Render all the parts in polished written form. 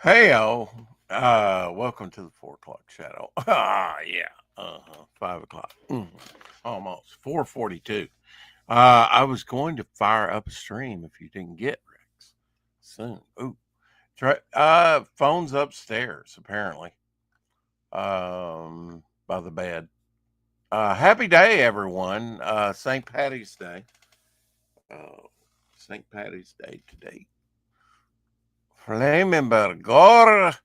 Heyo, welcome to the 4 o'clock shadow. Yeah, 5 o'clock, almost 4:42. I was going to fire up a stream if you didn't get Rex soon. Ooh, try. Phone's upstairs apparently. By the bed. Happy day, everyone. St. Patty's Day. Uh, St. Patty's Day today. Flammenburger.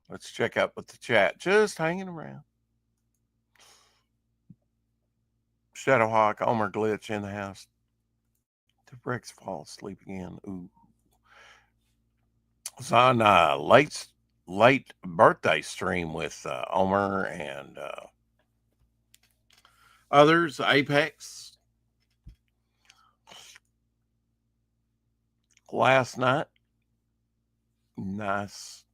Let's check out with the chat. Just hanging around. Shadowhawk, Omer Glitch in the house. Did Rex fall asleep again? Ooh. I was on late birthday stream with Omer and others. Apex last night. Nice.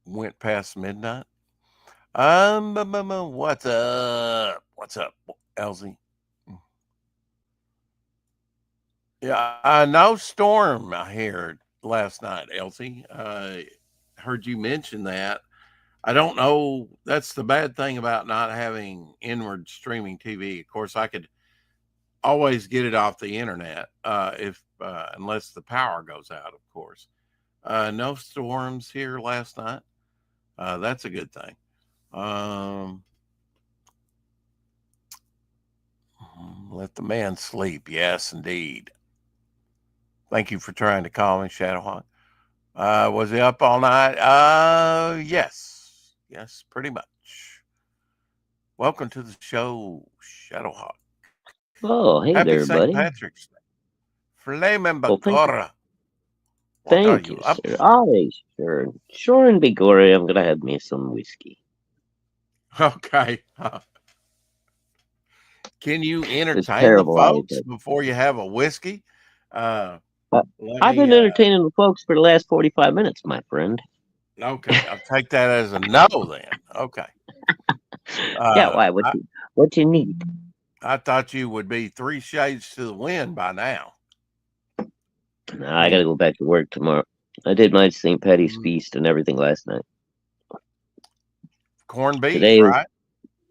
Went past midnight. What's up? What's up, Elsie? Yeah, no storm I heard last night, Elsie. Heard you mention that. I don't know. That's the bad thing about not having inward streaming TV. Of course, I could always get it off the internet if unless the power goes out. Of course, no storms here last night. That's a good thing. Let the man sleep. Yes, indeed. Thank you for trying to call me, Shadowhawk. Was he up all night? Yes. Yes, pretty much. Welcome to the show, Shadowhawk. Oh, hey Happy there, St. buddy. Patrick's Day. Flame Well, Bagora. What are thank you you, up? sir. Always, sure. Sure and be gory, I'm gonna have me some whiskey. Okay. Can you It's entertain the terrible folks idea. before you have a whiskey? Uh, let I've been me. entertaining the folks for the last 45 minutes, my friend. Okay, I'll take that as a no then. Okay. Yeah, Uh, why? I, What you need? I thought you would be 3 shades to the wind by now. Nah, I gotta go back to work tomorrow. I did my St. Patty's Mm, feast and everything last night. corned beef, Today, right?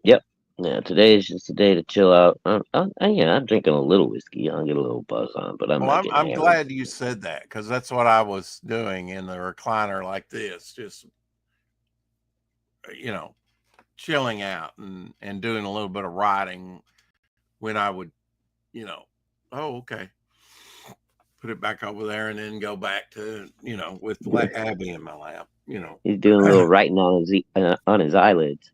yep. Yeah, today is just a day to chill out. I'm drinking a little whiskey. I'll get a little buzz on, but I'm Well, not I'm getting I'm hammered. glad you said that because that's what I was doing in the recliner like this, just you know, chilling out and doing a little bit of writing when I would, you know, oh okay, put it back over there and then go back to with Abby in my lap, He's doing a little writing on his eyelids.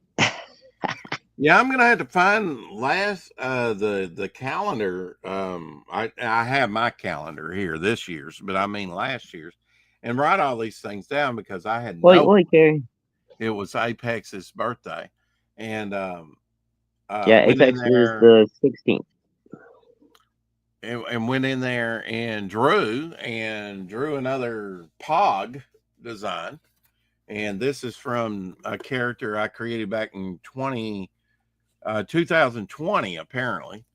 Yeah, I'm gonna have to find the calendar. I have my calendar here this year's, but I mean last year's, and write all these things down because I had Oi, no. oi, Carrie. It was Apex's birthday, and Yeah, went in Apex is there the 16th. and went in there and drew another Pog design, and this is from a character I created back in 2020 apparently.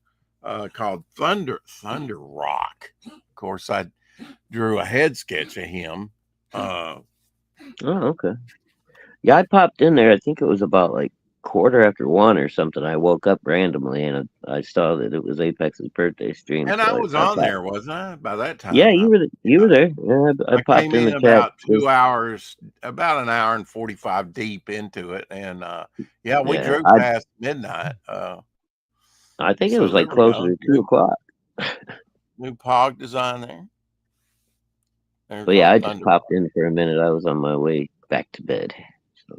Called Thunder Rock. Of course, I drew a head sketch of him. Oh, okay. Yeah, I popped in there. I think it was about like 1:15 or something. I woke up randomly and I saw that it was Apex's birthday stream. And I So was I on popped. there, wasn't I? By that Yeah, time, you were there. Yeah, I I popped came in in the chat. about 2 hours, about an hour and 45 deep into it, and yeah, we Yeah, drew past midnight. I think it So was there like we closer go. to 2 o'clock. New Pog design there. There's But yeah, old I just Thunder popped Rock. in for a minute. I was on my way back to bed. So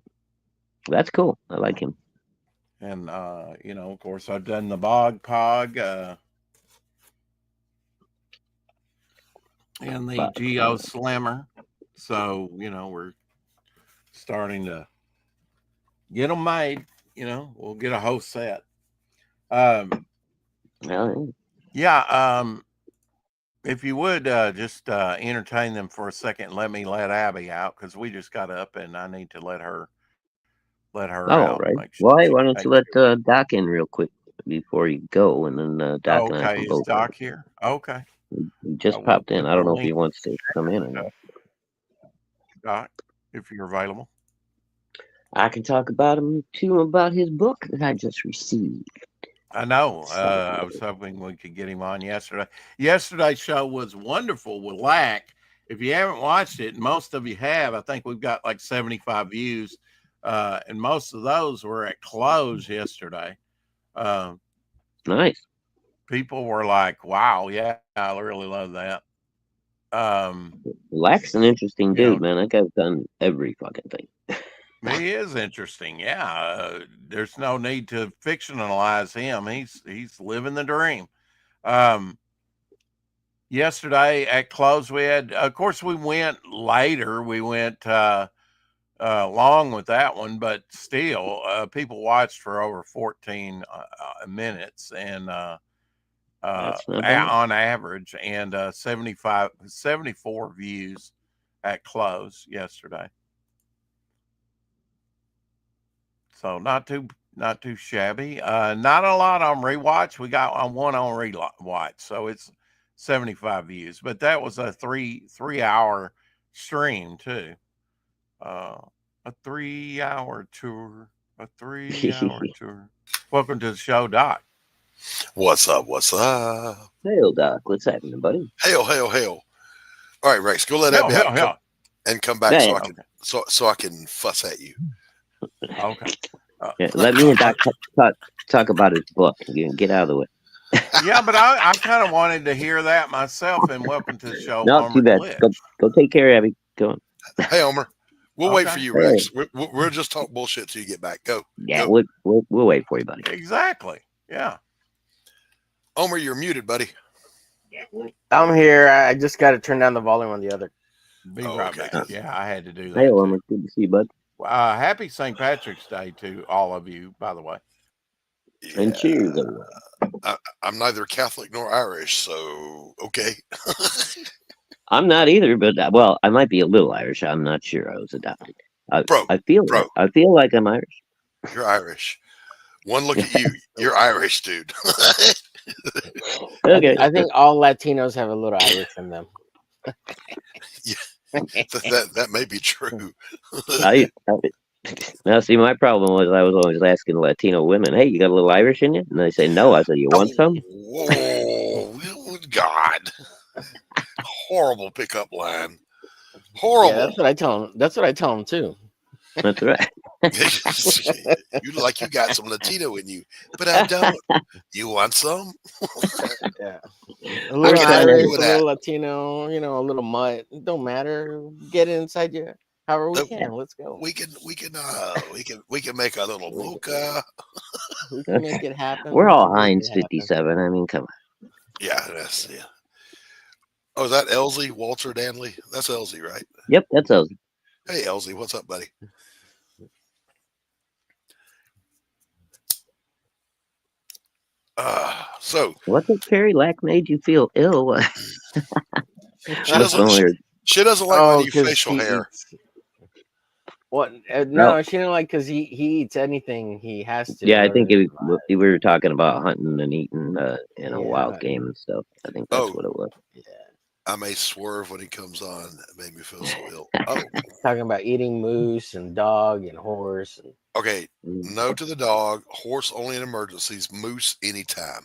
that's cool. I like him. And of course, I've done the Bog Pog. And the But, Geo Slammer. So, we're starting to get them made. We'll get a whole set. well, Yeah. If you would just entertain them for a second, let Abby out because we just got up and I need to let her all out. right. Make sure Well, hey, she why don't you takes let care of it. Doc in real quick before you go, and then Doc and I Okay, can is both. Doc here? Okay. He just We'll popped in. put I the don't know if he link. wants to come in or not. Doc, if you're available. I can talk about him too, about his book that I just received. I know. So, I was hoping we could get him on yesterday. Yesterday's show was wonderful with Lack. If you haven't watched it, and most of you have, I think we've got like 75 views, and most of those were at close yesterday. Uh, nice. People were like, "Wow, yeah, I really love that." Lack's an interesting You know, dude, man. That guy's done every fucking thing. he is interesting. Yeah, there's no need to fictionalize him. He's living the dream. Um, Yesterday at close, we had, of course, we went later. We went long with that one, but still, people watched for over 14 minutes, and That's not bad. on average, and 74 views at close yesterday. So not too shabby. Not a lot on rewatch. We got on one on rewatch, so it's 75 views. But that was a 3 hour stream too. A 3 hour tour. A 3 hour tour. Welcome to the show, Doc. What's up? What's up? Hey, Doc, what's happening, buddy? Hail, hail, hail! All right, Rex, go let Abby out and come back Yeah, so I can fuss at you. Okay. Yeah, let me and Doc talk about his book. Get out of the way. Yeah, but I kind of wanted to hear that myself. And welcome to the show. No, too bad. Go take care, Abby. Go on. Hey, Omer. We'll wait for you, Rex. We'll just talk bullshit till you get back. Go. Yeah, go. We'll wait for you, buddy. Exactly. Yeah. Omer, you're muted, buddy. I'm here. I just got to turn down the volume on the other. Be right back. Yeah, I had to do that. Hey, Omer. Good to see you, bud. Happy St. Patrick's Day to all of you, by the way. Yeah. And cheers, everyone. I'm neither Catholic nor Irish, so okay. I'm not either, but well, I might be a little Irish. I'm not sure. I was adopted. I feel like I'm Irish. You're Irish. One look at you, you're Irish, dude. Okay. I think all Latinos have a little Irish in them. Yeah, that may be true. Now, see, my problem was I was always asking Latino women, "Hey, you got a little Irish in you?" And they say, "No." I said, "You want some?" Whoa, God! Horrible pickup line. Horrible. Yeah, that's what I tell them. That's what I tell them too. That's right. You look like you got some Latino in you, but I don't. You want some? Yeah. A little Irish, a little Latino, a little mutt. It don't matter. Get it inside you. However we can. Let's go. We can make a little mocha. We can make it happen. We're all Heinz 57. I mean, come on. Yeah, that's yeah. Oh, is that Elsie Walter Danley? That's Elsie, right? Yep, that's Elsie. Hey, Elsie, what's up, buddy? So what if Carrie Lack made you feel ill? She doesn't like my new facial hair. What? No, she didn't like because he eats anything he has to. Yeah, I think we were talking about hunting and eating in a wild game and stuff. I think that's what it was. Yeah. I may swerve when he comes on. It made me feel so ill. Oh, talking about eating moose and dog and horse. Okay, no to the dog. Horse only in emergencies. Moose anytime.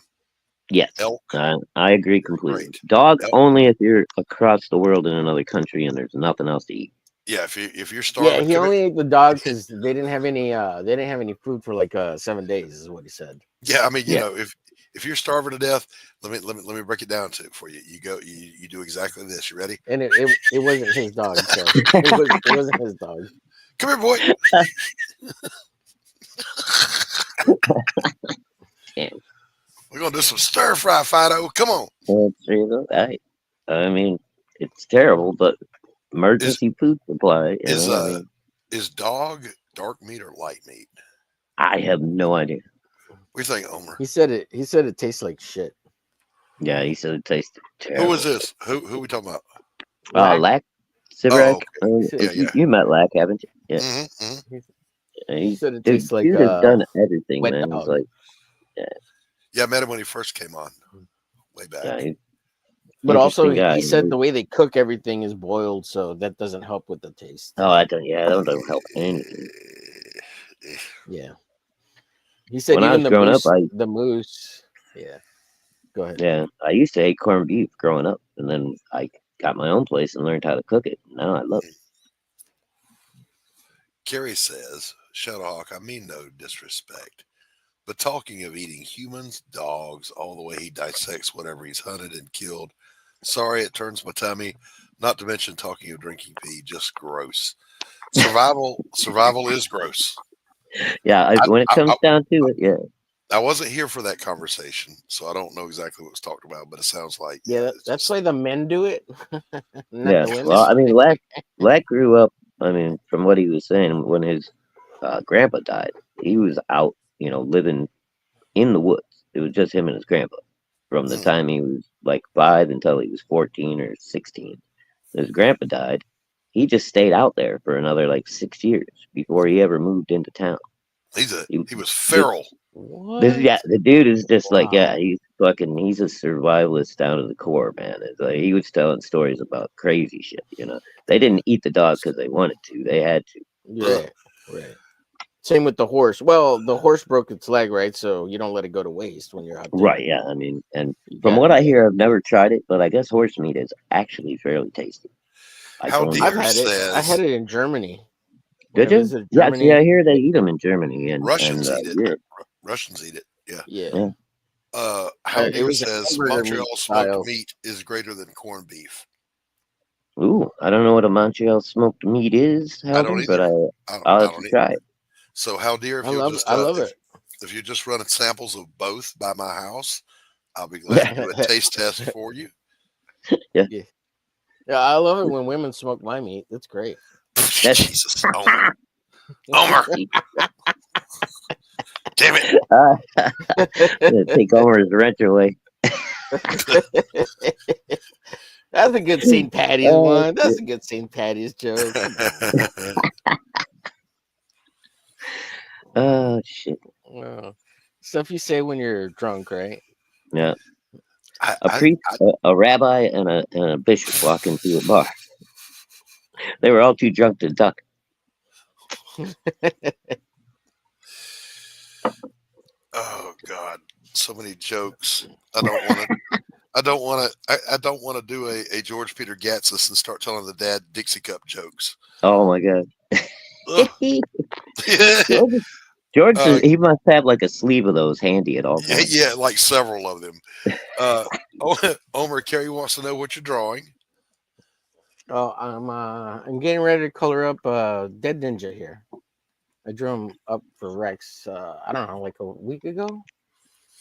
Yes, elk. I agree completely. Great. Dog only if you're across the world in another country and there's nothing else to eat. Yeah, if you're starving. Yeah, he only ate the dog because they didn't have any food for like 7 days. Is what he said. Yeah, I mean, you know, if you're starving to death, let me break it down to it for you. You go, you do exactly this. You ready? And it wasn't his dog. So it wasn't his dog. Come here, boy. We're gonna do some stir fry, Fido. Come on. I mean, it's terrible, but emergency food supply. Is dog dark meat or light meat? I have no idea. What do you think, Omer? He said it tastes like shit. Yeah, he said it tastes terrible. Who was this? Who we talking about? Lack. Sivrak. Yeah. You met Lack, haven't you? Yeah. Mm-hmm. He said it tastes like he's done everything, man. Dog. He's like, yeah, I met him when he first came on, way back. Yeah, But also, Interesting guy. he said the way they cook everything is boiled, so that doesn't help with the taste. Oh, that don't help anything. Yeah. He said When I even was growing up, the moose. Yeah. Go ahead. I used to hate corned beef growing up, and then I got my own place and learned how to cook it. Now I love it. Kerry says, Shadowhawk, I mean no disrespect, but talking of eating humans, dogs, all the way he dissects whatever he's hunted and killed. Sorry, it turns my tummy. Not to mention talking of drinking pee, just gross. Survival is gross. Yeah, when it comes down to it, yeah. I wasn't here for that conversation, so I don't know exactly what was talked about, but it sounds like That's why the men do it. Not Yeah. the women. Well, I mean, Lack grew up. I mean, from what he was saying, when his grandpa died, he was out, living in the woods. It was just him and his grandpa from the time he was like 5 until he was 14 or 16. His grandpa died. He just stayed out there for another like 6 years before he ever moved into town. He was feral. What? The dude is just like, Wow. he's a survivalist down to the core, man. It's like he was telling stories about crazy shit, They didn't eat the dog because they wanted to. They had to. Right. Same with the horse. Well, the horse broke its leg, right? So you don't let it go to waste when you're out there. Right, yeah. I mean, and from what I hear, I've never tried it, but I guess horse meat is actually fairly tasty. I've had it. I had it in Germany. Did you? Yeah, see, I hear they eat them in Germany. And Russians eat it. Europe. Russians eat it. Yeah. Yeah. How Deer says Montreal smoked meat is greater than corned beef. Ooh, I don't know what a Montreal smoked meat is, I don't either. but I'll have to try it. So How Deer, I love it. If you're just running samples of both by my house, I'll be glad to do a taste test for you. Yeah, I love it when women smoke my meat. That's great. Jesus, Homer. Damn it. Take Homer's wrench away. That's a good St. Patty's one. That's a good St. Patty's joke. Oh, shit. Stuff you say when you're drunk, right? Yeah. A priest, a rabbi, and a bishop walk into a bar. They were all too drunk to duck. Oh God, so many jokes. I don't want to do a George Peter Gatsis and start telling the dad Dixie Cup jokes. Oh my God. George he must have like a sleeve of those handy at all times. Yeah, like several of them. Omer, Kerry wants to know what you're drawing. Oh, I'm getting ready to color up Dead Ninja here. I drew him up for Rex. I don't know, like a week ago.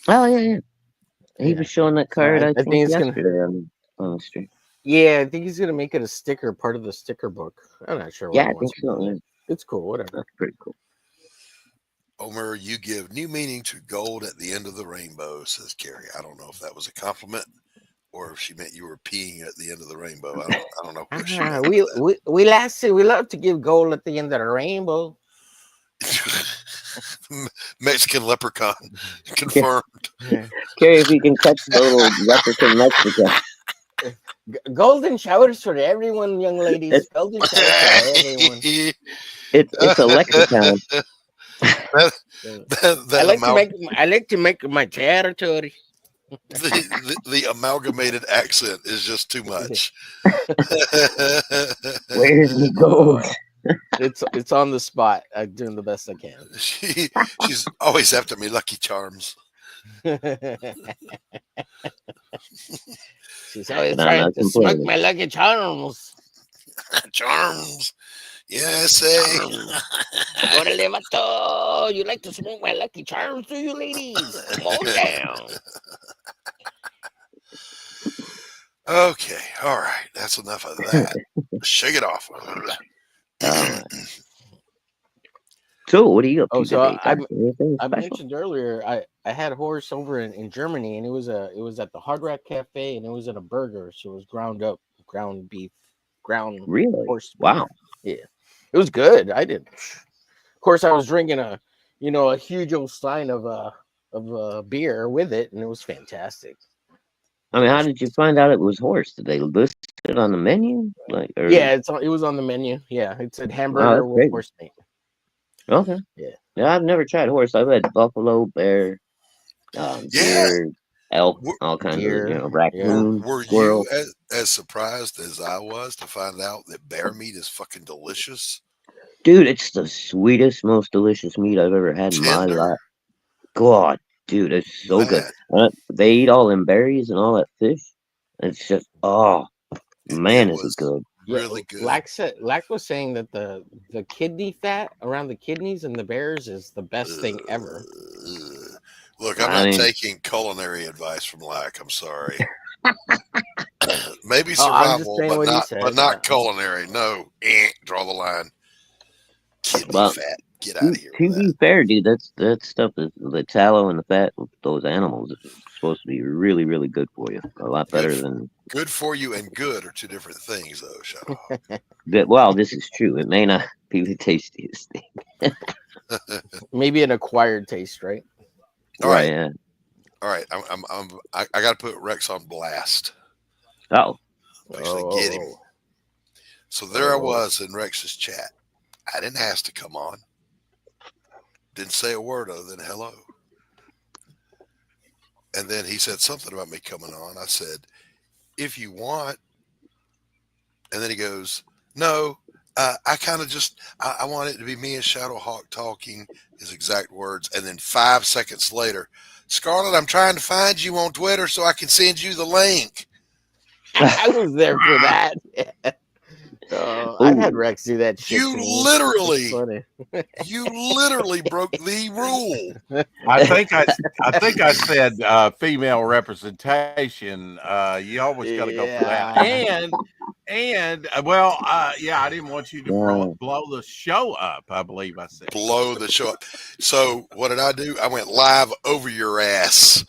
Oh yeah. He was showing that card. I think he's yesterday on the stream. Yeah, I think he's gonna make it a sticker, part of the sticker book. I'm not sure. Yeah, I think so. Yeah. It's cool. Whatever. That's pretty cool. Omer, you give new meaning to gold at the end of the rainbow, says Kerry. I don't know if that was a compliment or if she meant you were peeing at the end of the rainbow. I don't know what she meant. We love to give gold at the end of the rainbow. Mexican leprechaun confirmed. Yeah. Kerry, if you can catch the little leprechaun Mexican. Golden showers for everyone, young ladies. Golden showers for everyone. It's a lexicon. I like to make my territory. The amalgamated accent is just too much. Where's the gold? It's on the spot. I'm doing the best I can. She's always after me, Lucky Charms. She's always trying to smoke my Lucky Charms. Charms. Yes, What a levato. You like to smoke my Lucky Charms, do you, ladies? Come on down. Okay, all right. That's enough of that. Shake it off. So, what are you up to? So I mentioned earlier I had a horse over in Germany, and it was at the Hard Rock Cafe, and it was in a burger, so it was ground beef, really horse. Wow. Yeah, it was good. Of course, I was drinking a huge old stein of beer with it, and it was fantastic. I mean, how did you find out it was horse? Did they list it on the menu? Like, or, Yeah, it was on the menu. Yeah, it said oh, hamburger that's with crazy. horse meat. Okay. Yeah. Yeah, I've never tried horse. I've had buffalo, bear, Yeah. deer, elk, Were, all kinds of, Deer. Yeah. raccoon, were squirrel. you as surprised as I was to find out that bear meat is fucking delicious? Dude, it's the sweetest, most delicious meat I've ever had in my Tender, life. God, dude, it's so good. man. They eat all them berries and all that fish. It's just, oh, man, It is it was good. Yeah, really good. Lack was saying that the kidney fat around the kidneys and the bears is the best thing ever. Look, I'm I not mean, taking culinary advice from Lack. I'm sorry. Maybe Oh, I'm just survival, saying what he said. but not culinary. No, draw the line. Kidney well, fat. Get out of here to with be that. fair, dude, that stuff is the tallow and the fat of those animals is supposed to be really, really good for you. A lot Good, better than good for you and good are two different things, though. Shut good. Well, this is true. It may not be the tastiest thing. up. Maybe an acquired taste, right? All Right. right, Yeah. all right. I got to put Rex on blast. Oh, Actually, get him. Oh, So there I was in Rex's chat. I didn't ask to come on. Didn't say a word other than hello. And then he said something about me coming on. I said, if you want. And then he goes, no, I kind of just, I want it to be me and Shadowhawk talking, his exact words. And then 5 seconds later, Scarlett, I'm trying to find you on Twitter so I can send you the link. I was there for that. I've had Ooh. Rex do that shit. You to me. literally, It's funny. you literally broke the rule. I think I said female representation. You always got to go for that. And well, yeah, I didn't want you to blow the show up. I believe I said Blow the show up. So what did I do? I went live over your ass.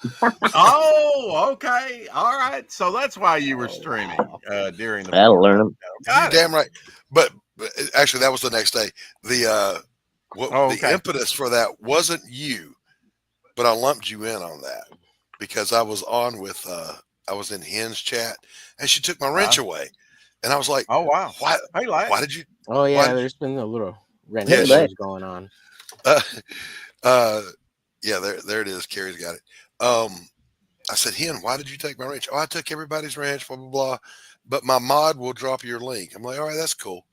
Oh, okay, all right. So that's why you were streaming during the. That'll learn them. You damn right. But actually, that was the next day. The the impetus for that wasn't you, but I lumped you in on that because I was on with I was in Hen's chat and she took my wrench away, and I was like, "Oh wow, why? Hey, why did you?" Oh yeah, there's been a little wrench Yeah, issues going on. Yeah, there it is. Carrie's got it. I said, Hen, why did you take my wrench? Oh, I took everybody's wrench, blah blah blah. But my mod will drop your link. I'm like, all right, that's cool.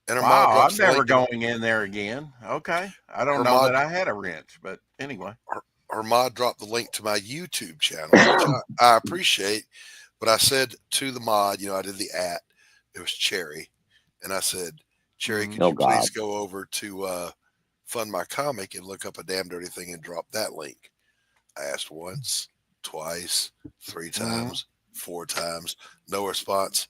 And her mod wow, drops I'm the never link. going in there again. Okay, I don't Her know mod- that I had a wrench, but anyway. Her mod dropped the link to my YouTube channel, which I appreciate. But I said to the mod, I did the @ it was Cherry, and I said, Cherry, could you please go over to Fund My Comic and look up A Damn Dirty Thing and drop that link? I asked once, twice, 3 times, 4 times, no response.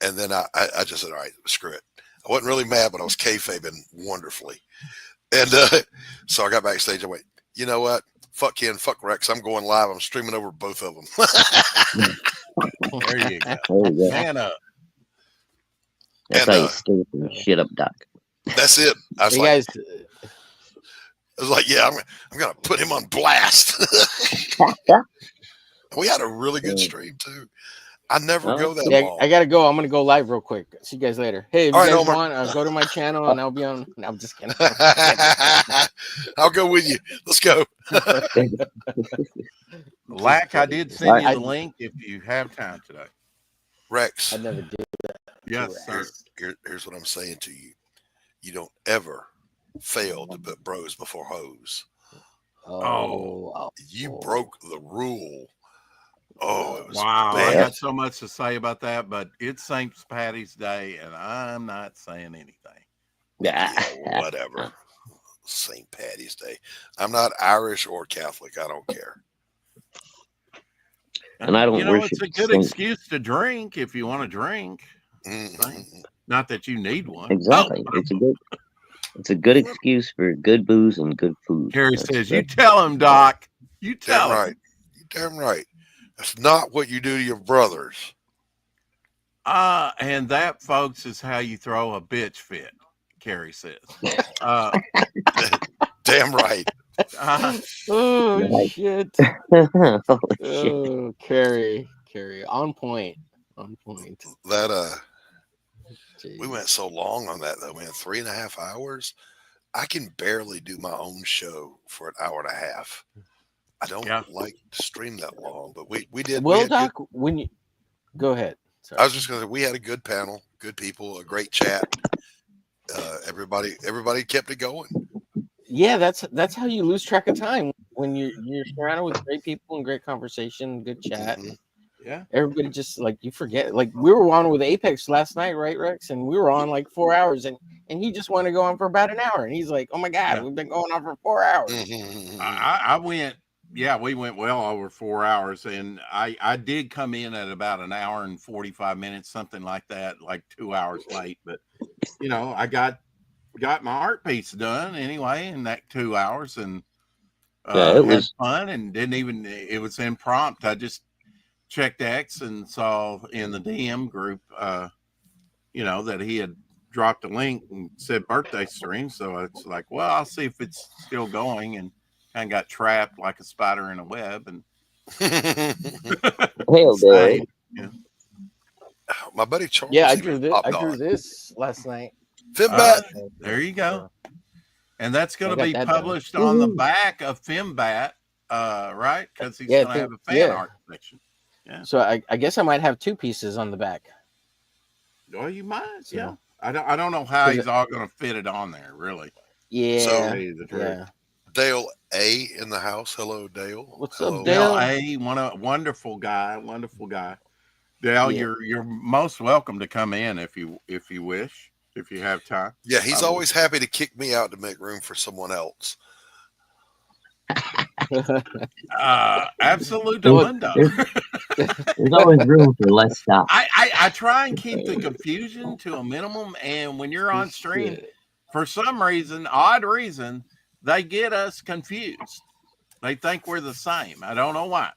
And then I just said, all right, screw it. I wasn't really mad, but I was kayfabing wonderfully. And so I got backstage. I went, you know what? Fuck Ken, fuck Rex. I'm going live. I'm streaming over both of them. There you go. There you go. Man up. That's how you stir some shit up, Doc. That's it. I was like, yeah, I'm gonna put him on blast. We had a really good stream too. I never go that long. I gotta go. I'm gonna go live real quick. See you guys later. Hey, if you guys Omar. want, go to my channel and I'll be on. No, I'm just kidding. I'll go with you. Let's go. Lack, I did send you the link if you have time today. Rex. I never did that. Yes, sir. Here's what I'm saying to you. You don't ever fail to put bros before hoes. You broke the rule. Oh, it was wow. bad. I got so much to say about that, but it's St. Patty's Day, and I'm not saying anything. Yeah. Whatever. St. Patty's Day. I'm not Irish or Catholic. I don't care. And I don't worship it's a good excuse to drink if you want to drink. Not that you need one. Exactly. It's a good excuse for good booze and good food. Carrie says, you tell him, Doc. You tell him. Right. You damn right. That's not what you do to your brothers. And that, folks, is how you throw a bitch fit, Carrie says. Damn right. Oh Nice. shit. Holy shit. Oh, Carrie, on point, That we Jeez. went so long on that though, man. 3.5 hours. I can barely do my own show for an hour and a half. I don't Yeah. like to stream that long, but we did. We Well, had good, Doc, when you go ahead. I Sorry. was just gonna say we had a good panel, good people, a great chat. Everybody kept it going. Yeah, that's how you lose track of time when you're surrounded with great people and great conversation, good chat. Mhm. Yeah. Everybody just like you forget. Like we were on with Apex last night, right, Rex? And we were on like 4 hours, and he just wanted to go on for about an hour, and he's like, "Oh my god, Yeah. we've been going on for 4 hours." Mhm. I went, yeah, we went well over 4 hours, and I did come in at about an hour and 45 minutes, something like that, like 2 hours late. But I got my art piece done anyway in that 2 hours, and Yeah, it had was. fun, and didn't even, it was impromptu. I just checked X and saw in the DM group, that he had dropped a link and said birthday stream. So it's like, well, I'll see if it's still going, and kind of got trapped like a spider in a web and Hell, stayed. dude. Yeah. My buddy Charles Yeah, I even drew this. popped I drew on. this last night. Finbat. There you go. And that's going I to got be that done. published on the back of Fembat, right? Because he's Yeah, going to have a fan yeah. art section. Yeah. So I guess I might have two pieces on the back. Well, you might. So, Yeah. I don't know how 'cause he's all going to fit it on there, really. Yeah. So- To tell you the truth. Yeah. Dale A in the house. Hello, Dale. What's Hello. up, Dale? A wonderful guy. Dale, Yeah. you're most welcome to come in if you wish, if you have time. Yeah, he's I will- always happy to kick me out to make room for someone else. Absolute Well, mundo. There's always room for less stuff. I try and keep the confusion to a minimum, and when you're on stream, for some reason, odd reason, they get us confused. They think we're the same. I don't know why.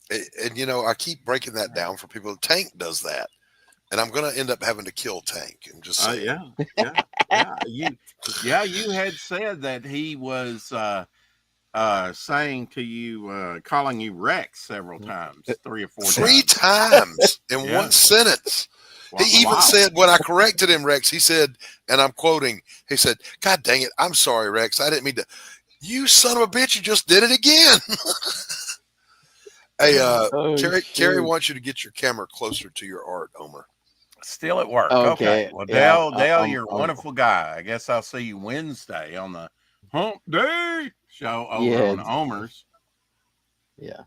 And I keep breaking that down for people. Tank does that, and I'm going to end up having to kill Tank. I'm just saying. You had said that he was saying to you, calling you Rex several times, 3 or 4 3 times. times in Yeah. one sentence. He even said, when I corrected him, Rex, he said, and I'm quoting, he said, "God dang it, I'm sorry, Rex. I didn't mean to. You son of a bitch, you just did it again." Hey, Carrie wants you to get your camera closer to your art, Omer. Still at work. Okay. Okay. Well, Yeah, Dale, you're a wonderful guy. I guess I'll see you Wednesday on the Hump Day show over on Omer's. Yeah.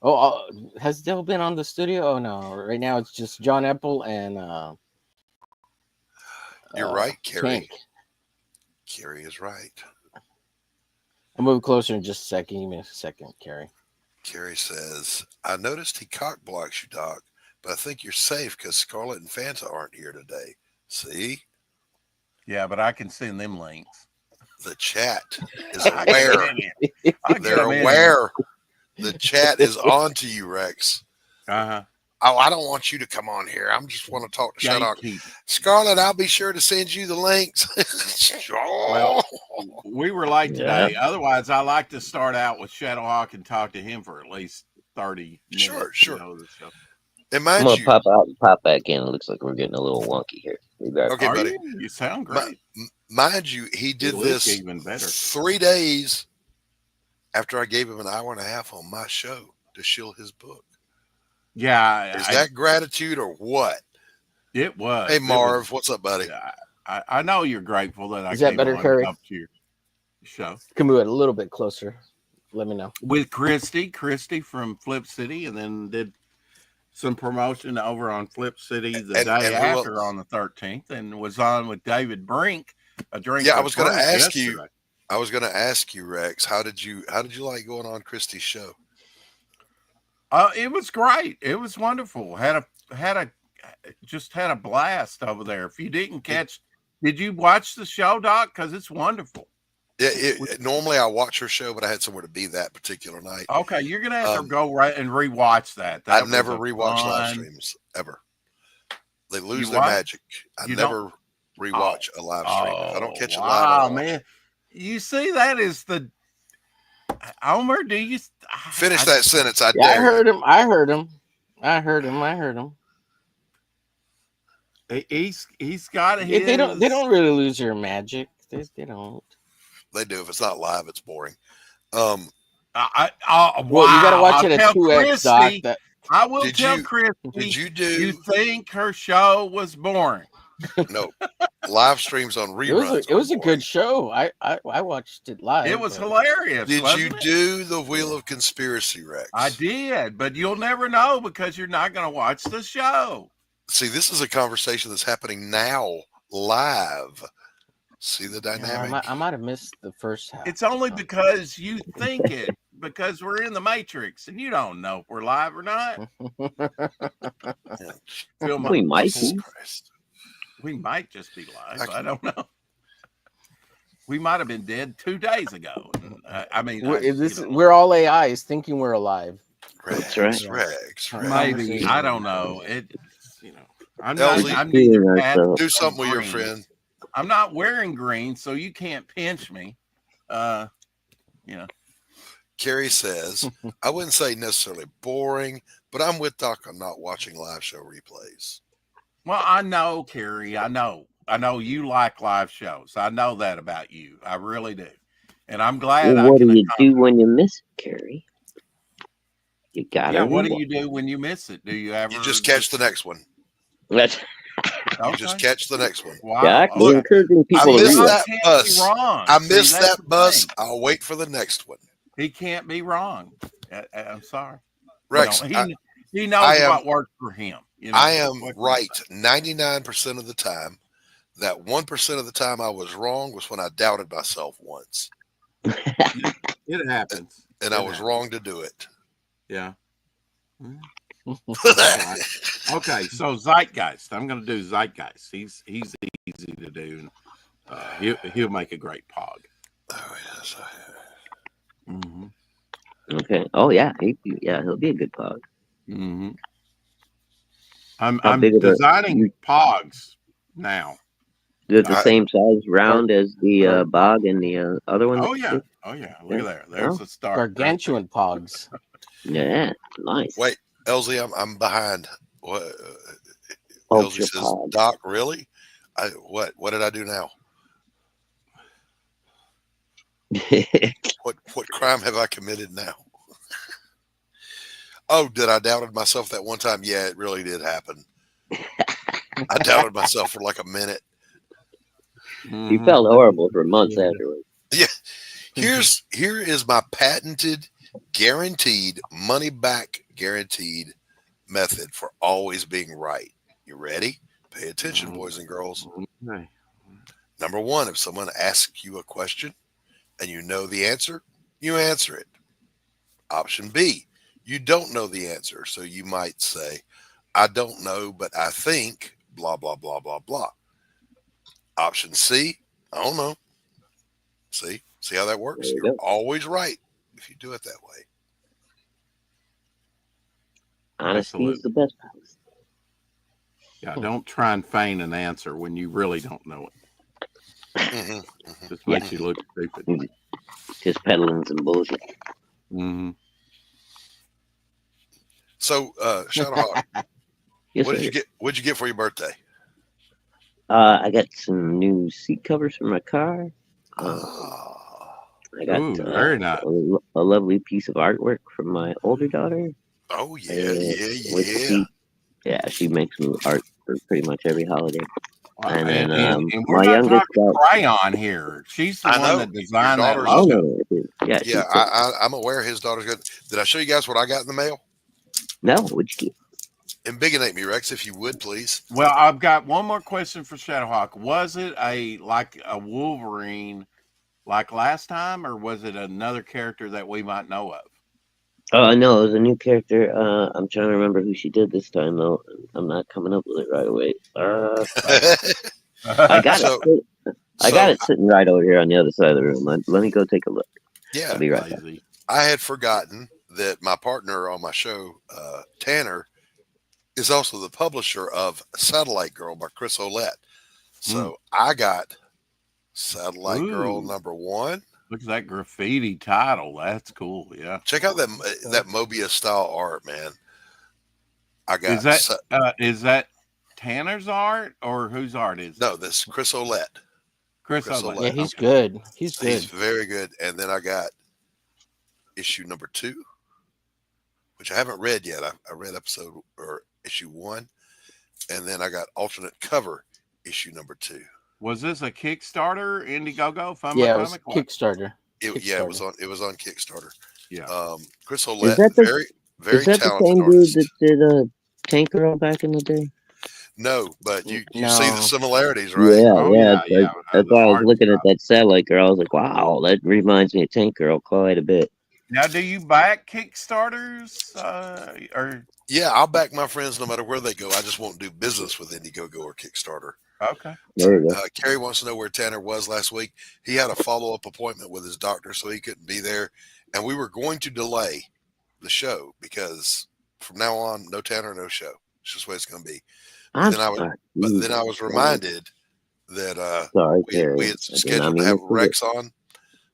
Oh, has Dale been on the studio? Oh no, right now it's just John Apple and You're right, Carrie. Tank. Carrie is right. I'll move closer in just a second. Give me a second, Carrie. Carrie says, "I noticed he cock blocks you, Doc, but I think you're safe because Scarlett and Fanta aren't here today." See? Yeah, but I can send them links. The chat is aware. I'll They're get 'em in. aware. The chat is on to you, Rex. Uh-huh. Oh, I don't want you to come on here. I just want to talk to Shadowhawk. Gatekeep. Scarlett, I'll be sure to send you the links. Well, we were late Yeah. today. Otherwise, I like to start out with Shadowhawk and talk to him for at least 30 minutes. Sure. So. And I'm mind gonna you, pop out and pop back in. It looks like we're getting a little wonky here. Be back. Okay, Are buddy. you sound great. mind you, he did You look this even better. 3 days after I gave him an hour and a half on my show to shill his book. Yeah. Is that gratitude or what? It was. Hey, It Marv, was- what's up, buddy? Yeah, I know you're grateful that I Is that came better, on Curry? up to your show Can move it a little bit closer. Let me know. with Christy from Flip City, and then did some promotion over on Flip City the And day who after else? on the 13th, and was on with David Brink. A drink. Yeah, I with was going to Brink ask you. yesterday. I was going to ask you, Rex. How did you like going on Christy's show? It was great. It was wonderful. Had a blast over there. If you didn't catch, did you watch the show, Doc? Because it's wonderful. Yeah, normally I watch her show, but I had somewhere to be that particular night. Okay, you're gonna have to go right and rewatch that. That I've never was a rewatched live fun- streams ever. They lose You their what? magic. I You never rewatch a live stream. If I don't catch it live, I wow, don't watch man! it. You see, that is the Homer, do you Finish that sentence. I Yeah, I dare heard him. I heard him. I heard him. I heard him. He's got his. They don't really lose their magic. They don't. They do. If it's not live, it's boring. Wow. Well, you got to watch I'll it at tell 2x, Doc. Christy- That I will Did tell you- Christy. Did you You do think her show was boring? no live streams on reruns? it was are a boring. good show. I watched it live. It was but- hilarious. Did wasn't you it? do the Wheel of Conspiracy, Rex? I did, but you'll never know because you're not going to watch the show. See, this is a conversation that's happening now, live. See the Yeah, dynamic? I might have missed the first half. It's only because you think it, because we're in the Matrix and you don't know if we're live or not. Feel my We might Jesus be. Christ. We might just be live. I I don't know. We might have been dead 2 days ago. I mean, We're all AIs thinking we're alive. Rex, right. Rex, Rex. maybe I don't know. It, I'm Elsie, not. I'm feeling neither bad ourselves. Do something with your green. friend. I'm not wearing green, so you can't pinch me. Carrie says, I wouldn't say necessarily boring, but I'm with Doc on not watching live show replays. Well, I know, Carrie. I know you like live shows. I know that about you. I really do, and I'm glad. Well, what do you do when you miss it, Carrie? You gotta. Yeah, what do rewatch. you do when you miss it? Do you ever? You just catch the next one. That's You just catch the next one. Wow. Doc. okay. We're encouraging people to missed rewatch. that Can't bus. be wrong. I See, missed that's that the bus. thing. I'll wait for the next one. He can't be wrong. I'm sorry, Rex, You know, I, he knows I am- what works for him. You know, I am what can right say? 99% of the time. That 1% of the time I was wrong was when I doubted myself once. It happens, And I was wrong to do it. Yeah. Okay, so Zeitgeist. I'm going to do Zeitgeist. He's easy to do. He'll make a great pog. Oh, yes, Mm-hmm. Okay. Oh yeah. He'll be a good pod. Mm-hmm. I'm How big of a- designing pogs now. Is it the I- same size round as the bog and the other one? Oh yeah. Oh yeah. Look at there. There's a start. Gargantuan pogs. Yeah. Nice. Wait, Elsie, I'm behind. What? Ultra Elsie says, pod. Doc, really? What did I do now? What crime have I committed now? Oh, did I doubted myself that one time? Yeah, it really did happen. I doubted myself for like a minute. You Mhm. felt horrible for months afterwards. Here is my patented, guaranteed, money back guaranteed method for always being right. You ready? Pay attention, boys and girls. Okay. Number one, if someone asks you a question and you know the answer, you answer it. Option B, you don't know the answer. So you might say, I don't know, but I think blah, blah, blah, blah, blah. Option C, I don't know. See how that works? There you You're go. always right if you do it that way. Honesty is the best policy. Yeah, don't try and feign an answer when you really don't know it. Mhm. Just makes you look stupid. Just peddling some bullshit. Mm-hmm. So, Shadowhawk, Yes, what did sir. you get? What'd you get for your birthday? I got some new seat covers for my car. Ah. I got Ooh, very nice. a lovely piece of artwork from my older daughter. Oh yeah, With yeah. she makes me art for pretty much every holiday. And then, and we're my not youngest talking got- crayon here. She's the I one know. that Your designed that daughter's- Oh logo. no, yeah, Yeah, I'm aware his daughter's good. Did I show you guys what I got in the mail? no, what'd you get? Embiggenate me, Rex, if you would, please. Well, I've got one more question for Shadowhawk. Was it like a Wolverine like last time, or was it another character that we might know of? Oh no, it was a new character. I'm trying to remember who she did this time though. I'm not coming up with it right away. I got So- it. I got it sitting right over here on the other side of the room. Let me go take a look. Yeah, I'll be right back. Lazy. I had forgotten that my partner on my show, Tanner, is also the publisher of Satellite Girl by Chris Olette. So I got Satellite Girl Ooh. number 1, Look at that graffiti title. That's cool. Yeah. Check out that Mobius style art, man. I got Is that Tanner's art or whose art is it? no, this Chris Olette. Chris Chris O'Leary. Yeah, he's Okay. good. He's good. He's very good. And then I got issue number 2, which I haven't read yet. I read issue 1, and then I got alternate cover issue number 2. Was this a Kickstarter, Indiegogo? Yeah, it was Comic? Kickstarter. Yeah, it was on Kickstarter. Yeah. Chris Is Olette, that the- very very Is that the talented same artist. dude that did Tank Girl back in the day? No, but you No. see the similarities, right? Yeah, Oh, yeah. yeah. That's The why I was art looking at style. that Satellite Girl. I was like, wow, that reminds me of Tank Girl quite a bit. Now, do you back Kickstarters? Or Yeah, I'll back my friends no matter where they go. I just won't do business with Indiegogo or Kickstarter. okay. There you go. Kerry wants to know where Tanner was last week. He had a follow-up appointment with his doctor, so he couldn't be there. And we were going to delay the show because from now on, no Tanner, no show. It's just the way it's going to be. I'm then I was- sorry. But then I was reminded that Sorry, we Terry. had I scheduled did to not have mean to Rex on.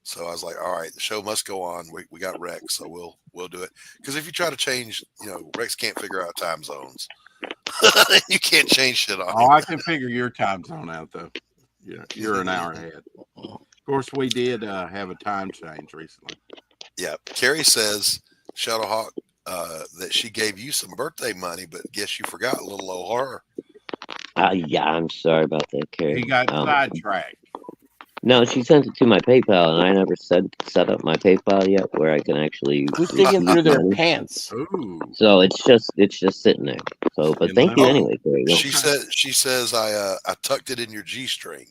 So I was like, all right, the show must go on. We got Rex, so we'll do it. Because if you try to change, Rex can't figure out time zones. You can't change shit on Oh, him. I can figure your time zone out, though. Yeah, you're an hour ahead. Of course, we did have a time change recently. Yeah. Carrie says, Shadowhawk, that she gave you some birthday money, but guess you forgot little old her. Yeah, I'm sorry about that, Carrie. He got sidetracked. No, she sent it to my PayPal, and I never set up my PayPal yet, where I can actually. Who's digging through their money. pants? Ooh. So it's just sitting there. So, but You thank you know- anyway, Carrie. She says I tucked it in your G string.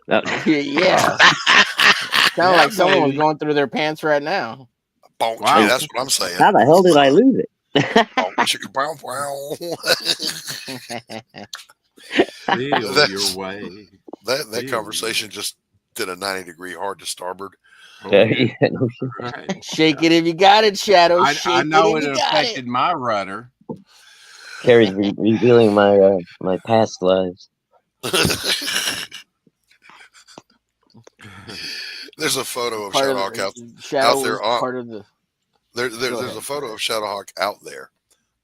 Yeah. Sound Yeah, like someone was baby. going through their pants right now. Bonk, Wow. That's what I'm saying. How the hell did I lose it? Bonk, chicka, bow, wow. Feel That's- your way. That Ew. conversation just did a 90-degree hard to starboard. Oh, Yeah, no shit. right. Shake it if you got it, Shadow. I Shake know it it if you got affected it. my rudder. Carrie's revealing my my past lives. There's a photo of Part of Shadowhawk the- out Shadow there was on- part of the. Go there's ahead. a photo of Shadowhawk out there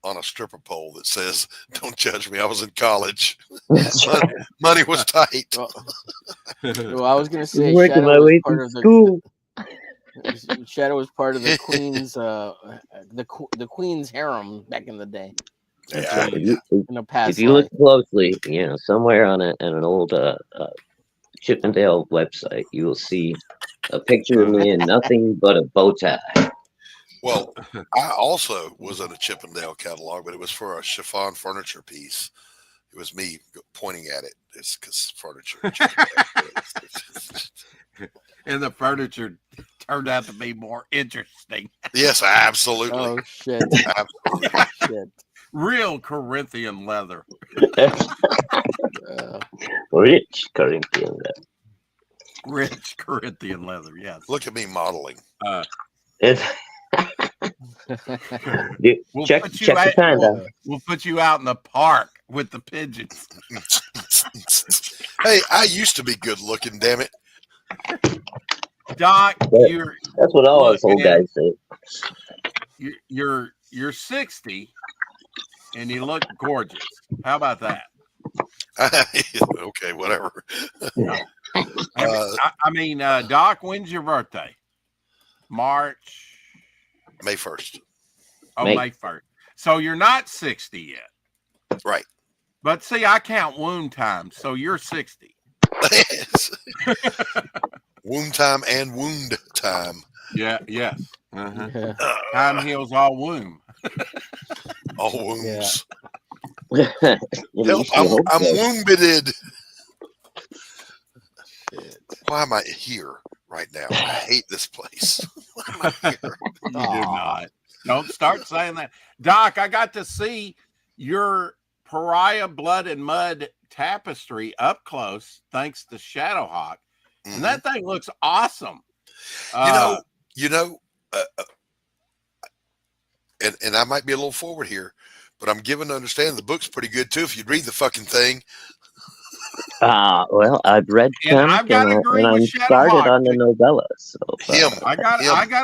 on a stripper pole that says, "Don't judge me. I was in college. Money was tight." Well, I was gonna say Working Shadow my was way part through of the. school. Shadow was part of the Queen's the Queen's harem back in the day. Yeah, In a past If you life. look closely, somewhere on an old Chippendale website, you will see a picture of me in nothing but a bow tie. well, I also was in a Chippendale catalog, but it was for a chiffon furniture piece. It was me pointing at it. It's because furniture. And the furniture turned out to be more interesting. Yes, absolutely. Oh shit! Absolutely. Shit. Real Corinthian leather. Rich Corinthian. Rich Corinthian leather, yes. Look at me modeling. We'll check put you the at- time down. We'll put you out in the park with the pigeons. Hey, I used to be good looking, damn it. Doc, Yeah. That's what all us Look, old man. guys say. you're 60 and you look gorgeous. How about that? Okay, whatever. I mean, Doc, when's your birthday? March. May 1st. Oh, May. May 1st. So you're not 60 yet. Right. But see, I count wound time, so you're 60. Wound time and wound time. Yeah, yes. Uh-huh. Yeah. Time heals all wound. All wounds. At Help, least you hope I'm so. wounded. Why am I here right now? I hate this place. Why am I here? You do Aw. not. Don't start saying that. Doc, I got to see your Pariah Blood and Mud tapestry up close, thanks to Shadowhawk. Mhm. And that thing looks awesome. You know, and I might be a little forward here, but I'm given to understand the book's pretty good too. If you'd read the fucking thing, Well, I've read And comic I've got to agree and with I'm started Shadowhawk. on the novella. So Him. I got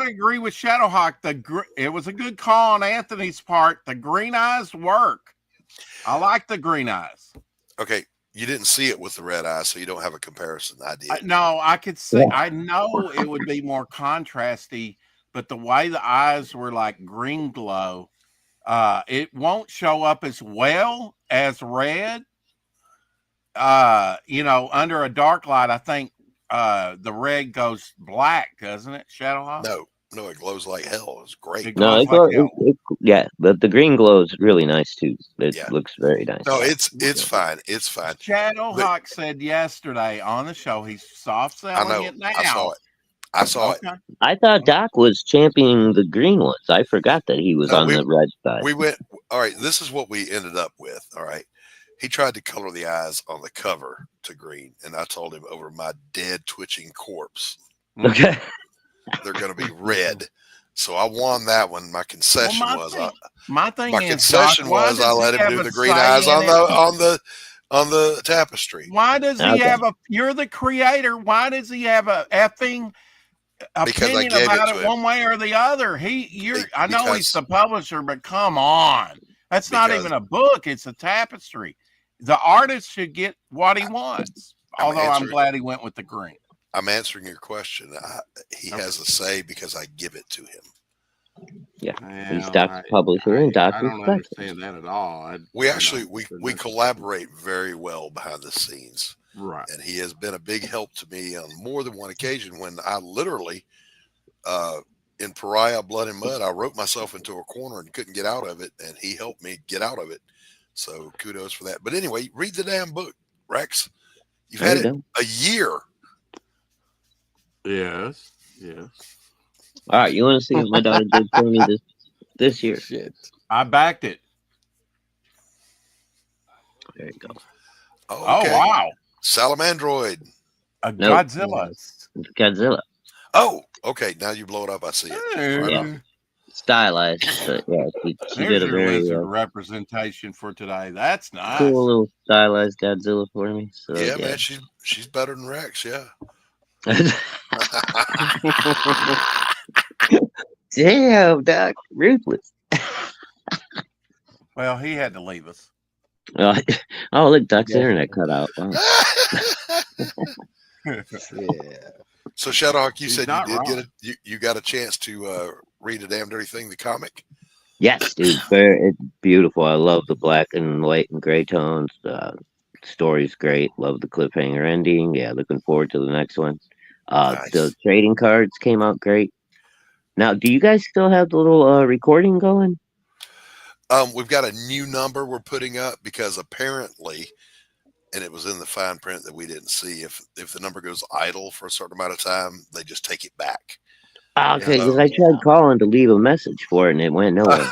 to agree with Shadowhawk. It was a good call on Anthony's part. The green eyes work. I like the green eyes. Okay, you didn't see it with the red eyes, so you don't have a comparison. I did. No, I could see. Yeah. I know it would be more contrasty, but the way the eyes were like green glow, it won't show up as well as red. Under a dark light, I think the red goes black, doesn't it, Shadowhawk? No, it glows like hell. It's great. It No, glows it like glows. hell. Yeah, but the green glow is really nice too. It Yeah. looks very nice. No, it's fine. It's fine. Shadowhawk said yesterday on the show he's soft I selling know. it now. I saw it. I saw it. Okay. I thought Doc was championing the green ones. I forgot that he was No, on the red side. We went. All right. This is what we ended up with. All right. He tried to color the eyes on the cover to green, and I told him over my dead twitching corpse, Okay. they're going to be red. So I won that one. My concession my thing my is, concession Doc, why was I does let he him have do a the green say eyes in it? on the tapestry. Why does he Okay. have you're the creator. Why does he have a effing Because I opinion gave it about to it him. one way or the other? I know he's Because- the publisher, but come on. That's not Because- even a book, it's a tapestry. The artist should get what he wants. I'm glad he went with the green. I'm answering your question. He has a say because I give it to him. He's Doc's publisher and Doc I don't respects understand that at all. We collaborate very well behind the scenes. Right. And he has been a big help to me on more than one occasion when I literally, in Pariah Blood and Mud, I wrote myself into a corner and couldn't get out of it, and he helped me get out of it. So kudos for that. But anyway, read the damn book, Rex. You've had it a year. Yes. All right, you want to see what my daughter did for me this year? Shit. I backed it. There you go. Oh, okay. Wow. Salamandroid. No. Godzilla. Godzilla. Oh, okay. Now you blow it up. I see it. Right Yeah. on. Stylized, but yeah, she There's did a your very lizard representation for today. That's nice. cool little stylized Godzilla for me. So Yeah, man, she's better than Rex. Yeah. Damn, Doc, ruthless. Well, he had to leave us. Oh, look, Doc's internet cut out. Wow. Yeah. So Shadowhawk, you He's said not you did wrong. get you got a chance to read a damn dirty thing, the comic. Yes, dude, it's beautiful. I love the black and white and gray tones. Story's great. Love the cliffhanger ending. Yeah, looking forward to the next one. Nice. The trading cards came out great. Now, do you guys still have the little recording going? We've got a new number we're putting up because apparently, and it was in the fine print that we didn't see, if the number goes idle for a certain amount of time, they just take it back. Okay, because I tried calling to leave a message for it and it went nowhere.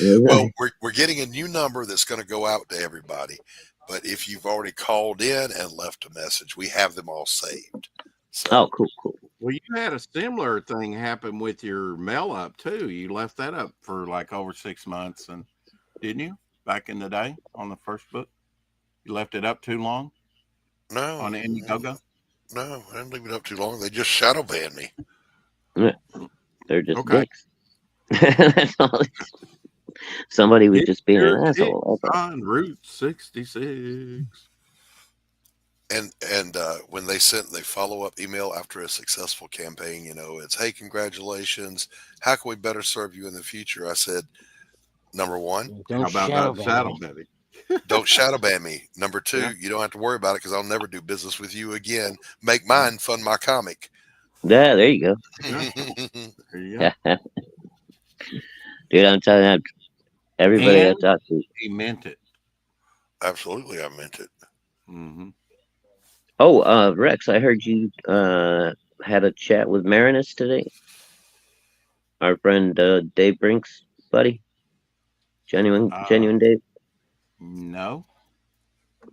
Well, we're getting a new number that's going to go out to everybody. But if you've already called in and left a message, we have them all saved. So, Oh, cool. Well, you had a similar thing happen with your mail up too. You left that up for like over 6 months, and didn't you? Back in the day on the first book, you left it up too long no, on Indiegogo. No, I didn't leave it up too long. They just shadow banned me. They're just Okay. dicks. That's all. Somebody was just being an asshole. That's all. On Route 66. And when they follow up email after a successful campaign, it's, hey, congratulations. How can we better serve you in the future? I said, number one, Don't How about that shadow ban me. banning? don't shadow ban me. Number two, Yeah. you don't have to worry about it because I'll never do business with you again. Make mine fund my comic. Yeah, there you go. There you go. Dude, I'm telling you, everybody And- I talked to. He meant it. Absolutely, I meant it. Mm-hmm. Oh, Rex, I heard you had a chat with Marinus today. Our friend Dave Brinks, buddy. Genuine Dave. No.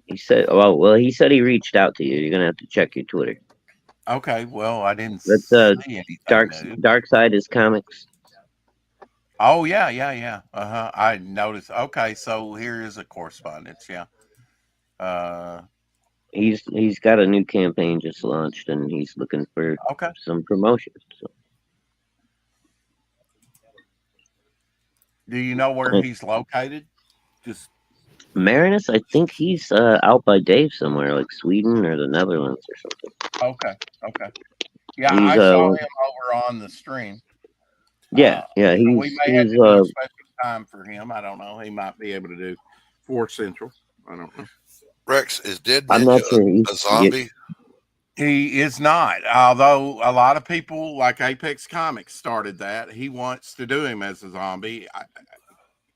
He said, well, he said he reached out to you. You're gonna have to check your Twitter. Okay. Well, I didn't That's, see anything. new. Dark Side is comics. Oh yeah. I noticed. Okay, so here is a correspondence. Yeah. he's got a new campaign just launched, and he's looking for Okay. some promotion. So Do you know where he's located? Just Marinus, I think he's out by Dave somewhere, like Sweden or the Netherlands or something. okay. Okay. Yeah, He's I saw him over on the stream. yeah, We may have he's to do a special time for him. I don't know. He might be able to do 4 Central. I don't know. Rex, is Dead I'm not Ninja sure a zombie? He is not. Although a lot of people like Apex Comics started that. He wants to do him as a zombie.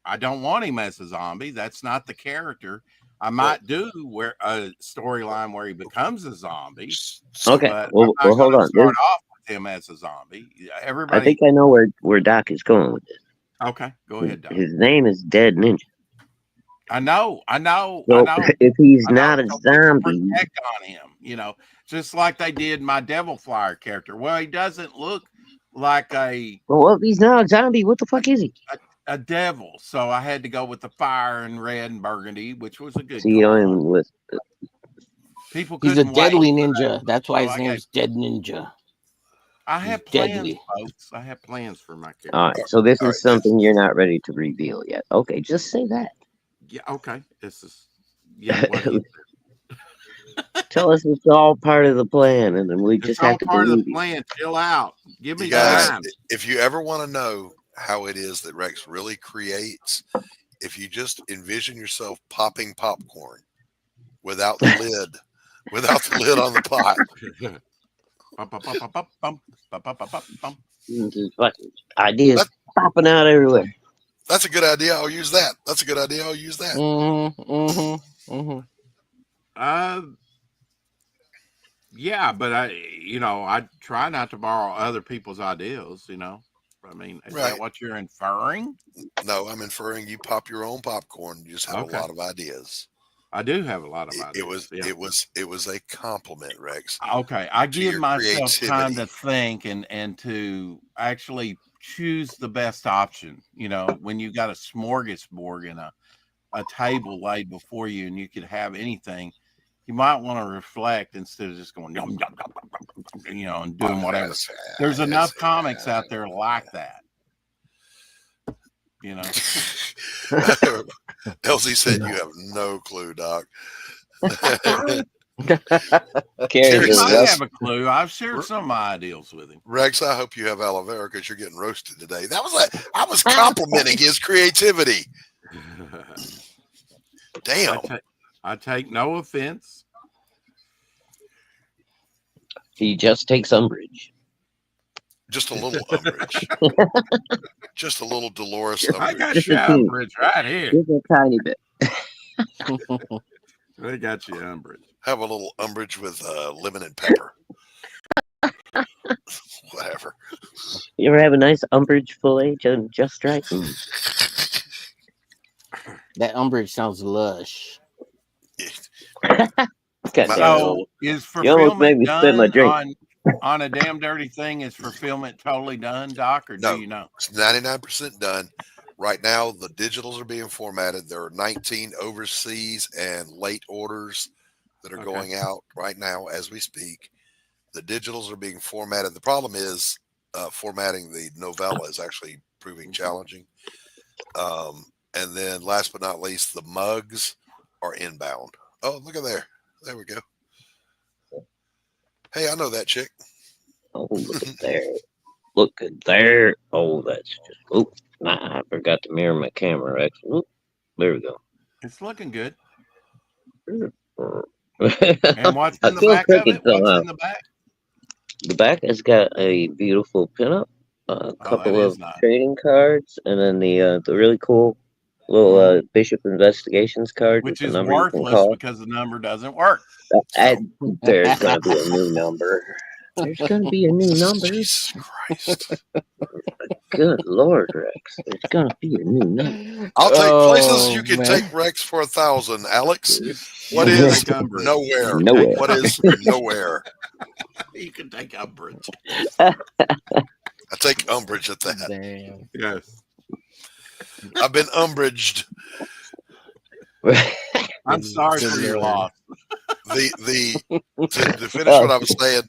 I don't want him as a zombie. That's not the character. I might do where a storyline where he becomes a zombie. Okay. But Well, I'm not hold gonna on. start off with him as a zombie. Everybody. I think I know where Doc is going with this. Okay, go ahead, Doc. His name is Dead Ninja. I know. So if he's I know, not a so people zombie, protect on him, just like they did my Devil Flyer character. Well, he doesn't look like well, if he's not a zombie, what the fuck is he? a devil, so I had to go with the fire and red and burgundy, which was a good. So you don't even listen. People He's a couldn't deadly wait. ninja. That's why So his I name's Dead Ninja. I have He's plans, deadly. folks. I have plans for my character. All right. So this All is right, something you're not ready to reveal yet. Okay, just say that. Yeah. Okay. This is. Yeah. What he Tell us it's all part of the plan, and then we It's just all have to part of the believe you. plan. Chill out. Give me You guys, time. if you ever want to know how it is that Rex really creates, if you just envision yourself popping popcorn without the lid, on the pot. This is fucking ideas popping out everywhere. That's a good idea. I'll use that. That's a good idea. I'll use that. Yeah, but I try not to borrow other people's ideas. I mean, is Right. that what you're inferring? No, I'm inferring you pop your own popcorn. You just have Okay. a lot of ideas. I do have a lot of ideas. It was a compliment, Rex. Okay, I give your myself time creativity. to think and to actually choose the best option. When you got a smorgasbord and a table laid before you, and you could have anything, you might want to reflect instead of just going, yum, yum, yum, yum, yum, and doing whatever. There's enough comics out there like that. Elsie said, "You have no clue, Doc." Carry He this might Rex. have a clue. I've shared some of my ideals with him. Rex, I hope you have aloe vera because you're getting roasted today. I was complimenting his creativity. Damn. I take no offense. He just takes umbrage. Just a little umbrage. Just a little Dolores I umbrage. got Just you a teeny. umbrage right here. Just a tiny bit. They got you umbrage. Have a little umbrage with lemon and pepper. Whatever. You ever have a nice umbrage full age and just right? That umbrage sounds lush. So is You almost made fulfillment me spit my done drink. on a damn dirty thing? Is fulfillment totally done, Doc, or No. do you know? It's 99% done. Right now, the digitals are being formatted. There are 19 overseas and late orders that are Okay. going out right now as we speak. The digitals are being formatted. The problem is formatting the novella is actually proving challenging. And then last but not least, the mugs are inbound. Oh, look at there. There we go. Hey, I know that chick. Oh, look at there. Look at there. Oh, that's just. Oh, I forgot to mirror my camera, Rex. Oop, there we go. It's looking good. And And what's in the back of it? What's in the back? The back has got a beautiful pinup, a couple that is of nice. trading cards, and then the really cool little Bishop Investigations card Which with is the number you can worthless call. because the number doesn't work. There's gonna be a new number. There's gonna be a new number. Jesus Christ. Good Lord, Rex. There's gonna be a new number. I'll take places Oh, you can man. take Rex for 1,000. Alex, what You is take umbrage. nowhere? Nowhere. What is nowhere? You can take umbrage. I take umbrage at that. Damn. Yes. I've been umbraged. I'm sorry for your loss. To finish what I was saying,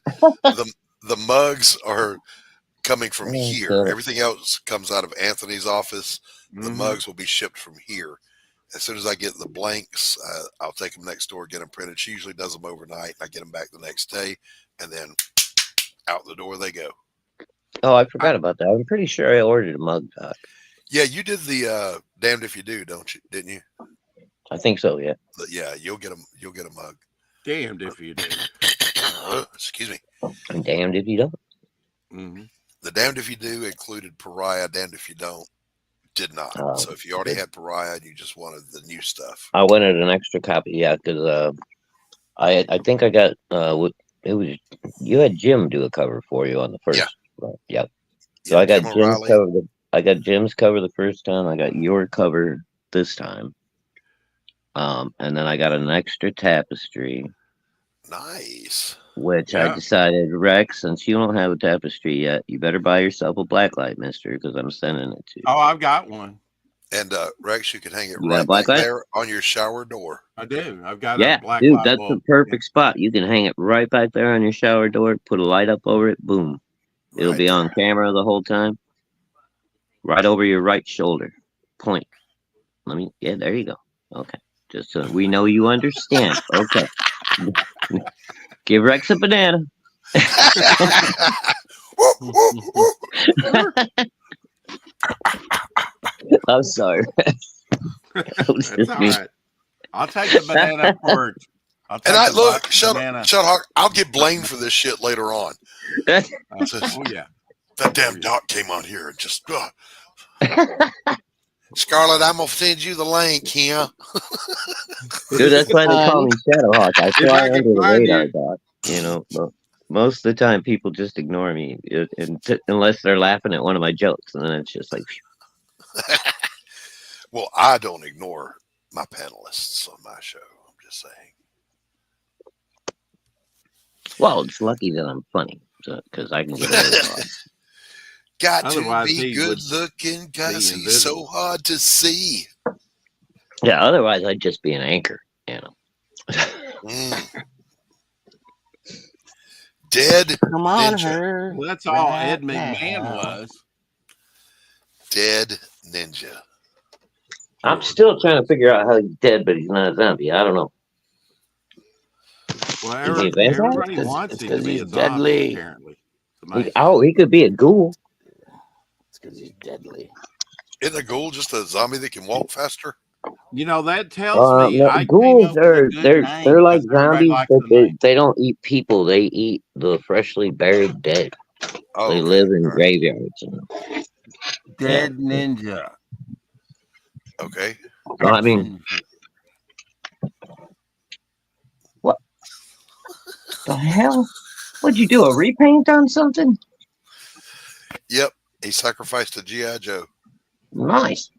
the mugs are coming from here. Okay. Everything else comes out of Anthony's office. The Mhm. mugs will be shipped from here. As soon as I get the blanks, I'll take them next door, get them printed. She usually does them overnight, and I get them back the next day, and then out the door they go. Oh, I forgot about that. I'm pretty sure I ordered a mug, Doc. Yeah, you did the damned if you do, don't you? Didn't you? I think so. Yeah. But yeah, you'll get them. You'll get a mug. Damned if you do. Excuse me. I'm damned if you don't. Hmm. The damned if you do included Pariah. Damned if you don't did not. Oh, So if you already had Pariah and you just wanted the new stuff, I wanted an extra copy. Yeah, because I think I got it was you had Jim do a cover for you on the first. Yeah. One. Yep. So yeah, I got Jim Jim's O'Reilly. cover. I got Jim's cover the first time. I got your cover this time. And then I got an extra tapestry, Nice. which I Yeah. decided, Rex, since you don't have a tapestry yet, you better buy yourself a blacklight, mister, because I'm sending it to you. Oh, I've got one. And Rex, you can hang it You got a right black back light? there on your shower door. I do. I've got Yeah, a black dude, light that's bulb. the perfect spot. You can hang it right back there on your shower door, put a light up over it, boom. It'll Right be on there. camera the whole time. Right over your right shoulder. Point. Yeah, there you go. Okay. Just so we know you understand. Okay. Give Rex a banana. Woo, woo, woo. I'm sorry. That was That's just all me. right. I'll take the banana for. I'll take And I the look, shut banana. up, Hawk. I'll get blamed for this shit later on. Oh yeah. That damn doc came on here and just. Scarlett, I'm gonna send you the link here. Dude, that's why they call me Shadowhawk. I If fly I can under the find radar, you. Doc. You know, but most of the time people just ignore me unless they're laughing at one of my jokes, and then it's just like, phew. Well, I don't ignore my panelists on my show. I'm just saying. Well, it's lucky that I'm funny, because I can get away with a lot. Got Otherwise, to be he good would looking, cause be he's so invisible. hard to see. Yeah, otherwise I'd just be an anchor, you know. Mm. Dead Come on, Ninja. her. Well, that's all right Ed McMahon now. was. Dead Ninja. I'm still trying to figure out how he's dead, but he's not a zombie. I don't know. Well, Is he a vampire? everybody It's wants it's him 'cause to be he's a zombie, deadly. apparently. It's amazing. He could be a ghoul. It's because he's deadly. Isn't a ghoul just a zombie that can walk faster? You know, that tells me No, I came ghouls up with a are good name they're like because everybody zombies, likes but the name. they don't eat people. They eat the freshly buried dead. Oh, They okay. live in All right. graveyards. You know? Dead Ninja. Okay. Well, I mean, the hell? What'd you do? A repaint on something? Yep. He sacrificed a G.I. Joe. Nice.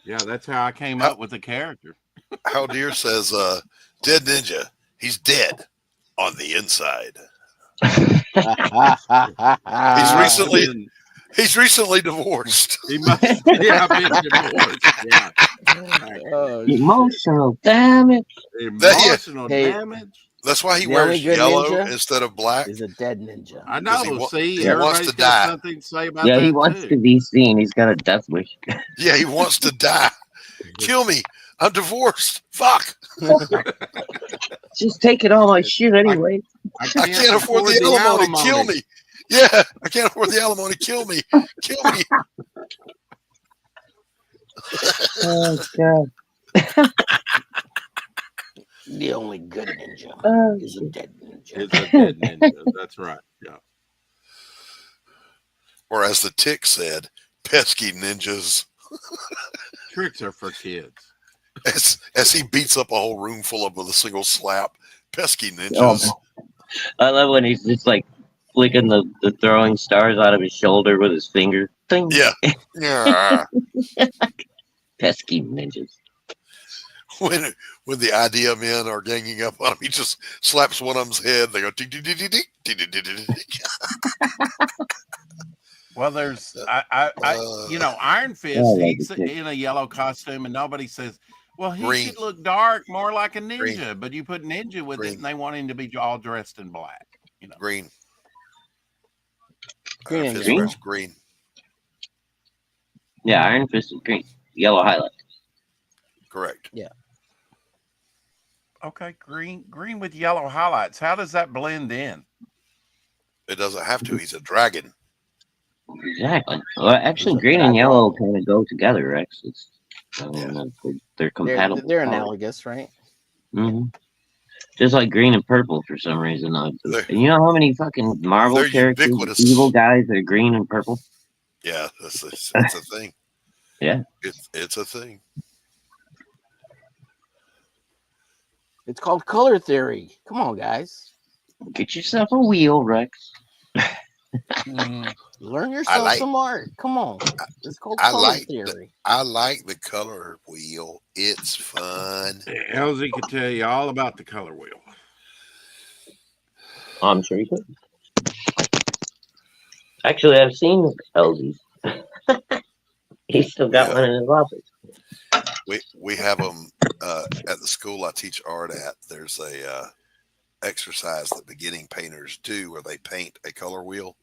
Yeah, that's how I came up with the character. How Deer says, Dead Ninja, he's dead on the inside. He's recently divorced. He must have been divorced. Yeah. Oh, Emotional damage. Emotional Hey, damage. That's why he The only wears good yellow ninja instead of black. He's a dead ninja. I 'Cause know. See, he wants everybody's to got die. something to say about Yeah, that he wants too. to be seen. He's got a death wish. Yeah, he wants to die. Kill me. I'm divorced. Fuck. Just taking all my shit anyway. I can't afford the alimony. Kill me. Yeah, I can't afford the alimony. Kill me. Kill me. Oh god. The only good ninja Oh, is a dead ninja. It's a dead ninja. That's right. Yeah. Or as the tick said, pesky ninjas. Tricks are for kids. As he beats up a whole room full of them with a single slap. Pesky Oh, ninjas. I love when he's just like flicking the throwing stars out of his shoulder with his finger. Ding. Yeah. Yeah. Pesky ninjas. When the idea men are ganging up on him, he just slaps one of them's head. They go tick, tick, tick, tick, tick, tick, tick, tick, tick, tick. Well, there's, Iron Fist, Oh, he's in a yellow costume, and nobody says, Well, he Green. should look dark, more like a ninja, Green. but you put ninja with Green. it, and they want him to be all dressed in black. Green. Green Iron and Fist yellow. wears green. Yeah, Iron Fist is green. Yellow highlight. Correct. Okay, green with yellow highlights. How does that blend in? It doesn't have to. He's a dragon. Exactly. Well, actually, He's a green and yellow dragon. kind of go together, Rex. I Yeah. mean, they're compatible. They're analogous, right? hmm Just like green and purple for some reason. They're- You know how many fucking Marvel they're characters, ubiquitous. evil guys, are green and purple? Yeah, it's a thing. Yeah. It's a thing. It's called color theory. Come on, guys. Get yourself a wheel, Rex. Learn yourself like- some art. Come on. It's called I color like theory. I like the color wheel. It's fun. Elsie could tell you all about the color wheel. I'm sure you could. Actually, I've seen LZ's. He's still got Yeah. one in his office. We have them at the school I teach art at. There's a exercise that beginning painters do where they paint a color wheel,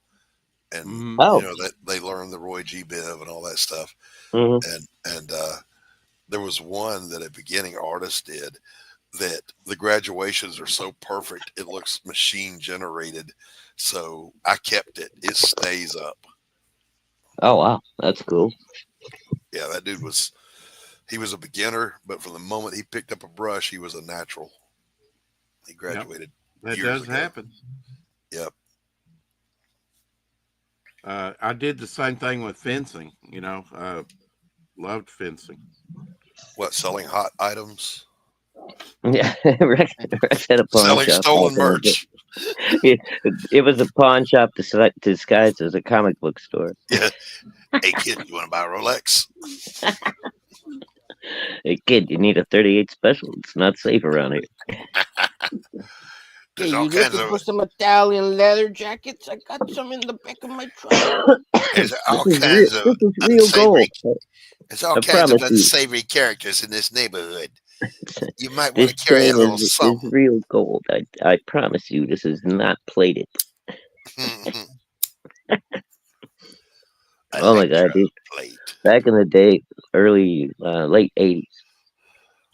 and Mhm. Oh. you know that they learn the Roy G. Biv and all that stuff. hmm And there was one that a beginning artist did that the graduations are so perfect it looks machine generated. So I kept it. It stays up. Oh, wow. That's cool. Yeah, that dude he was a beginner, but from the moment he picked up a brush, he was a natural. He graduated. That years does ago. happen. Yep. I did the same thing with fencing. Loved fencing. What, selling hot items? Yeah, Rex had a pawn Selling shop. stolen merch. It was a pawn shop disguised as a comic book store. Yeah. Hey kid, you want to buy a Rolex? Hey, kid, you need a 38 special. It's not safe around here. There's Hey, all you kinds looking of for some Italian leather jackets? I got some in the back of my truck. there's all This is kinds of this is real gold. unsavory there's all I kinds of promise you. unsavory characters in this neighborhood. You might want This to carry a chain little is something. real gold. I promise you, this is not plated. Oh my God, dude. Plate. Back in the day, late 80s,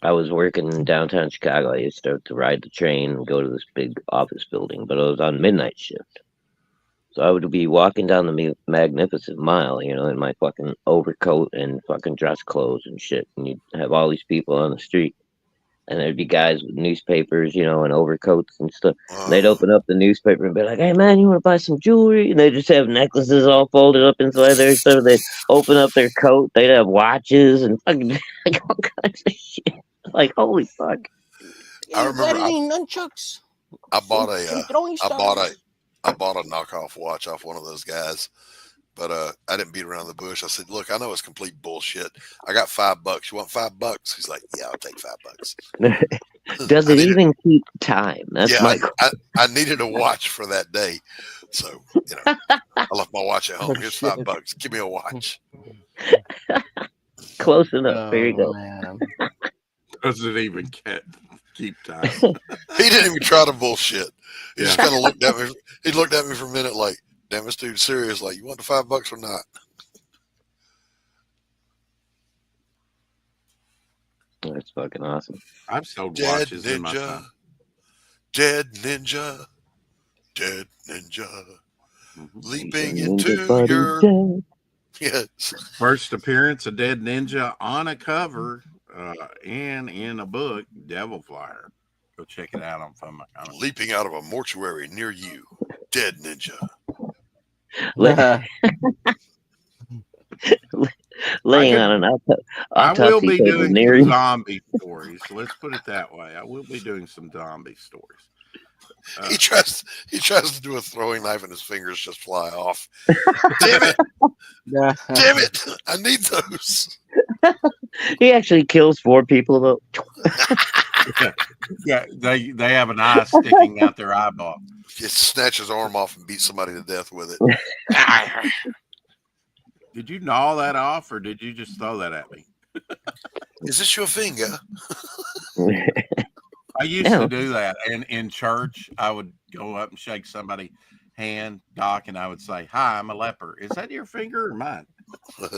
I was working in downtown Chicago. I used to ride the train and go to this big office building, but I was on midnight shift. So I would be walking down the Magnificent Mile, in my fucking overcoat and fucking dress clothes and shit. And you'd have all these people on the street. And there'd be guys with newspapers, and overcoats and stuff. And they'd open up the newspaper and be like, "Hey man, you want to buy some jewelry?" And they just have necklaces all folded up inside there. So they'd open up their coat. They'd have watches and fucking like all kinds of shit. Like, holy fuck. I You got remember any nunchucks? I bought Some a throwing I bought stars? I bought a knockoff watch off one of those guys, but I didn't beat around the bush. I said, "Look, I know it's complete bullshit. I got $5. You want $5?" He's like, "Yeah, I'll take $5." Does I it needed- even keep time? That's Yeah, my I needed a watch for that day, so I left my watch at home. Oh, Here's shit. $5. Give me a watch. close enough. There you go. Man. Does it even keep time? He didn't even try to bullshit. He just Yeah. kind of looked at me. He looked at me for a minute, like, "Damn, this dude's serious. Like, you want the $5 or not?" That's fucking awesome. I've sold Dead watches in my ninja, time. dead ninja, dead ninja, Mhm. leaping Ninja into Buddy your Dead. yes. First appearance of Dead Ninja on a cover and in a book, Devil Flyer. Go check it out on Fun Comics. Leaping out of a mortuary near you, dead ninja. Laying could- on an I autopsy will be table doing near some you. zombie stories. Let's put it that way. I will be doing some zombie stories. He tries to do a throwing knife and his fingers just fly off. Damn it! Damn it! I need those. He actually kills 4 people though. Yeah, they have an eye sticking out their eyeball. Just snatch his arm off and beat somebody to death with it. Did you gnaw that off, or did you just throw that at me? Is this your finger? I used Yeah. to do that, and in church, I would go up and shake somebody's hand, Doc, and I would say, "Hi, I'm a leper. Is that your finger or mine?" I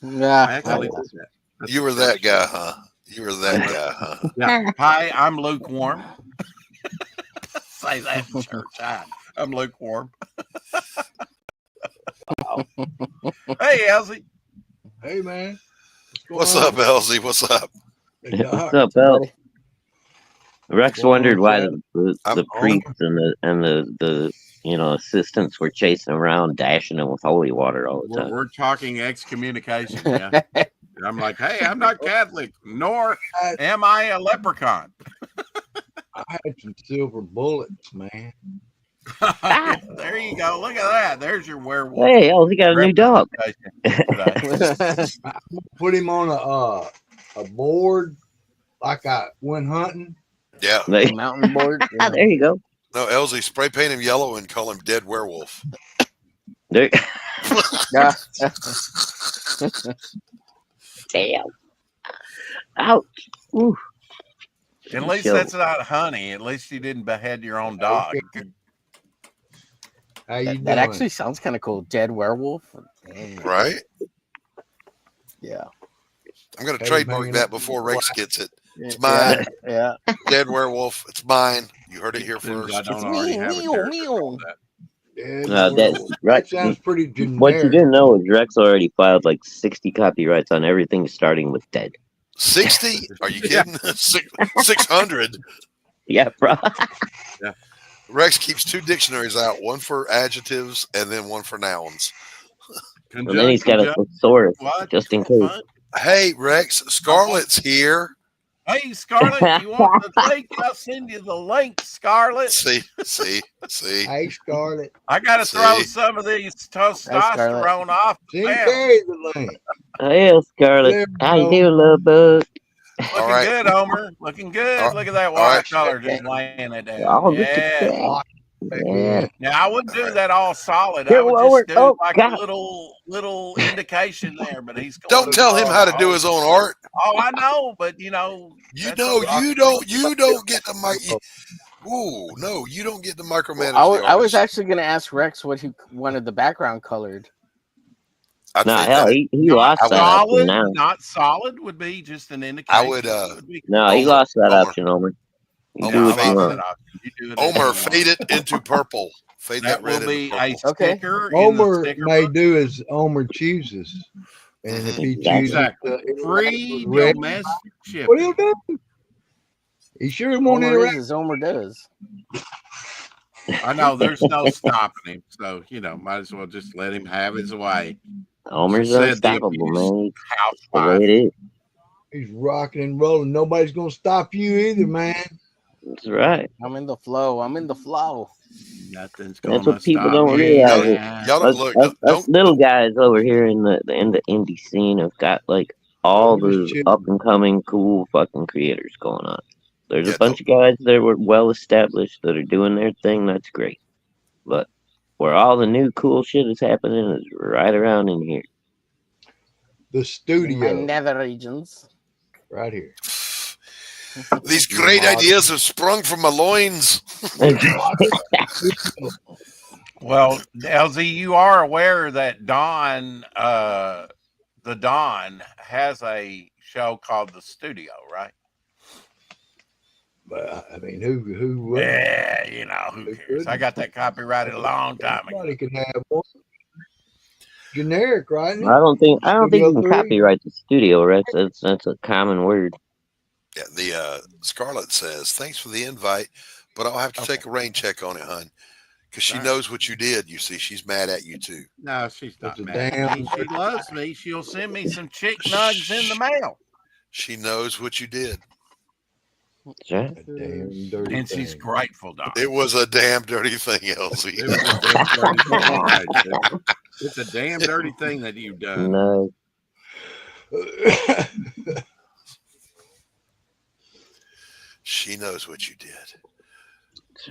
Yeah. actually did that. That's You a were that church guy, thing. huh? You were that guy, huh? Yeah. Hi, I'm lukewarm. Say that in church. Hi, I'm lukewarm. Hey, Elsie. Hey man, What's up, Elsie? What's up? Hey, What's Doc. up, Al? Buddy. Rex Going on, wondered why Chad? the I'm- priests and the assistants were chasing around, dashing them with holy water all the We're, time. we're talking excommunication. Yeah. And I'm like, hey, I'm not Catholic, nor am I a leprechaun. I had some silver bullets, man. There you go. Look at that. There's your werewolf. Hey, Elsie got a new dog. representation today. Put him on a board like I went hunting. Yeah. Like, Mountain board. Yeah. there you go. No, Elsie, spray paint him yellow and call him Dead Werewolf. There, Yeah. damn. Ouch. Ooh. At least Show. that's not honey. At least you didn't behead your own dog. How you doing? That actually sounds kind of cool. Dead werewolf. Right? Yeah. I'm going to Hey, trademark man. that before Rex gets it. It's Yeah. mine. Yeah. Dead Werewolf. It's mine. You heard it here Since I first. don't already have a Meow, character meow. called that. Yeah, That- that right. sounds pretty generic. What you didn't know is Rex already filed like 60 copyrights on everything starting with dead. 60? Are you kidding? 600. Yeah, bro. Rex keeps 2 dictionaries out, one for adjectives and then one for nouns. And then he's got a Conjunct, thesaurus what? just in case. Fun. Hey, Rex, Scarlett's here. Hey, Scarlett, you want the link? I'll send you the link, Scarlett. See. Hey, Scarlett. I got to throw See? some of these Scarlett. testosterone off. She Bam. carries the link. Hey, Scarlett. There we How you go. doing, love bug? Looking All right. good, Homer. Looking good. All right. Look at that All right. watercolor just laying it down. Oh, look at Yeah. that. Yeah. Now I wouldn't do that all solid. Here, I would lower- just do oh, like God. a little indication there. But he's going Don't tell him how to do his own art. Oh, I know, but you know, You that's know, a- you don't get the mic. Ooh, no, you don't get the micromanage. I was the artist. actually going to ask Rex what he wanted the background colored. I Nah, think hell, that- he not lost that option solid. now. Not solid would be just an indication. I would, Would be- No, he Homer, lost that Homer. option, Homer. You Homer, do Yeah, what I you lost want. that option. You do it Homer, as you fade want. it into purple. Fade That that red will be into a purple. Okay. sticker in the Homer sticker may book. do as Homer chooses. And if he Exactly. chooses Exactly. to Free interact with Rex, domestic what he'll shipping. do? He sure won't Homer interact. is as Homer does. I know there's no stopping him, so might as well just let him have his way. Homer's She said the unstoppable, abuse man. He's the Housewife. way it is. He's rocking and rolling. Nobody's gonna stop you either, man. That's right. I'm in the flow. I'm in the flow. Nothing's That's gonna what people stop don't me realize. now. Y'all don't Us, look. us Don't little guys over here in the indie scene have got like all We're just the chilling. up and coming cool fucking creators going on. There's Yeah, a bunch of guys that were well established that are doing their thing. That's great. But where all the new cool shit is happening is right around in here. The In my studio nether regions. right here. these great ideas have sprung from my loins. Well, LZ, you are aware that Don, the Don, has a show called The Studio, right? But I mean, who? Yeah, who cares? I got that copyrighted a long time ago. Anybody can have one. Generic, right? I don't think you Studio can 3? copyright the studio, Rex. That's a common word. Yeah, the Scarlett says, "Thanks for the invite, but I'll have to take a rain check on it, hon, because she Right. knows what you did. You see, she's mad at you too. No, she's not That's a mad at me. damn- She loves me. She'll send me some chick nugs in the mail. She knows what you did. That's right. A damn dirty And she's thing. grateful, Don. It was a damn dirty thing, Elsie. It was a damn dirty thing. Right there. It's a damn dirty thing that you've done. No. She knows what you did.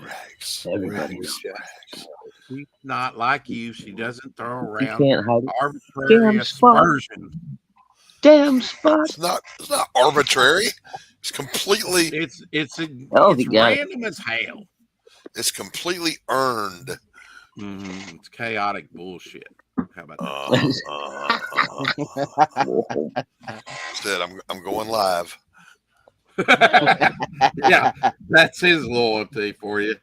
Rex. Everybody Rex, knows. Rex. She's not like you. She doesn't throw You around can't hide it. arbitrary Damn spot. aspersions. damn spot. It's not arbitrary. It's completely It's Elsie got it. random as hell. it's completely earned. It's chaotic bullshit. How about Whoa. Said I'm going live. that? Yeah, that's his loyalty for you.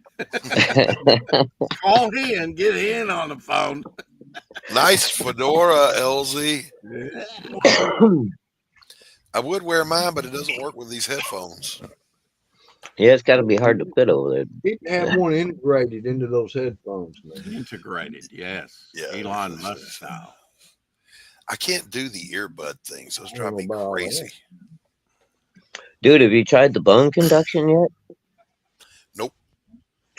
Call in, get in on the phone. Nice fedora, LZ. I would wear mine, but it doesn't work with these headphones. Yeah, it's got to be hard to fit over there. Need to have one integrated into those headphones, man. Integrated, yes. Yeah. Elon Musk style. I can't do the earbud things. Those I drive don't me know about all crazy. Dude, have you tried the bone conduction yet? Nope.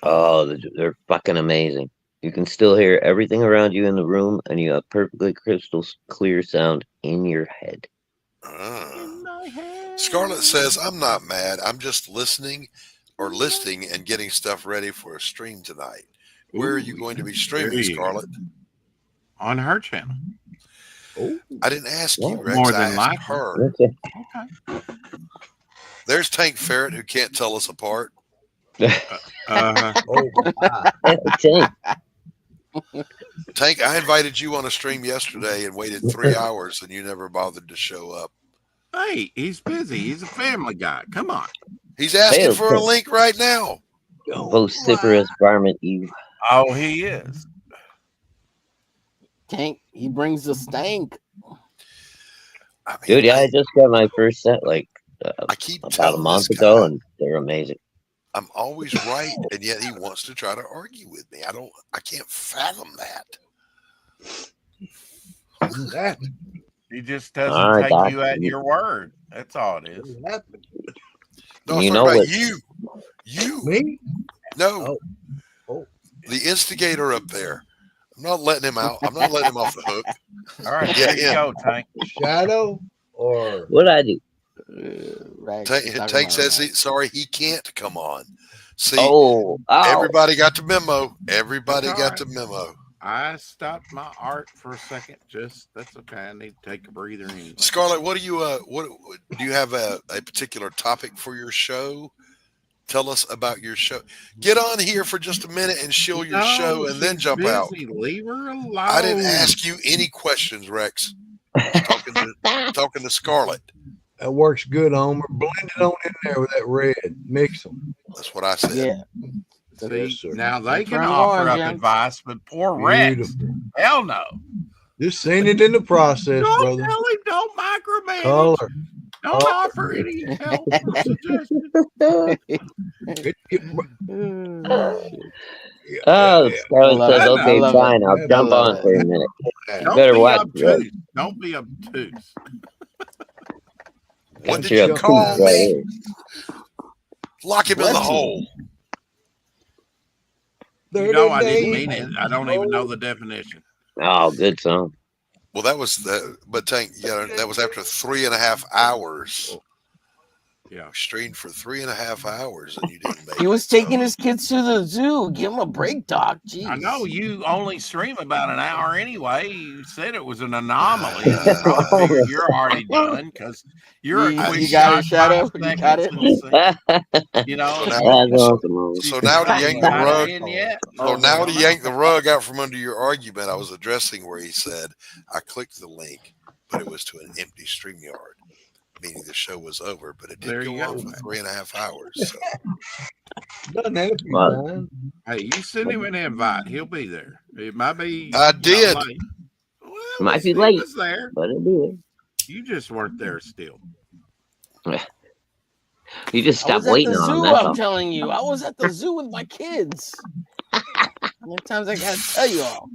Oh, they're fucking amazing. You can still hear everything around you in the room, and you have perfectly crystal clear sound in your head. Scarlett says, I'm not mad. I'm just listening and getting stuff ready for a stream tonight. Where are you going to be streaming, there you go. Scarlett? On her channel. Oh, I didn't ask you, What? Rex. More I than asked likely. her. Okay. Okay. There's Tank Ferret, who can't tell us apart. Uh-huh. oh my. Tank. Tank, I invited you on a stream yesterday and waited 3 hours, and you never bothered to show up. Hey, he's busy. He's a family guy. Come on. He's asking Failed for a Tank. link right now. Vociferous varmint, you. Oh, he is. Tank, he brings the stank. I mean, Dude, yeah, I just got my first set like I keep about a telling month this ago, guy, and they're amazing. I'm always right, and yet he wants to try to argue with me. I can't fathom that. That He just doesn't All right, take Doc. you at your word. That's all it is. happened. No, I'm You talking know about what- you. You. Me? No. Oh. The instigator up there. I'm not letting him out. I'm not letting him off the hook. All right, Yeah, there you yeah. go, Tank. Shadow or What'd I do? Rex is talking Tank about says, Rex. sorry, he can't come on. See, Oh, everybody got the memo. Everybody That's got all the memo. I stopped my art for a second. That's okay. I need to take a breather anyway. Scarlett, what do you do you have a particular topic for your show? Tell us about your show. Get on here for just a minute and show your show and then she's jump out. busy. Leave her alone. I didn't ask you any questions, Rex. Talking to Scarlett. that works good, Homer. Blend it on in there with that red. Mix them. That's what I said. Yeah. See, Yes, sir. now they That's can where I'm offer going, up Jim. advice, but poor Rex, Beautiful. hell no. Just seen it in the process, Don't brother. tell him, don't micromanage. Color. Don't color. offer any help or suggestions. Oh, Scarlett love says, it. okay, I love fine, it. I'll I jump love on it. for a minute. Don't better be watch obtuse. Don't be obtuse. What did You're you a call piece right me? here. Lock him in the Bless you. hole. You know I didn't mean it. I don't even know the definition. Oh, good song. Well, that was but Tank, that was after 3.5 hours. Yeah. We streamed for 3.5 hours and you didn't make He it. was taking his kids to the zoo. Give him a break, Doc. Jeez. I know you only stream about an hour anyway. You said it was an anomaly. You probably figure you're already done because you're You- a quick you got it, shot, Shadow? 5 You got seconds it? and you know, That's That's awesome. So now to yank the Not rug. in yet. So now to yank the rug out from under your argument, I was addressing where he said, I clicked the link, but it was to an empty StreamYard, meaning the show was over, but it There did you go on go. for 3.5 hours. So Done that a few Well, times. Hey, you send him an invite. He'll be there. It might be. I did. Late. Well, Might be he late. was there. But it'll be You just weren't there still. there. You just I was stop at waiting the on zoo. him. That's I'm all. telling you, I was at the zoo with my kids. How many times I gotta tell you all?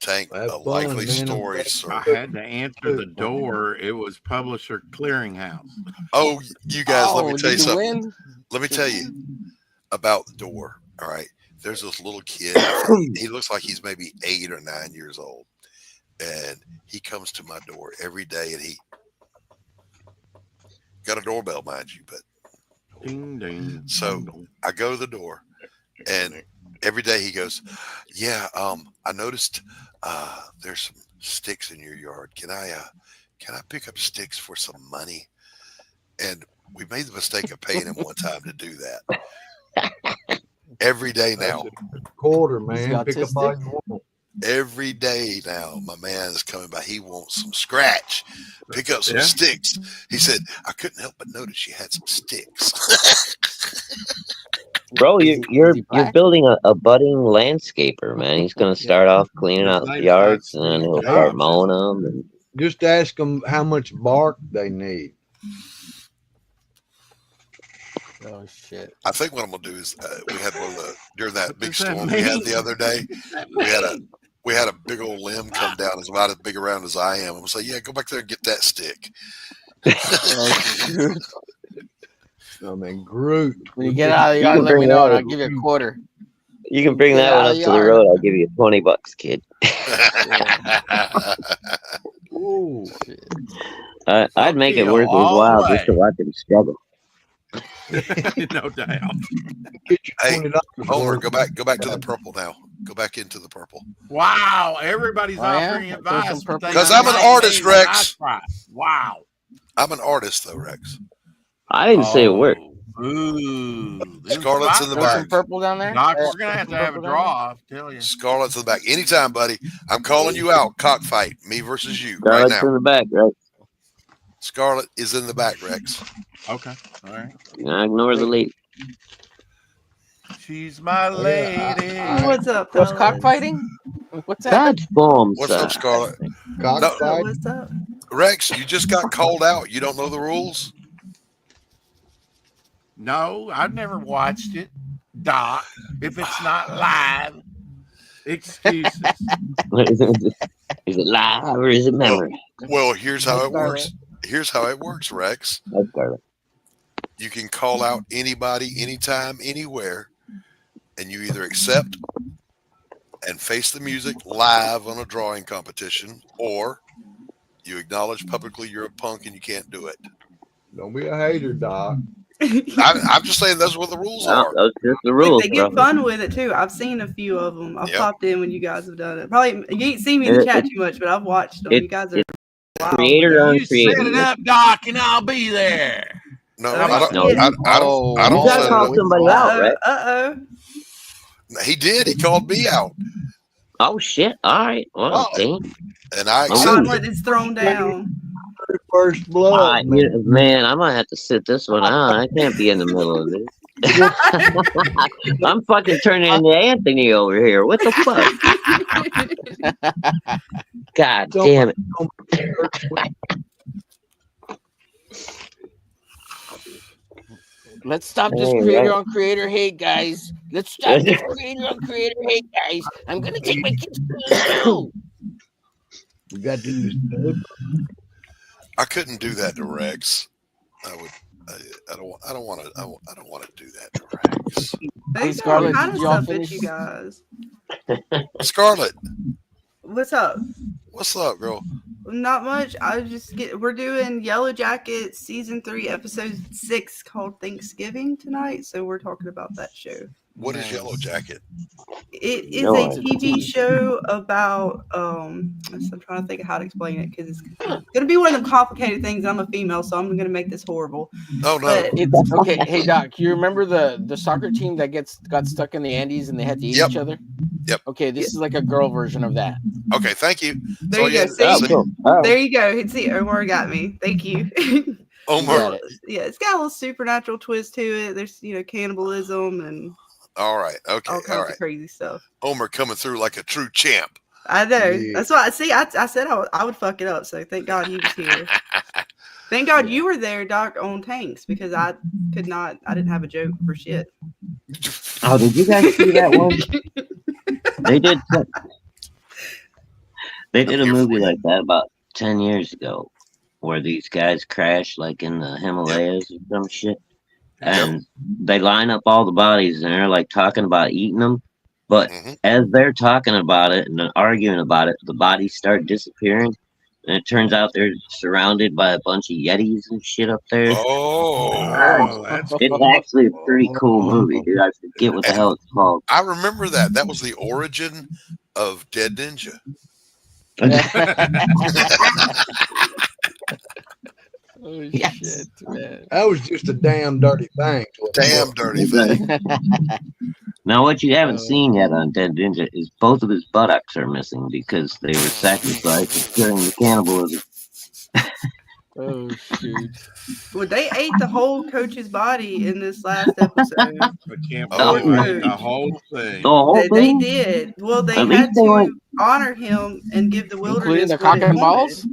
Tank, Have a fun, likely man. story, I sir. had to answer the door. It was Publisher Clearinghouse. Oh, you guys, let me Oh, tell you did you something. win? Let me tell you about the door. All right. There's this little kid. He looks like he's maybe 8 or 9 years old. And he comes to my door every day and he got a doorbell, mind you. But Ding, ding. So, I go to the door and every day he goes, yeah, I noticed there's some sticks in your yard. Can I can I pick up sticks for some money? And we made the mistake of paying him one time to do that. Every day now. Quarter, He's man. Pick up all autistic? you want. Every day now, my man is coming by. He wants some scratch. Pick up some Yeah. sticks. He said, I couldn't help but notice you had some sticks. Bro, Is you're he you're black? building a budding landscaper, man. He's gonna start off cleaning His out the name's yards, not and then Steve he'll start Jobs, mowing is them. And Just ask them how much bark they need. Oh shit! I think what I'm gonna do is we had one of the during that What big does that storm we had mean? the other day. We had a big old limb come down. It's about as big around as I am. I'm gonna say, yeah, go back there and get that stick. Oh, shoot. I mean, Groot. When you get out of the You yard, can let me bring know, that and I'll up. give you a quarter. you can bring Get that one out up of the to the yard. road. I'll give you $20, kid. Ooh. Shit. I'd make it Deal, worth his all the while just to way. watch him struggle. No doubt. Get you Hey, $20. Homer, worth. go back to the purple now. Go back into the purple. Wow, everybody's Oh, yeah? offering I'll throw some advice. but purple they 'Cause don't I'm an like artist, me when I Rex. try. Wow. I'm an artist though, Rex. I didn't say a word. Ooh. This is Scarlet's in the my Throw back. some purple down there. Doc, we're gonna have to have a Purple down draw off, tell you. Scarlet's in the back. Anytime, buddy. I'm calling you out. Cockfight. Me versus you right Scarlett's now. in the back, right? Scarlet is in the back, Rex. Okay. All right. Do not ignore the lady. She's my Oh, yeah, lady. What's up, What's fellas? cockfighting? What's that? God's bombs. What's up, Scarlet? Cockfight. What's up? Rex, you just got called out. You don't know the rules? No, I've never watched it. Doc, if it's not live, excuses. Is it live or is it memory? Well, here's how Hey, it works. Here's how it works, Rex. That's Scarlett. You can call out anybody, anytime, anywhere, and you either accept and face the music live on a drawing competition, or you acknowledge publicly you're a punk and you can't do it. Don't be a hater, Doc. I'm just saying that's what the rules No, are. those just the Look, rules, they bro. get fun with it too. I've seen a few of them. I've Yep. popped in when you guys have done it. Probably you ain't seen me in the chat too much, but I've watched them. You guys are wild. Creator on You set it creator. up, Doc, and I'll be there. No, Oh, I don't. no. I don't. I You don't gotta set call it up. somebody out, right? He did. He called me out, Oh shit! All right. Well, Oh. damn. and I Oh. accepted. Gauntlet is thrown down. First blood. Man, I'm gonna have to sit this one out. I can't be in the middle of this. I'm fucking turning into Anthony over here. What the fuck? God damn it! Let's stop this Hey, creator right. on creator hate, guys. Let's stop this creator on creator hate, guys. I'm gonna take my kids to school. We got to do this. I couldn't do that to Rex. I would. I don't want to. I don't want to do that to Rex. They got all Scarlett, kind did of y'all stuff at finish? you guys. Scarlet, What's up? what's up, girl? Not much. We're doing Yellow Jackets season 3, episode 6 called Thanksgiving tonight. So we're talking about that show. What is Yellow Jacket? It is No a idea. TV show about I'm trying to think of how to explain it because it's gonna be one of the complicated things. I'm a female, so I'm gonna make this horrible. Oh no. But It's okay. Hey Doc, you remember the soccer team that got stuck in the Andes and they had to eat Yep. each other? Yep. Okay, this is like a girl version of that. Okay, thank you. there you go. yeah, See, Oh, cool. Oh. there you go. See, Omar got me. Thank you. Omar. Got it. Yeah, it's got a little supernatural twist to it. There's cannibalism and All right. Okay. all All kinds right. of crazy stuff. Omer coming through like a true champ. I know. Yeah. That's why I see. I said I would fuck it up. So thank God he was here. Thank God you were there, Doc, on tanks because I could not. I didn't have a joke for shit. Oh, did you guys see that one? They did. They did a movie like that about 10 years ago, where these guys crash like in the Himalayas or some shit, and they line up all the bodies and they're like talking about eating them. But Mhm. as they're talking about it and arguing about it, the bodies start disappearing, and it turns out they're surrounded by a bunch of Yetis and shit up there. Oh, that's It's actually a pretty cool movie, dude. I forget what the hell it's called. I remember that. That was the origin of Dead Ninja. Oh Yes. shit, man. That was just a damn dirty thing. to it Damn was. dirty thing. Now, what you haven't Oh. seen yet on Dead Ninja is both of his buttocks are missing because they were sacrificed during the cannibalism. Oh shoot. Well, they ate the whole coach's body in this last episode. I can't Oh, believe no. it. The whole thing. The whole They thing? did. Well, they At had least they to went. honor him and give the Including wilderness the what cock it and wanted. balls?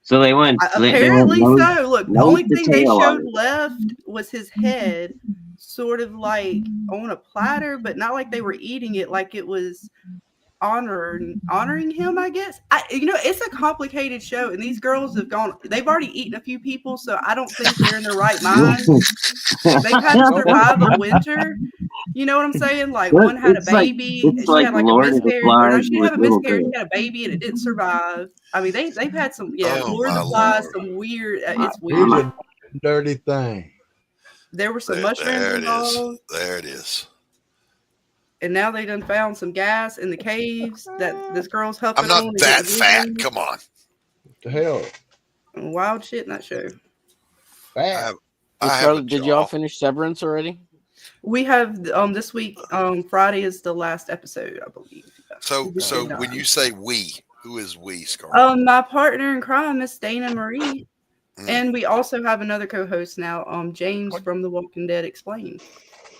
So they went. They went Apparently nose, so. Look, the nose only to thing they tail on showed it. left was his head, sort of like on a platter, but not like they were eating it, like it was honoring him, I guess. It's a complicated show, and these girls they've already eaten a few people, so I don't think they're in their right mind. They've had to survive a winter. You know what I'm saying? Like Well, one had a it's like- baby. it's She like had like a Lord of the miscarriage. Or no, Flies she didn't have a with little miscarriage. girls. She had a baby and it didn't survive. I mean, they've had some Oh, Lord of my the Flies, Lord. some weird. It's Here's weird. a dirty thing. There were some There, mushrooms there it is. involved, There it is. and now they done found some gas in the caves that this girl's huffing I'm not on and that getting fat. dizzy. Come on. What the hell? Wild shit in that show. Fat. I have a Charlotte, did y'all jaw. finish Severance already? We have this week. Friday is the last episode, I believe. So We just did when not. you say we, who is we, Scarlett? My partner in crime, Miss Dana Marie, Mm. and we also have another co-host now, James from The Walking Dead Explained.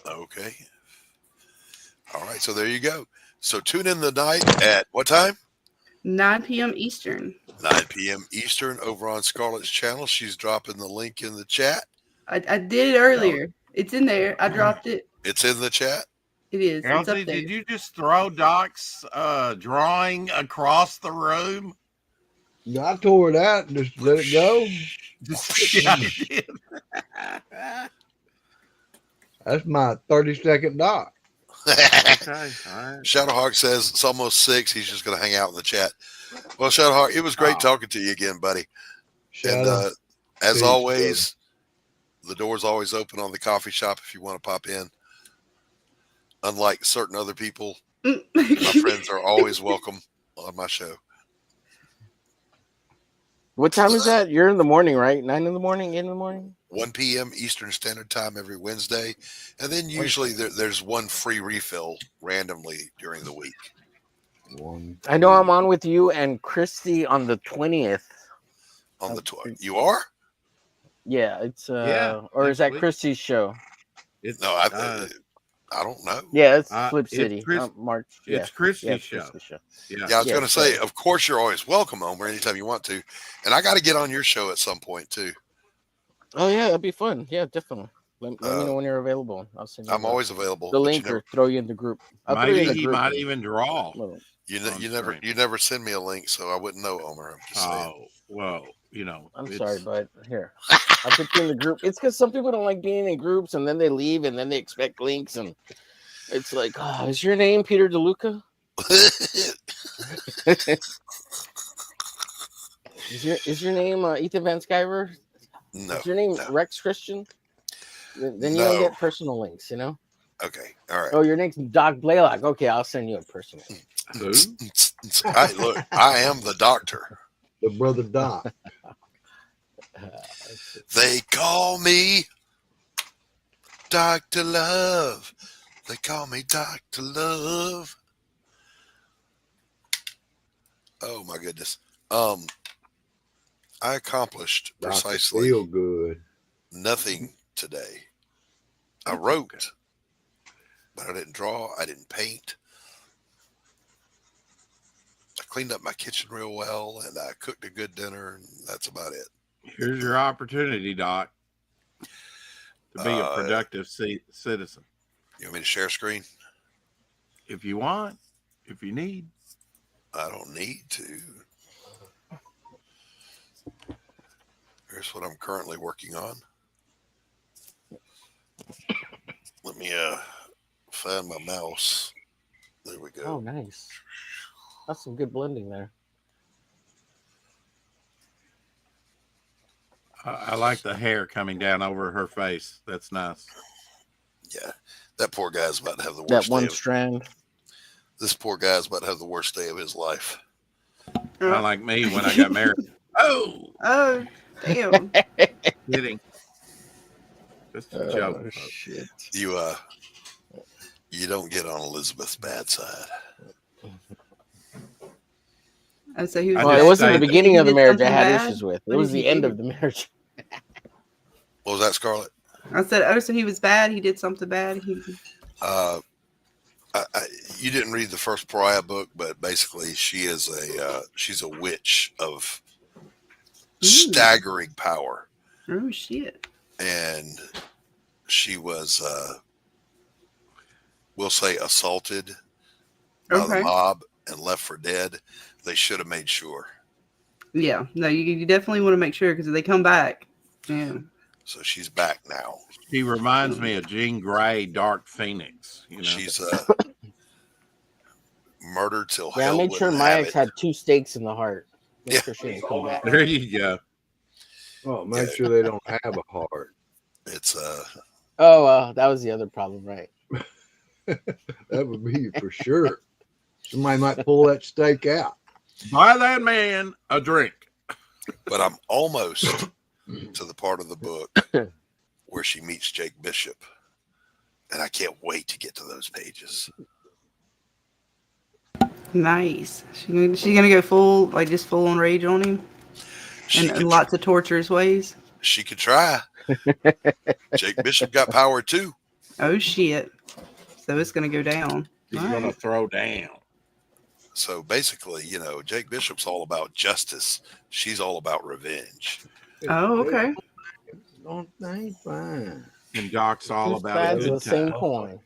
Okay. All right. So there you go. So tune in the night at what time? 9 p.m. Eastern. 9 p.m. Eastern over on Scarlett's channel. She's dropping the link in the chat. I did it earlier. It's in there. I dropped it. It's in the chat. It is. It's up Elsie, there. did you just throw Doc's drawing across the room? I tore it out and just let it go. Yeah, I did. That's my 30-second dot. Okay, all right. Shadowhawk says it's almost 6. He's just going to hang out in the chat. Well, Shadowhawk, it was great Oh. talking to you again, buddy. And Shadow. as Peace, always, the door's always open on the coffee shop if you want to pop in. Unlike certain other people, my friends are always welcome on my show. What time is that? You're in the morning, right? 9 in the morning, 8 in the morning? 1 p.m. Eastern Standard Time every Wednesday. And then usually there's one free refill randomly during the week. I know I'm on with you and Christy on the 20th. On the 12th. You are? Yeah, it's Yeah, or is next that week. Christy's show? It's, No, I don't know. Yeah, it's it's Flip City. It's March. Yeah, Christy's yeah, show. Christy's show. Yeah. Yeah, I was Yeah, going to say, so- of course, you're always welcome, Omer, anytime you want to. And I got to get on your show at some point, too. Oh yeah, that'd be fun. Yeah, definitely. Let me know when you're available. I'll send you I'm always available. the but link or throw you in the group. I'll throw you in Maybe the he group. might even draw. Well, on you never send me a link, so I wouldn't know, Omer. I'm just saying. Oh, well, you know. I'm it's- sorry, but here I'll put you in the group. It's because some people don't like being in groups, and then they leave, and then they expect links, and it's like, oh, is your name Peter DeLuca? Is your name Ethan Van Sciver? No. Is your name no. Rex Christian? Then you don't No. get personal links, you know. Okay. All right. Oh, your name's Doc Blaylock. Okay, I'll send you a personal link. Who? Look, I am the doctor. The brother Doc. They call me Dr. Love. They call me Dr. Love. Oh my goodness. I accomplished precisely Feel good. nothing today. I wrote, but I didn't draw. I didn't paint. I cleaned up my kitchen real well, and I cooked a good dinner, and that's about it. Here's your opportunity, Doc, to be a Uh, productive citizen. You want me to share screen? If you want, if you need. I don't need to. Here's what I'm currently working on. Let me find my mouse. There we go. Oh, nice. That's some good blending there. I like the hair coming down over her face. That's nice. Yeah, that poor guy's about to have the That worst one day. strand. This poor guy's about to have the worst day of his life. Kind of like me when I got married. Oh, Oh, Damn. Kidding. Just a joke. folks. Shit. You don't get on Elizabeth's bad side. I say he was. I Well, just it wasn't say the that beginning he of the did marriage I something had bad? issues with. It What was did he the end do? of the marriage. What was that, Scarlett? I said, oh, so he was bad. He did something bad. Uh, you didn't read the first Pariah book, but basically she's a witch of staggering power, Oh shit. and she was, we'll say, assaulted by the Okay. mob and left for dead. They should have made sure. Yeah. No, you definitely want to make sure because if they come back, yeah. So she's back now. She reminds me of Jean Grey, Dark Phoenix. You know, She's murdered till Yeah, I hell made sure wouldn't my have ex it. had 2 stakes in the heart. Make Yeah. sure she didn't come back. there you go. Well, make sure they don't have a heart. It's Oh, that was the other problem, right? That would be for sure. Somebody might pull that stake out. Buy that man a drink. but I'm almost to the part of the book where she meets Jake Bishop, and I can't wait to get to those pages. Nice. She gonna go full, like just full on rage on him, She and could, lots of torturous ways. she could try. Jake Bishop got power too. Oh shit. So it's gonna go down. He's All going to right. throw down. So basically, Jake Bishop's all about justice. She's all about revenge. Oh, okay. Don't think fine. And Doc's all Two about a sides of good the same time. coin.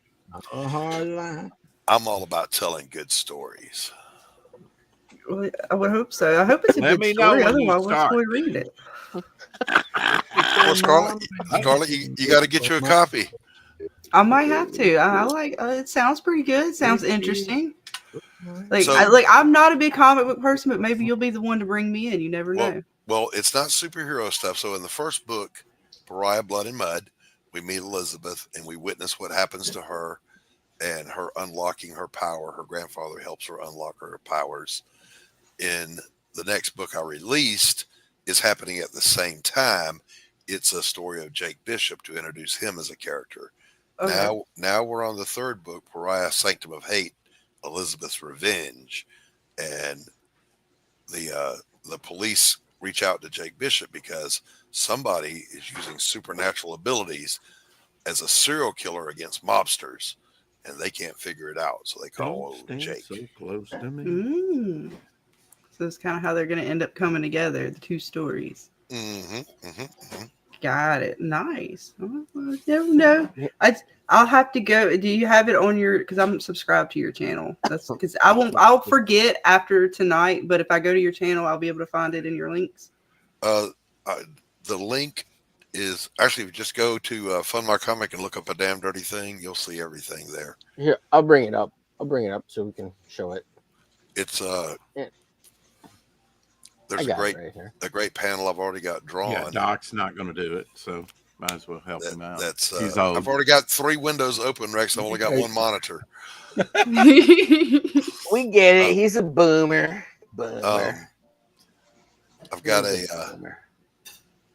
A hard line. I'm all about telling good stories. Well, I would hope so. I hope it's a Let good me know story. when you Otherwise, let's start. go read it. Well, Scarlett, you got to get you a copy. I might have to. I like. It sounds pretty good. It sounds interesting. Like, So- I'm not a big comic book person, but maybe you'll be the one to bring me in. You never know. Well, it's not superhero stuff. So in the first book, Pariah Blood and Mud, we meet Elizabeth and we witness what happens to her and her unlocking her power. Her grandfather helps her unlock her powers. In the next book I released is happening at the same time. It's a story of Jake Bishop to introduce him as a character. Okay. Now we're on the third book, Pariah Sanctum of Hate, Elizabeth's Revenge. And the police reach out to Jake Bishop because somebody is using supernatural abilities as a serial killer against mobsters, and they can't figure it out. So they call Don't stand Jake. so close to me. Mm. So that's kind of how they're going to end up coming together. The two stories. Got it. Nice. Well, you never know. I'll have to go. Do you have it on your? Because I'm subscribed to your channel. That's because I won't. I'll forget after tonight. But if I go to your channel, I'll be able to find it in your links. The link is actually, if you just go to Fund My Comic and look up A Damn Dirty Thing, you'll see everything there. Here, I'll bring it up. So we can show it. It's Yeah. there's I a got great it right here. panel I've already got drawn. Yeah, Doc's not going to do it, so might as well help him out. That's He's old. I've already got 3 windows open, Rex. I've only got one monitor. We get it. He's a boomer. Boomer. I've got He's a boomer.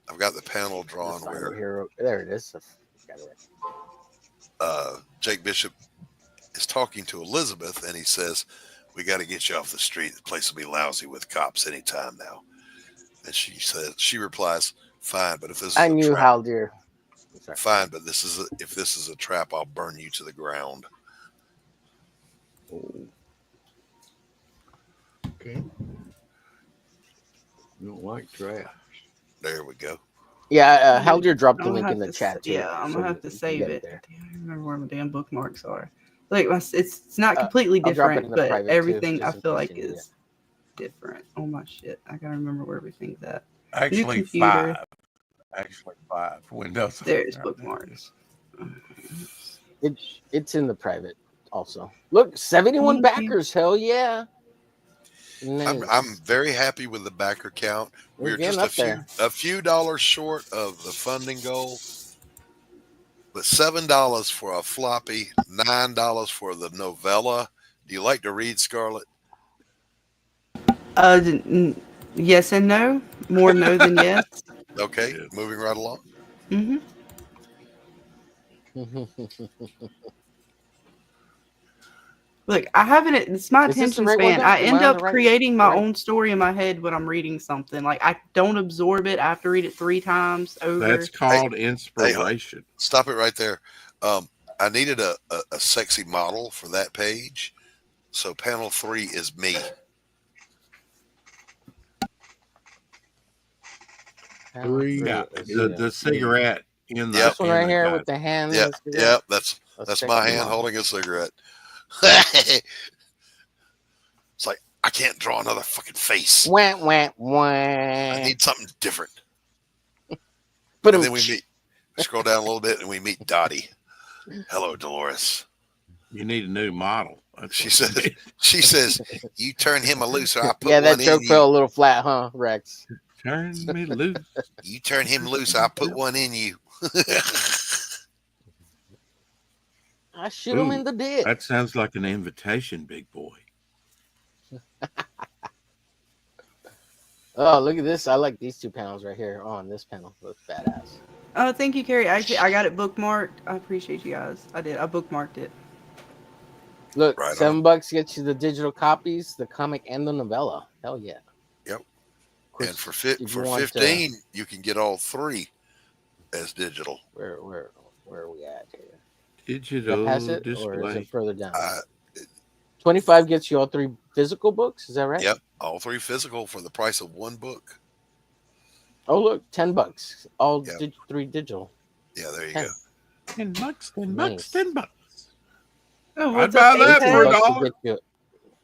I've got the panel drawn Find it where here. There it is. Got it. Jake Bishop is talking to Elizabeth, and he says, "We got to get you off the street. The place will be lousy with cops anytime now." And she replies, "Fine, but if this is I a knew trap, how dear. Sorry. fine, but if this is a trap, I'll burn you to the ground." Okay. You don't like trash. There we go. Yeah, Haldir dropped the I'm link gonna in the have to chat too. Yeah, I'm so gonna have you to can save get it. there. Damn, I don't remember where my damn bookmarks are. Like it's not completely I'll drop it different, in the but private, too, everything I just in feel case like you need is different. Oh my shit! I gotta remember where everything's at. Actually, computer. 5. Actually, 5 windows. There's bookmarks. It's in the private also. Look, 71 Thank you. backers. Hell yeah. Nice. I'm very happy with the backer count. We're We're getting just up there. a few dollars short of the funding goal, but $7 for a floppy, $9 for the novella. Do you like to read, Scarlett? Yes and no. More no than yes. Okay, Yeah. moving right along. Hmm. Look, I haven't. It's my Is this the attention right one, span. guys? I Am end I on up the right? creating my right? own story in my head when I'm reading something. Like I don't absorb it. I have to read it 3 times over. That's called inspiration. Stop it right there. I needed a sexy model for that page. So panel 3 is me. Panel three Yeah, is the you. cigarette in the Yep. This one in right the here guy. with the hand. Yeah, and the cigarette. yeah, A that's my sexy hand model. holding a cigarette. It's like I can't draw another fucking face. Wah, wah, I wah. need something different. But And then we scroll down a little bit and we meet Dottie. Hello, Dolores. You need a new model. That's She what you says, need. she says, you turn him a loose or I put yeah, one that joke in fell you. a little flat, huh, Rex? Turn me loose. You turn him loose, I put one in you. I shoot him Ooh, in the dick. That sounds like an invitation, big boy. Oh, look at this. I like these 2 panels right here on this panel. Looks badass. Oh, thank you, Carrie. Actually, I got it bookmarked. I appreciate you guys. I did. I bookmarked it. Look, Right $7 gets you the digital copies, the comic, and the novella. Hell yeah. Yep. Of course, And for if you for want, 15, you can get all 3 as digital. where are we at here? Digital That has it, or is display. it further down? 25 gets you all 3 physical books. Is that right? Yep, all 3 physical for the price of 1 book. Oh, look, $10. All Yep. 3 digital. Yeah, there you 10. go. $10, $10, Nice. $10. Oh, I'd what's buy up, that for a Apex? dollar. Get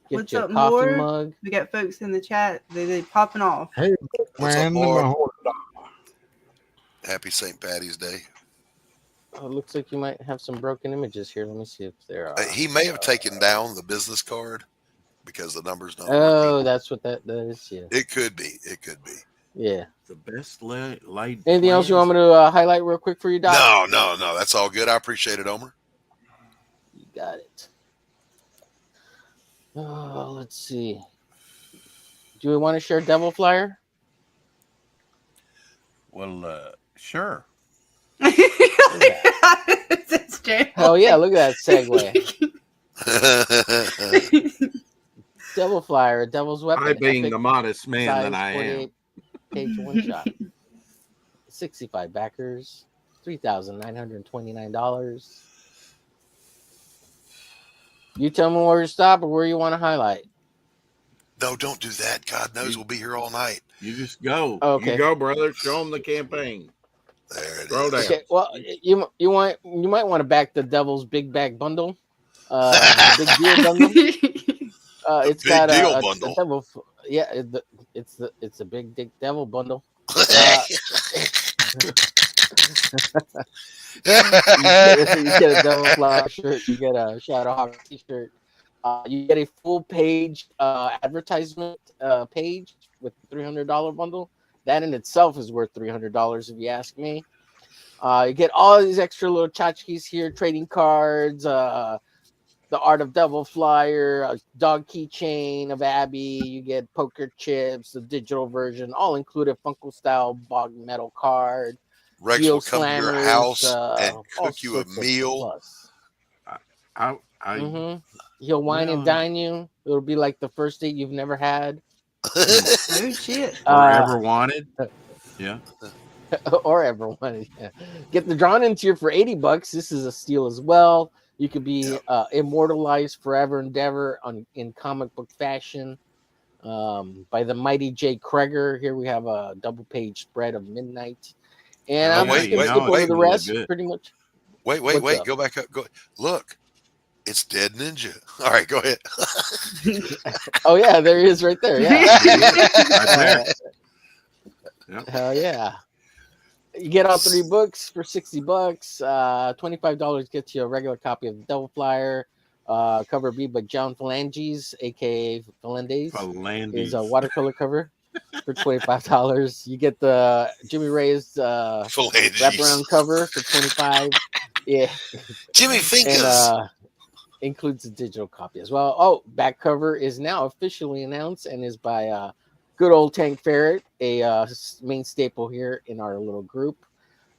What's you a up, coffee Moore? mug. We got folks in the chat. They popping off. Hey, What's up, man, Lord? my whole Happy St. Patty's Day. Oh, it looks like you might have some broken images here. Let me see if there are. He may have taken down the business card because the number's not Oh, working. that's what that is. Yeah. It could be. It could be. Yeah. The best laid. Anything else you want me to highlight real quick for you, Doc? No. That's all good. I appreciate it, Omer. You got it. Oh, let's see. Do we want to share Devil Flyer? Well, sure. It's Jay. Oh yeah, look at that segue. Devil Flyer, a Devil's Weapon. I being epic the modest man size that I am. 48-page one shot. 65 backers, $3,929. You tell me where to stop or where you want to highlight. No, don't do that. God knows we'll be here all night. You just go. Okay. You go, brother. Show them the campaign. There it Throw is. down. Okay, well, you might want to back the Devil's Big Bag Bundle, the Big Deal Bundle. It's Big got Deal a Bundle. devil. Yeah, it's a Big Dick Devil Bundle. You get a Devil Flower shirt. You get a Shadowhawk T-shirt. You get a full page advertisement page with $300 bundle. That in itself is worth $300 if you ask me. You get all these extra little tchotchkes here, trading cards, the Art of Devil Flyer, a dog keychain of Abby. You get poker chips, the digital version, all included Funko style bog metal card. Rex Geo will come to your Slammers, house and all cook you a sorts of meal. plus. He'll wine and Well, dine you. It'll be like the first date you've never had. Oh shit. or ever wanted. Yeah. Or ever wanted. Yeah. Get the drawn into you for $80. This is a steal as well. You could be immortalized forever and ever in comic book fashion by the mighty Jay Kreger. Here we have a double page spread of Midnight. And I'm just going to skip over the rest pretty much. Wait. Go back up. Go. Look, it's Dead Ninja. All right, go ahead. Oh, yeah, there he is right there. Yeah. Right there. Hell yeah. You get all 3 books for $60. $25 gets you a regular copy of the Devil Flyer. Cover B by John Phalanges, aka Phalandes. Is a watercolor cover for $25. You get the Jimmy Ray's wraparound cover for $25. Yeah. Jimmy Fingers. And includes a digital copy as well. Oh, back cover is now officially announced and is by Good old Tank Ferret, a main staple here in our little group.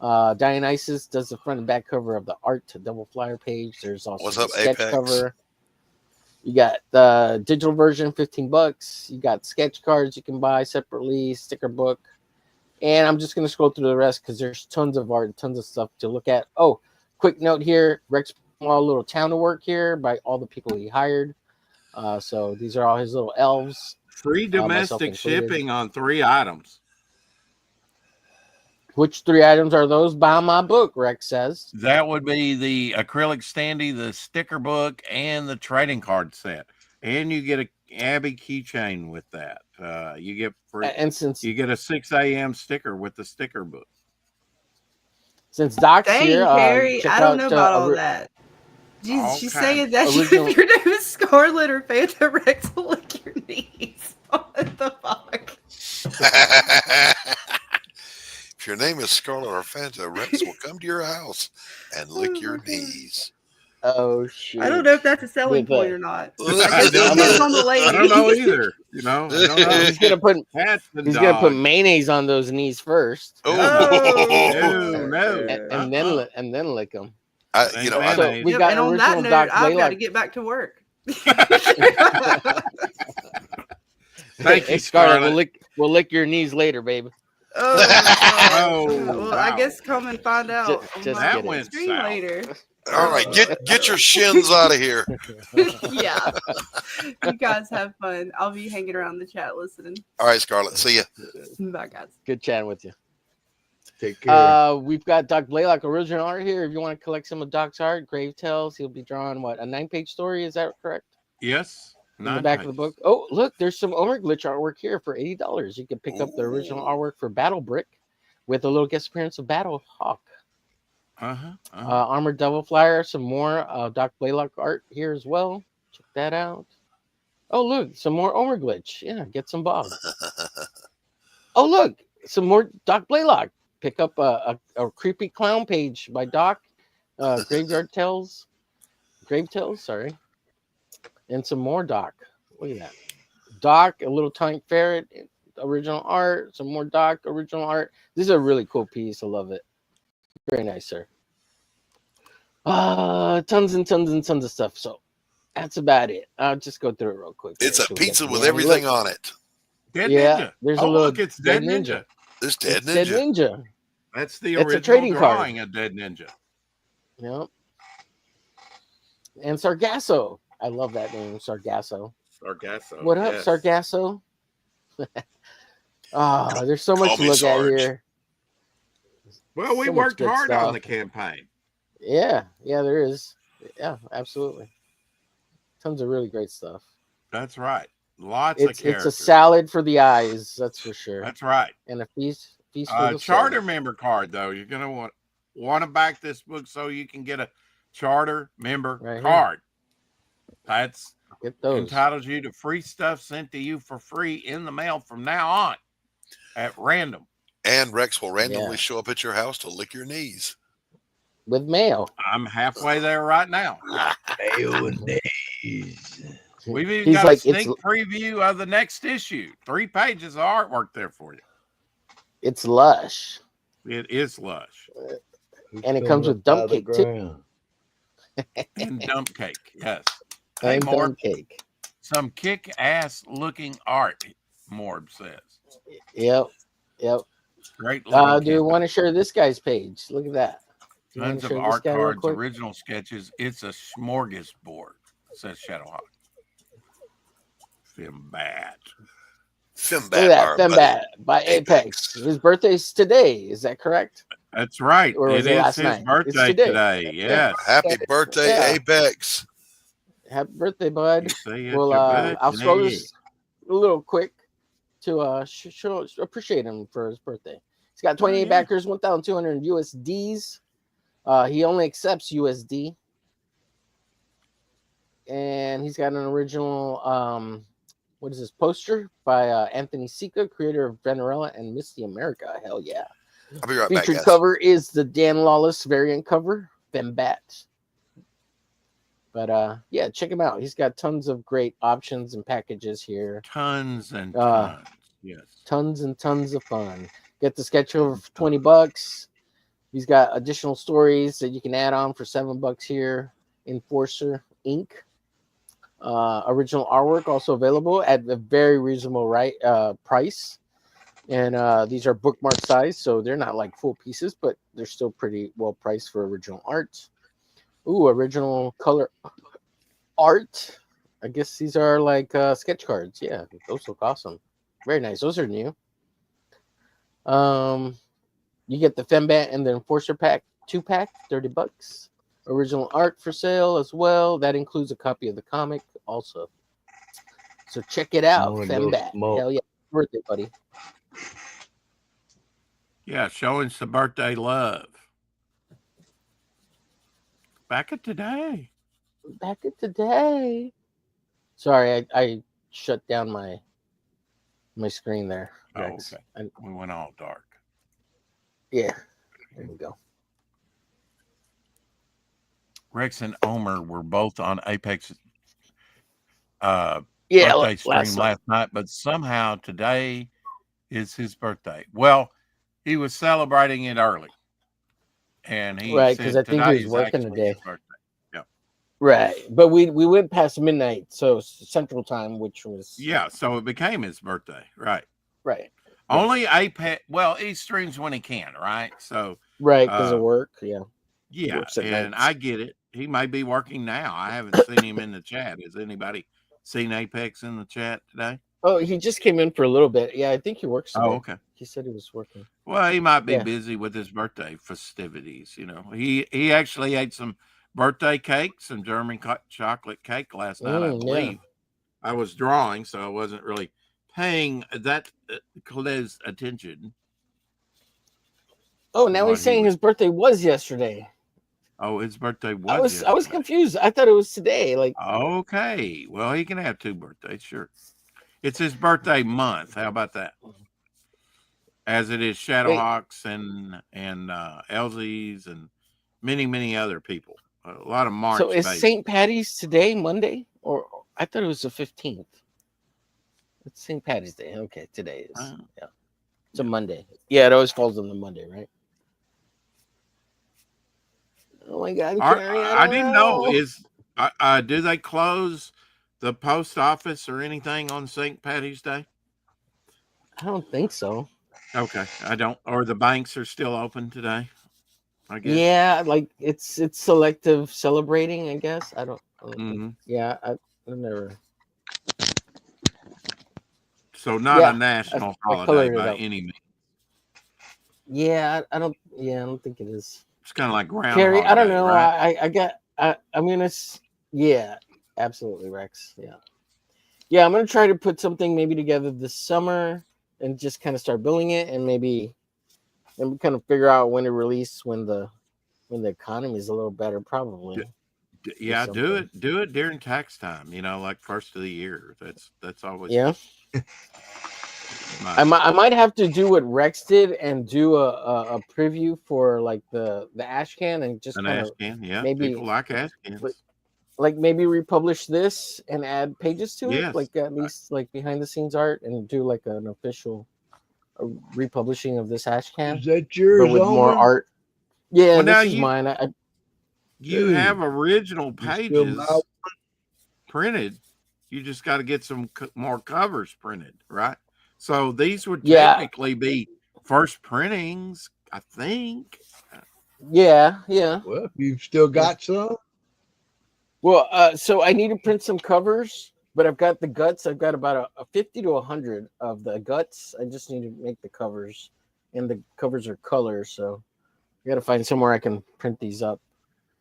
Dionysus does the front and back cover of the Art to Double Flyer page. There's also What's the up, sketch Apex? cover. You got the digital version, $15. You got sketch cards you can buy separately, sticker book. And I'm just going to scroll through the rest because there's tons of art, tons of stuff to look at. Oh, quick note here. Rex put a little town to work here by all the people he hired. So these are all his little elves. Free myself domestic included. shipping on 3 items. Which 3 items are those? Buy my book, Rex says. That would be the acrylic standee, the sticker book, and the trading card set. And you get a Abby keychain with that. You get free. And since You get a 6 a.m. sticker with the sticker book. Doc's Dang, here, Carrie, check I don't out, know about all ori- that. All She's kinds saying that original- if your name is Scarlet or Fanta Rex will lick your knees. What the fuck? If your name is Scarlet or Fanta, Rex will come to your house and lick your knees. Oh shoot! I don't know if that's a selling With point a- or not. I I guess don't it depends know. on the lady. I don't know either. You know, I don't know. He's gonna put That's the he's dog. gonna put mayonnaise on those knees first, Oh, No. and then lick them. you know, Ain't I, mayonnaise. We Yep, got and on that original note, Doc I've got to Blaylock. get back to work. Thank Hey, you, Scarlett, Scarlett. we'll lick your knees later, baby. Oh, well, wow. I guess come and find out on just my That kidding. went stream south. later. all right, get your shins out of here. Yeah. You guys have fun. I'll be hanging around the chat listening. All right, Scarlett, see ya. Bye, guys. Good chatting with you. Take care. We've got Doc Blaylock original art here. If you want to collect some of Doc's art, Grave Tales, he'll be drawing what, a 9-page story? Is that correct? Yes. In the back of the book. Oh, look, there's some Omer Glitch artwork here for $80. You can pick up the original artwork for Battle Brick with a little guest appearance of Battle Hawk. Armored Devil Flyer, some more Doc Blaylock art here as well. Check that out. Oh, look, some more Omer Glitch. Yeah, get some Bob. Oh, look, some more Doc Blaylock. Pick up a creepy clown page by Doc. Grave Tales, sorry. And some more Doc. Look at that. Doc, a little Tank Ferret, original art. Some more Doc, original art. This is a really cool piece. I love it. Very nice, sir. Tons and tons and tons of stuff. So that's about it. I'll just go through it real quick. It's here a till we get pizza to with the end. everything Look, on it. Dead Yeah, Ninja. there's a Oh, little look, it's Dead Dead Ninja. This Dead It's Dead Ninja. Ninja. That's the It's a original trading card. drawing of Dead Ninja. Yep. And Sargasso. I love that name, Sargasso. Sargasso. What up, yes. Sargasso? There's so much Call to me look at Sarge. here. Well, we So much worked good hard stuff. on the campaign. Yeah, there is. Yeah, absolutely. Tons of really great stuff. That's right. Lots of It's characters. a salad for the eyes, that's for sure. That's right. And a feast for the Charter soul. member card, though. You're gonna want to back this book so you can get a charter member Right here. card. That's Get those. entitles you to free stuff sent to you for free in the mail from now on at random. And Rex will randomly Yeah. show up at your house to lick your knees. With mail. I'm halfway there right now. Mayonnaise. We've even He's got like, a sneak preview of the next issue. 3 pages of artwork there for you. It's lush. It is lush. And it comes with dump cake, too. And dump cake. Yes. And Hey, Morb, dump cake. some kick-ass looking art, Morb says. Yep. Great. Do you want to share this guy's page? Look at that. You wanna Tons of share this art guy real cards, quick? original sketches. It's a smorgasbord, says Shadowhawk. Finbat. Look Finbat. at that. our buddy. Fembat by Apex. His birthday's today. Is that correct? That's right. Or was It it is last his night? It's birthday today. today. Yes. Happy birthday, Yeah. Apex. Happy birthday, bud. You see, it's Well, your I'll scroll birthday. this a little quick to show appreciate him for his birthday. He's got 28 yeah. backers, 1,200 USDs. He only accepts USD. And he's got an original, what is this, poster by Anthony Sika, creator of Venerella and Misty America. Hell yeah. I'll be right back, Featured guys. cover is the Dan Lawless variant cover, Fembat. But yeah, check him out. He's got tons of great options and packages here. Tons and Uh, tons. Yes. Tons and tons of fun. Get the sketch over for $20. He's got additional stories that you can add on for $7 here. Enforcer Inc. Original artwork also available at a very reasonable price. And these are bookmark size, so they're not like full pieces, but they're still pretty well priced for original art. Ooh, original color art. I guess these are like sketch cards. Yeah, those look awesome. Very nice. Those are new. You get the Fembat and the Enforcer pack, 2-pack, $30. Original art for sale as well. That includes a copy of the comic also. So check it out, wanna go Fembat. smoke. Hell yeah, birthday, buddy. Yeah, showing some birthday love. Back at today. Back at today. Sorry, I shut down my screen there. Oh, Rex. okay. We went all dark. Yeah, there we go. Rex and Omer were both on Apex Yeah, birthday stream last night, but somehow today is his birthday. Well, he was celebrating it early. And he right, said because I think today he was is working actually today. his birthday. Yeah. Right, but we went past midnight, so Central Time, which was Yeah, so it became his birthday. Right. right, Only Apex, well, he streams when he can, right? So right, because of work. Yeah, yeah, works at and nights. I get it. He may be working now. I haven't seen him in the chat. Has anybody seen Apex in the chat today? Oh, he just came in for a little bit. Yeah, I think he works today. Oh, okay. He said he was working. Well, he might be Yeah. busy with his birthday festivities. You know, he actually ate some birthday cake, some German chocolate cake last night, I Yeah. believe. I was drawing, so I wasn't really paying that close attention. Oh, now What he's he saying was- his birthday was yesterday. Oh, his birthday was. I was yesterday. confused. I thought it was today. Like, Okay, well, he can have 2 birthdays, sure. It's his birthday month. How about that? As it is Shadowhawks and Elsie's and many other people. A lot of March. so is babies. St. Patty's today, Monday, or I thought it was the 15th. It's St. Patty's Day. Okay, today is. Yeah, it's a Monday. Yeah, it always falls on the Monday, right? Oh my God, Carrie, I didn't know. Is do they close the post office or anything on St. Patty's Day? I don't think so. Okay, I don't. Or the banks are still open today, I guess. Yeah, like it's selective celebrating, I guess. I don't Mhm. Yeah, I've never. So not Yeah, a national I holiday colored it by up. any means. Yeah, I don't. Yeah, I don't think it is. It's kind of like Groundhog Carrie, I don't Day, know. right? I'm gonna. Yeah, absolutely, Rex. Yeah. I'm gonna try to put something maybe together this summer and just kind of start building it, and maybe kind of figure out when to release when the economy is a little better, probably. Yeah, do something. it. Do it during tax time. You know, like first of the year. That's always. Yeah. my- I might have to do what Rex did and do a preview for like the ash can and just an kind ash of can. Yeah, maybe- people like ash cans. like maybe republish this and add pages to Yes. it, like at least like behind the scenes art, and do like an official republishing of this ash can, Is that but yours, with more Omer? art. Yeah, Well, now this is you- mine. You Dude, have original you still pages buy- printed. You just got to get some more covers printed, right? So these would Yeah. technically be first printings, I think. Yeah. Well, if you've still got some, Well, so I need to print some covers, but I've got the guts. I've got about a 50 to 100 of the guts. I just need to make the covers, and the covers are color, so I got to find somewhere I can print these up.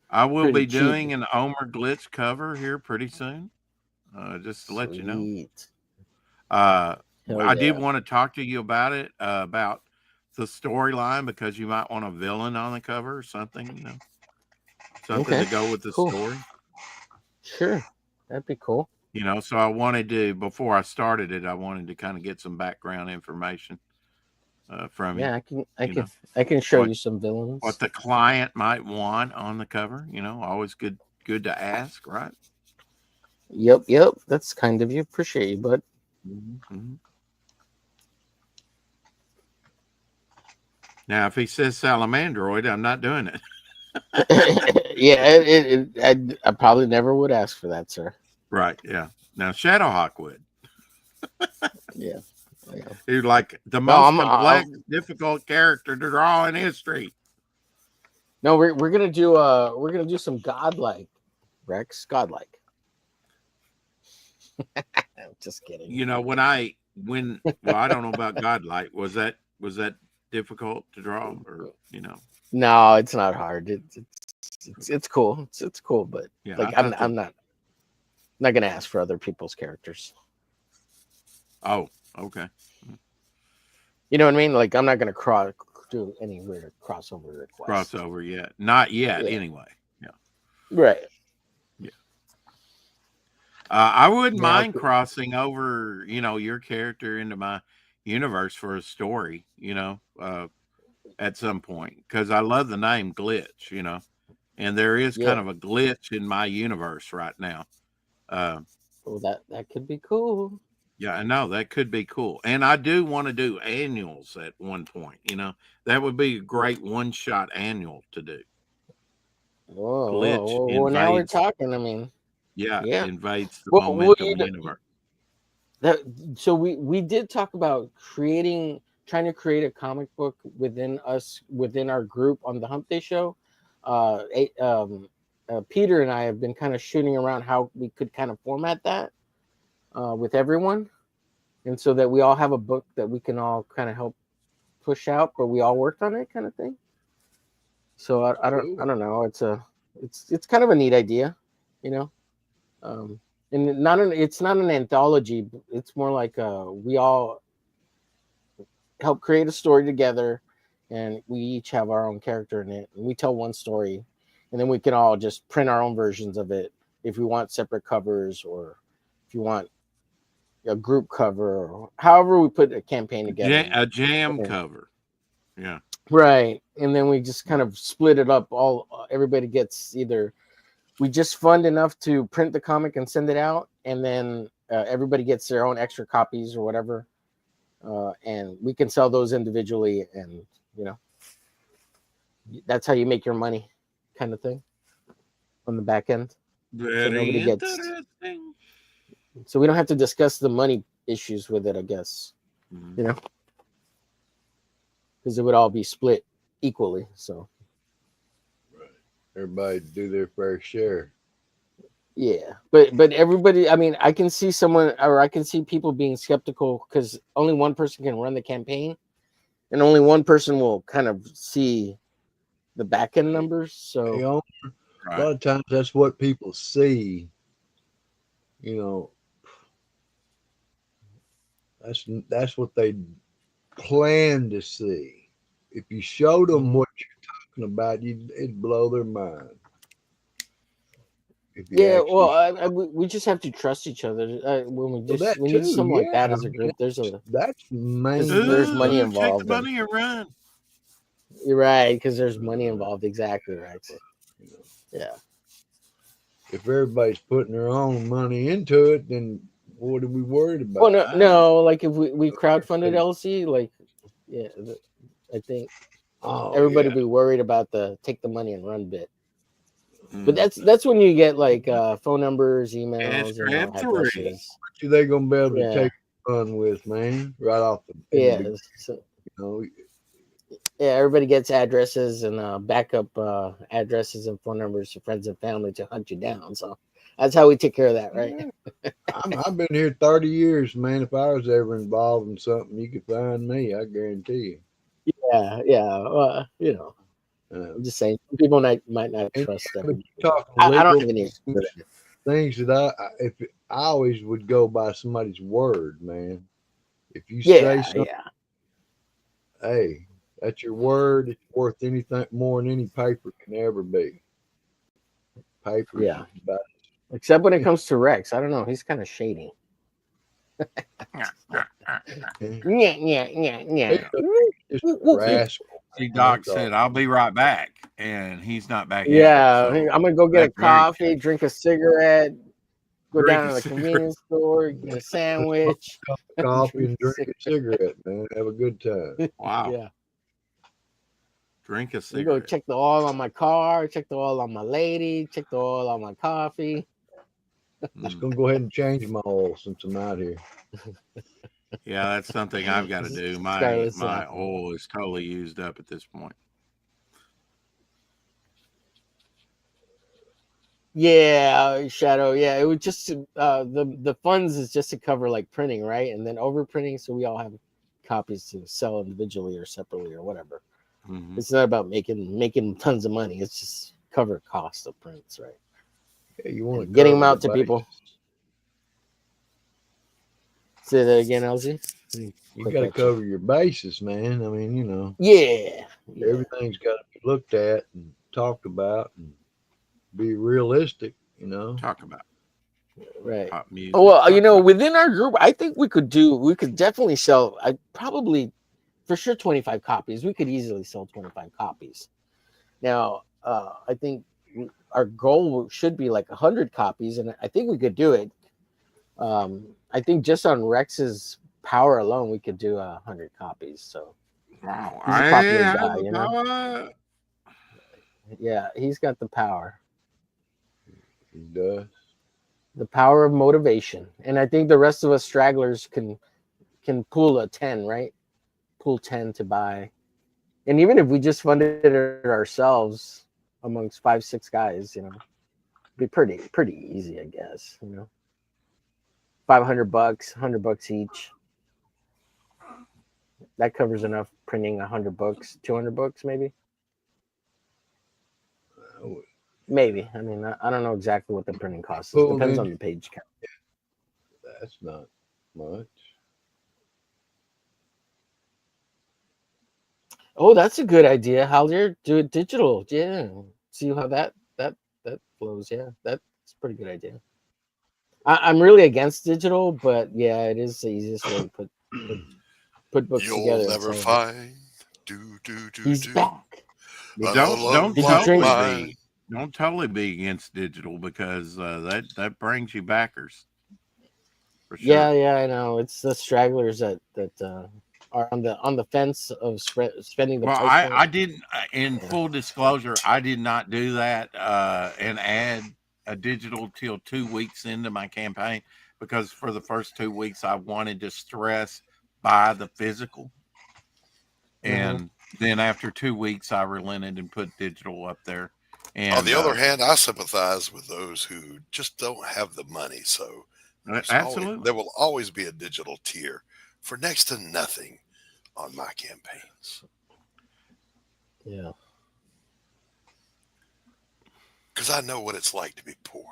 I will Pretty be cheap. doing an Omer Glitch cover here pretty soon. Just to let you know. Sweet. I Hell did yeah. want to talk to you about it, about the storyline, because you might want a villain on the cover or something, you know, something Okay, to go with the cool. story. Sure, that'd be cool. You know, so I wanted to, before I started it, I wanted to kind of get some background information from Yeah, you, I can show what- you some villains. what the client might want on the cover. You know, always good to ask, right? Yep. That's kind of you. Appreciate you, bud. Mhm. Now, if he says salamandroid, I'm not doing it. Yeah, I probably never would ask for that, sir. Right. Yeah. Now, Shadowhawk would. Yeah. Yeah. He's like the No, most complex, difficult character to draw in history. No, we're gonna do some godlike, Rex, godlike. Just kidding. You know, well, I don't know about godlike. Was that difficult to draw, or you know? No, it's not hard. It's cool. It's cool, but Yeah, like I'm not gonna ask for other people's characters. Oh, okay. You know what I mean? Like I'm not gonna do any weird crossover requests. Crossover yet? Not yet. Yeah. Anyway. Yeah. Right. Yeah. I wouldn't Yeah, mind crossing over, you know, your character into my universe for a story, you know, at some point, because I love the name Glitch, you know, and there is kind of a glitch in my universe right now. Well, that could be cool. Yeah, I know that could be cool, and I do want to do annuals at one point. You know, that would be a great one-shot annual to do. Glitch Well, now we're invades- talking. I mean, Yeah, Yeah. invades the Well, momentum universe. so we did talk about trying to create a comic book within our group on the Hump Day show. Peter and I have been kind of shooting around how we could kind of format that with everyone, and so that we all have a book that we can all kind of help push out, but we all worked on it, kind of thing. So I don't know. It's kind of a neat idea, you know. And it's not an anthology. It's more like we all help create a story together, and we each have our own character in it, and we tell one story, and then we can all just print our own versions of it if we want separate covers, or if you want a group cover, or however we put a campaign together. A jam cover. Yeah. Right. And then we just kind of split it up. Everybody gets either we just fund enough to print the comic and send it out, and then everybody gets their own extra copies or whatever. And we can sell those individually, and you know, that's how you make your money, kind of thing, on the back end. Very nobody gets- interesting. So we don't have to discuss the money issues with it, I guess, Mhm. you know, because it would all be split equally. So Everybody do their fair share. yeah, but everybody, I mean, I can see people being skeptical because only one person can run the campaign, and only one person will kind of see the back end numbers. So You know, Right. a lot of times that's what people see. You know, that's what they plan to see. If you showed them what you're talking about, it'd blow their mind. If you yeah, actually- well, we just have to trust each other when we Well, that when you do too, something like that yeah. as a group. There's a that's main. There's money Take involved the money and run. You're right, because there's money involved. Exactly right. You know, Yeah. if everybody's putting their own money into it, then what are we worried about? Well, no, like if we crowdfunded LC, like, yeah, I think Oh, everybody yeah. would be worried about the take the money and run bit. Mm. But that's when you get like phone numbers, emails, Extra you know, F3. addresses. What they gonna be able to Yeah. take fun with, man? Right off the Yeah, you so, know, yeah, everybody gets addresses and backup addresses and phone numbers to friends and family to hunt you down. So that's how we take care of that, right? I've been here 30 years, man. If I was ever involved in something, you could find me. I guarantee you. Yeah. You know, I'm just saying, some people might not And- trust but them. you talk I don't legal have any. things that I always would go by somebody's word, man. If you Yeah, say something, yeah. hey, that's your word. It's worth anything more than any paper can ever be. Paper, Yeah. Except when it comes to Rex, I don't know. He's kind of shady. Yeah. just Woo-woo. rascal. See, Doc That's all. said, "I'll be right back," and he's not back yet. Yeah, so I'm gonna go get a that's very coffee, drink a cigarette, go Drink down a to the cigarette. convenience store, get a sandwich. Coffee and drink a cigarette, man. Have a good time. Wow. Yeah. Drink a You cigarette. go check the oil on my car, check the oil on my lady, check the oil on my coffee. Just Mm. gonna go ahead and change my oil since I'm out here. Yeah, that's something I've got to do. My Scarlett's my laughing. oil is totally used up at this point. Yeah, Shadow. Yeah, it would just the funds is just to cover like printing, right? And then overprinting, so we all have copies to sell individually or separately or whatever. Mhm. It's not about making tons of money. It's just cover cost of prints, right? Yeah, you want to And getting them out to people. Say that again, LZ. You Quick got to question. cover your bases, man. I mean, you know, Yeah. everything's got to be looked at and talked about and be realistic. You know, Talk about Right. pop music. Oh, well, talk you know, about- within our group, I think we could definitely sell. I probably, for sure, 25 copies. We could easily sell 25 copies. Now, I think our goal should be like 100 copies, and I think we could do it. I think just on Rex's power alone, we could do 100 copies. So Wow, he's a I popular have guy, the you know. power. Yeah, he's got the power. he does. The power of motivation, and I think the rest of us stragglers can pull a 10, right? Pull 10 to buy, and even if we just funded it ourselves amongst 5-6 guys, you know, it'd be pretty easy, I guess. You know, $500, $100 each. That covers enough printing 100 books, 200 books, maybe. Maybe. I mean, I don't know exactly what the printing cost is. Pull Depends in. on the page count. That's not much. Oh, that's a good idea. Haldir, do it digital. Yeah. See how that flows. Yeah, that's a pretty good idea. I'm really against digital, but yeah, it is the easiest way to put books You'll together. never So, find. he's back. Don't Did you drink- don't totally be against digital because that brings you backers. For sure. Yeah, I know. It's the stragglers that are on the fence of spending the Well, price point. I didn't. In full disclosure, I did not do that and add a digital till 2 weeks into my campaign because for the first 2 weeks I wanted to stress buy the physical, and then after 2 weeks I relented and put digital up there. And On the other hand, I sympathize with those who just don't have the money. So absolutely, there will always be a digital tier for next to nothing on my campaigns. Yeah. Because I know what it's like to be poor.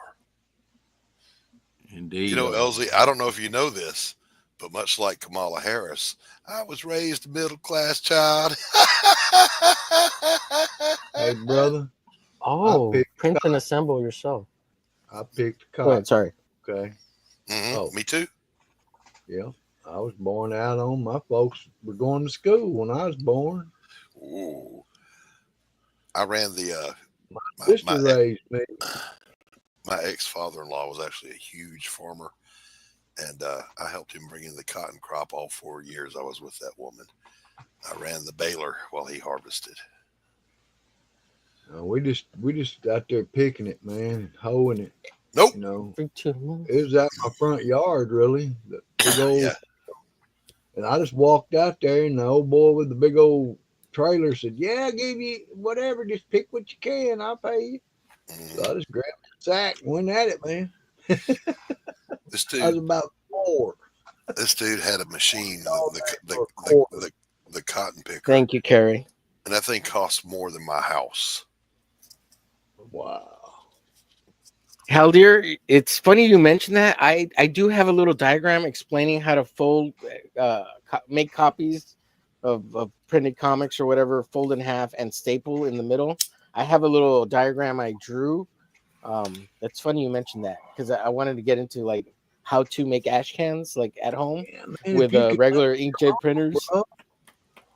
indeed. You know, LZ, I don't know if you know this, but much like Kamala Harris, I was raised a middle-class child. Hey, brother, Oh, picked print and assemble yourself. I picked a Go cotton. ahead, sorry. Okay. Oh. Me too. Yeah. I was born out on. My folks were going to school when I was born. Ooh. I ran the Sister raised me. my ex-father-in-law was actually a huge farmer, and I helped him bring in the cotton crop all 4 years I was with that woman. I ran the baler while he harvested. We just out there picking it, man, hoeing it. Nope. You know, Big two. it was out my front yard, really. The big old, Yeah. And I just walked out there, and the old boy with the big old trailer said, "Yeah, I'll give you whatever. Just pick what you can. I'll pay you." So I just grabbed the sack and went at it, man. This I was dude, about 4. this dude had a machine, Oh, the cotton picker, Thank you, Carrie. and that thing cost more than my house. Wow. Haldir, it's funny you mentioned that. I do have a little diagram explaining how to fold, make copies of printed comics or whatever, fold in half and staple in the middle. I have a little diagram I drew. That's funny you mentioned that because I wanted to get into like how to make ash cans like at home Yeah, man, with regular inkjet printers.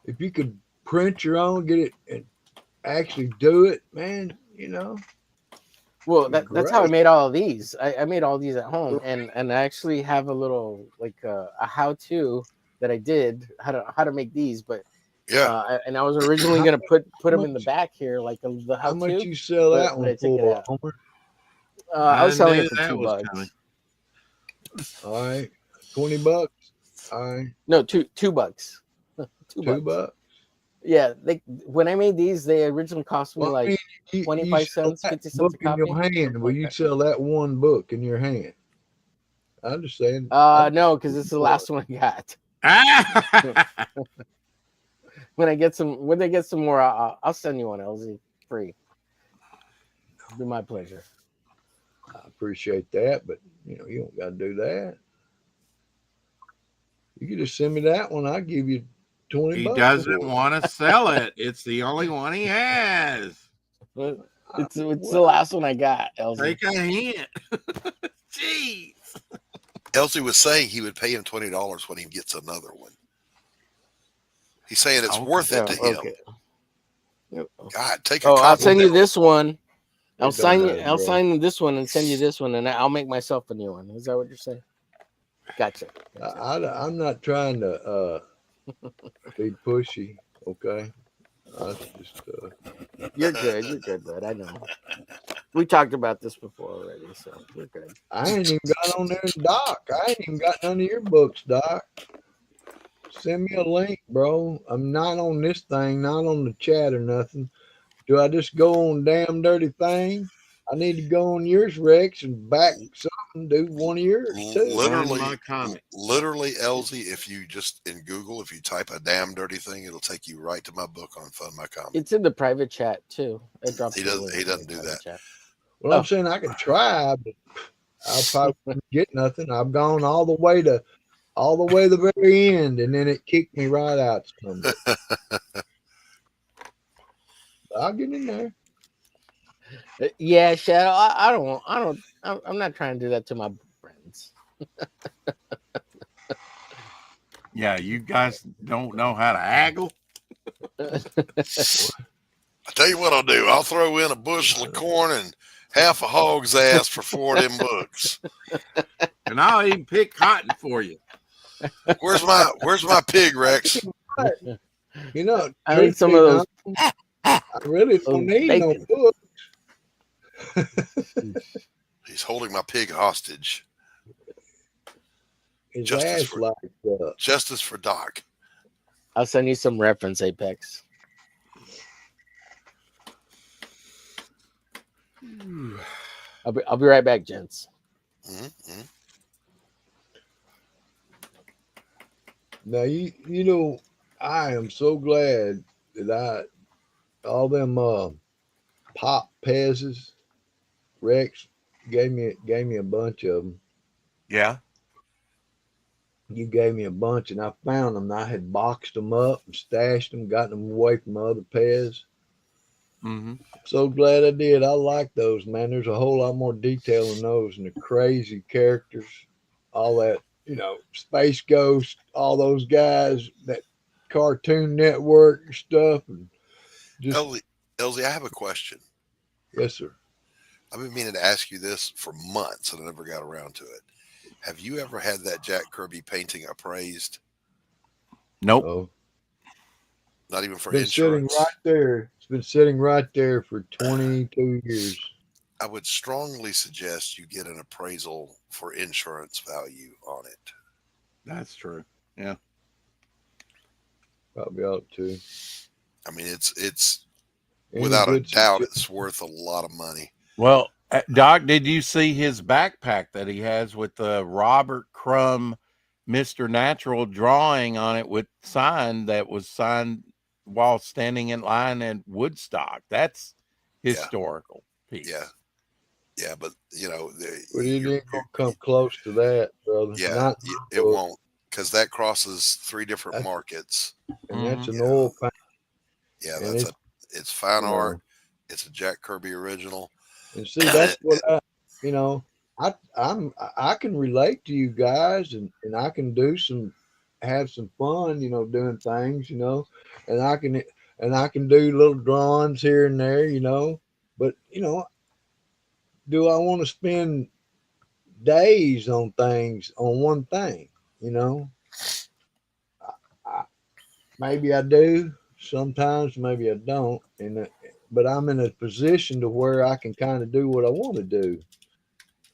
If you could print your own, get it, and actually do it, man, you know. Well, that's how I Great. made all of these. I made all these at home, and I actually have a little like a how-to that I did how to make these. But Yeah. And I was originally How- gonna put how them in the much- back here, like the How much how-to. you sell that but I one took it for, out. Homer? I was selling knew it for that was $2. coming. All right, $20. All right, No, $2. $2. $2. Yeah, when I made these, they originally cost me Well, I like mean, you 25 sell cents, that 50 cents book a in your copy. hand. Will you sell that one book in your hand? I understand. No, because this is the last one I got. Ah! When they get some more, I'll send you one, LZ, free. It'll be my pleasure. I appreciate that, but you don't got to do that. You can just send me that one. I'll give you $20. He for doesn't it. want to sell it. It's the only one he has. It's the last one I got, LZ. Take a hint. Jeez. Elsie was saying he would pay him $20 when he gets another one. He's saying it's Okay. worth it to him. Okay. God, take a Oh, copy. I'll send of you that. this one. I'll It don't matter, I'll bro. sign this one and send you this one, and I'll make myself a new one. Is that what you're saying? Gotcha. I'm not trying to be pushy. Okay, I just You're good. You're good, bud. I know. We talked about this before already, so you're good. I ain't even got on there, Doc. I ain't even got none of your books, Doc. Send me a link, bro. I'm not on this thing, not on the chat or nothing. Do I just go on Damn Dirty Thing? I need to go on yours, Rex, and back something. Do one of yours too. Literally, Fund my comic. literally, Elsie, if you just in Google, if you type a damn dirty thing, it'll take you right to my book on Fund My Comic. It's in the private chat too. I dropped He the doesn't- link he in the doesn't do private that. chat. Well, I'm saying I can try, but I probably wouldn't get nothing. I've gone all the way to the very end, and then it kicked me right out. I'll get in there. Yeah, Shadow. I'm not trying to do that to my friends. Yeah, you guys don't know how to haggle. I tell you what I'll do. I'll throw in a bushel of corn and half a hog's ass for 4 of them books. And I'll even pick cotton for you. Where's my pig, Rex? You know, I need some of those. I really don't need bacon. no book. He's holding my pig hostage. His Justice ass for- like Justice for Doc. I'll send you some reference, Apex. I'll be right back, gents. Mm-hmm. Now you know I am so glad that all them pop pezzes Rex gave me a bunch of them. Yeah. You gave me a bunch, and I found them. I had boxed them up and stashed them, gotten them away from other Pez. Mm-hmm. So glad I did. I like those, man. There's a whole lot more detail in those, and the crazy characters, all that, Space Ghost, all those guys, that Cartoon Network stuff, and just Elsie, I have a question. yes, sir. I've been meaning to ask you this for months, and I never got around to it. Have you ever had that Jack Kirby painting appraised? Nope. Oh, Not even for been sitting insurance? right there. It's been sitting right there for 22 years. I would strongly suggest you get an appraisal for insurance value on it. That's true. Yeah. Probably ought to. I mean, it's Any without a good doubt, suggestions? it's worth a lot of money. Well, Doc, did you see his backpack that he has with the Robert Crumb Mr. Natural drawing on it with that was signed while standing in line at Woodstock? That's historical piece. Yeah, but Well, you ain't gonna come close to that, brother. yeah, Not it won't, because that crosses 3 different markets. and that's an Yeah. oil paint. Yeah, And it's fine you know, art. It's a Jack Kirby original. And see, that's what I can relate to you guys, and I can have some fun, doing things, and I can do little drawings here and there, but do I want to spend days on one thing, maybe I do. Sometimes maybe I don't. But I'm in a position to where I can kind of do what I want to do,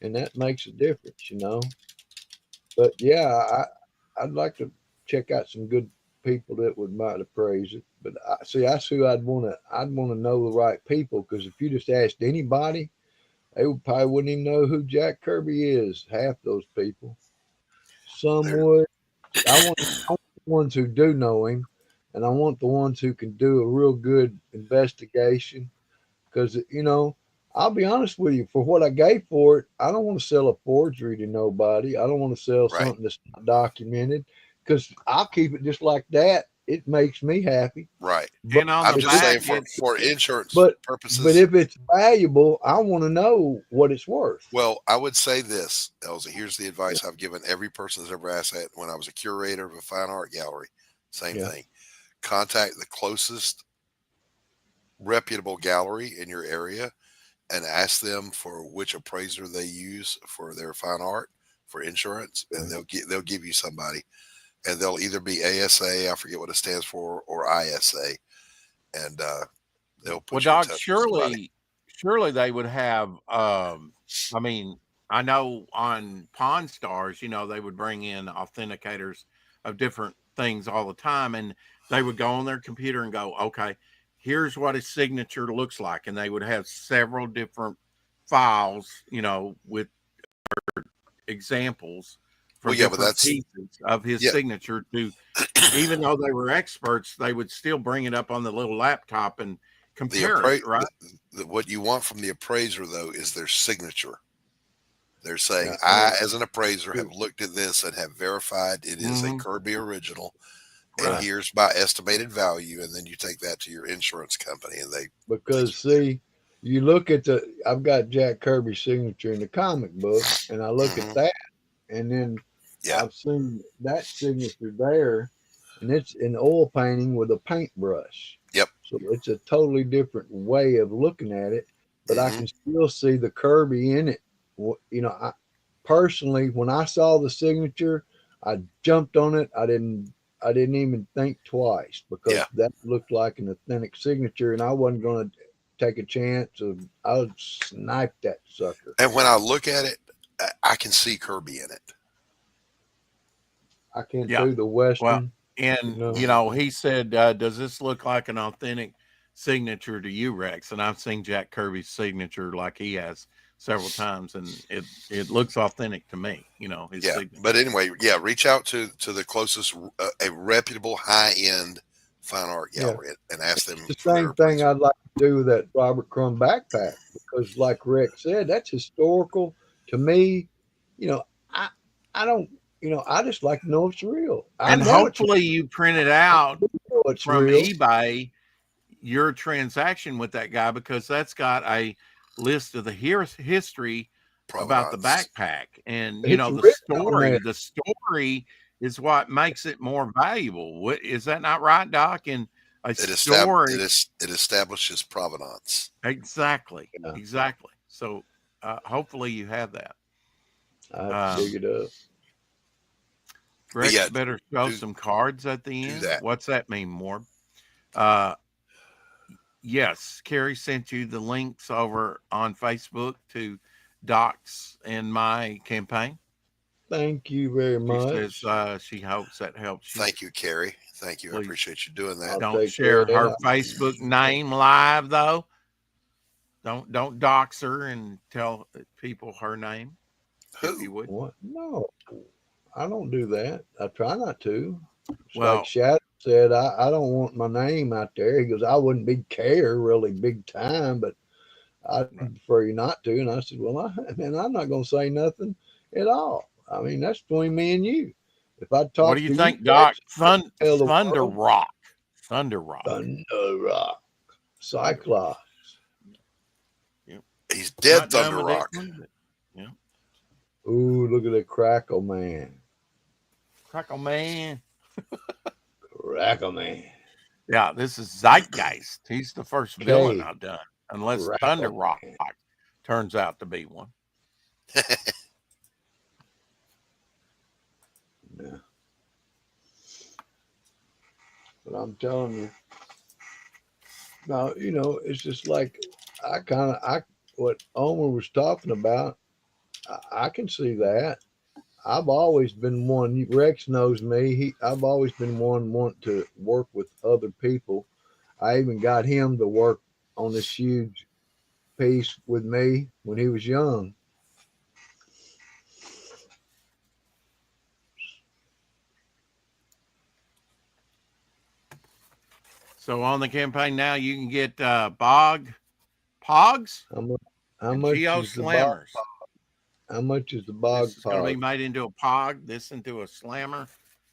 and that makes a difference, you know. But yeah, I'd like to check out some good people that would might appraise it. But that's who I'd want to know the right people, because if you just asked anybody, they would probably wouldn't even know who Jack Kirby is. Half those people. Some There, would. I want the ones who do know him, and I want the ones who can do a real good investigation. Because I'll be honest with you, for what I gave for it, I don't want to sell a forgery to nobody. I don't want to sell right, something that's not documented, because I'll keep it just like that. It makes me happy. right. But And on I'm the if just it, saying back, for insurance but purposes. if it's valuable, I want to know what it's worth. Well, I would say this, Elsa. Here's the advice I've given every person that's ever asked that when I was a curator of a fine art gallery. Same Yeah. thing. Contact the closest reputable gallery in your area and ask them for which appraiser they use for their fine art for insurance, and they'll give you somebody, and they'll either be ASA, I forget what it stands for, or ISA, and they'll well, put you in Doc, touch with somebody. surely they would have. I mean, I know on Pawn Stars, they would bring in authenticators of different things all the time, and they would go on their computer and go, okay, here's what his signature looks like, and they would have several different files, with examples for Well, yeah, but different that's pieces of his yeah. signature to, even though they were experts, they would still bring it up on the little laptop and the compare it, right? what you want from the appraiser though is their signature. They're saying, Yeah. I, as an appraiser, have looked at this and have verified it is a Mm-hmm. Kirby original, and Right. here's my estimated value. And then you take that to your insurance company, and they Because see, you look at I've got Jack Kirby's signature in the comic book, and I look at Mhm. that, and then Yeah. I've seen that signature there, and it's an oil painting with a paintbrush. Yep. So it's a totally different way of looking at it, but I Mhm. can still see the Kirby in it. I personally, when I saw the signature, I jumped on it. I didn't even think twice, because Yeah. that looked like an authentic signature, and I wasn't going to take a chance of. I would snipe that sucker. And when I look at it, I can see Kirby in it. I can't Yeah. do the Well, Western. and No. he said, "Does this look like an authentic signature to you, Rex?" And I've seen Jack Kirby's signature like he has several times, and it looks authentic to me. His Yeah. signature. But anyway, yeah, reach out to the closest a reputable high end fine art Yeah. gallery and ask them It's for the their same thing appraisal. I'd like to do with that Robert Crumb backpack, because, like Rex said, that's historical to me. You know, I I don't. I just like to know it's real. I And know it's hopefully you print it out real. It's from real. eBay your transaction with that guy, because that's got a list of the history about the Provenance. backpack, and It's the written on there. story is what makes it more valuable. What is that, not right, Doc? And a It story, it establishes provenance. exactly. Yeah, So hopefully you have that. I have to dig it up. But Rex yeah, better show do some cards at the do end. that. What's that mean, Morb? uh Yes, Carrie sent you the links over on Facebook to Doc's and my campaign. Thank you very She much. says she hopes that helps you. Thank you, Carrie. Thank you. I Please appreciate you doing that. I'll don't take care share of that. her Facebook name live, though. Don't dox her and tell people her name, if you Who? would. What? No, I don't do that. I try not to. It's like Well, Shadow said, I don't want my name out there. He goes, I wouldn't care really big time, but I'd prefer you not to. And I said, well, I'm not going to say nothing at all. I mean, that's between me and you. If I what talk do you to you, think, Doc? tell the Thunder world, Rock. Thunder Rock. Thunder Rock, Cyclops. He's dead, Not done Thunder with this Rock. one, but, yeah. Ooh, look at that Crackle Man. Crackle Man. Crackle Man. Yeah, this is Zeitgeist. He's the first villain Okay. I've done, unless Crackle Thunder Rock Man. turns out to be one. Yeah. But I'm telling you, now you know it's just like what Omer was talking about. I can see that. I've always been one. Rex knows me. I've always been one want to work with other people. I even got him to work on this huge piece with me when he was young. So on the campaign now, you can get Pogs How and much Geo is the bog? Slammers. How much is the bog This is going to be pog? made into a Pog, this into a Slammer.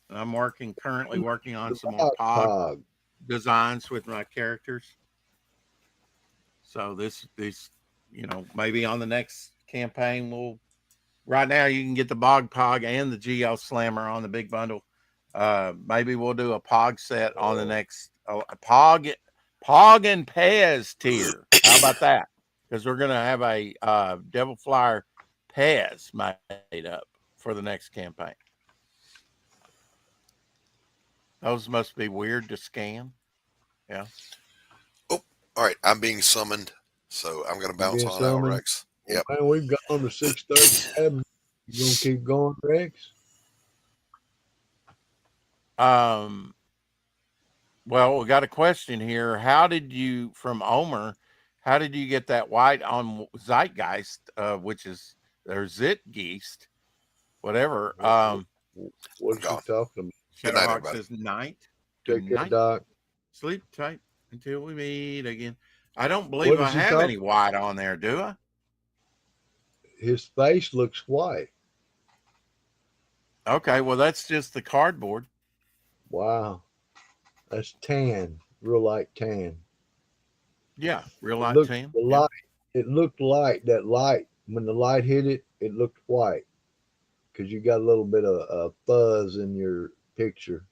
And I'm currently working on The some more bog Pog pog. designs with my characters. So this, maybe on the next campaign, right now you can get the Bog Pog and the Geo Slammer on the big bundle. Maybe we'll do a Pog set on the next Pog and Pez tier. How about that? Because we're gonna have a Devil Flyer Pez made up for the next campaign. Those must be weird to scan. Yeah. Oh, all right. I'm being summoned, so I'm going to bounce Being on out, summoned? Rex. Yep. Man, we've gone to 6:37. You gonna keep going, Rex? Well, we got a question here. How did you get that white on Zeitgeist, which is their Zitgeist, whatever? What's he gone. talking about? Good night, Shadowhawk everybody. says night. Take care, Night. Doc. Sleep tight until we meet again. I don't believe What I is he have talking- any white on there, do I? His face looks white. Okay, well that's just the cardboard. Wow. That's tan. Real light tan. Yeah, real It light looked, tan. the Yeah. light, it looked light. That light, when the light hit it, it looked white. Because you got a little bit of fuzz in your picture.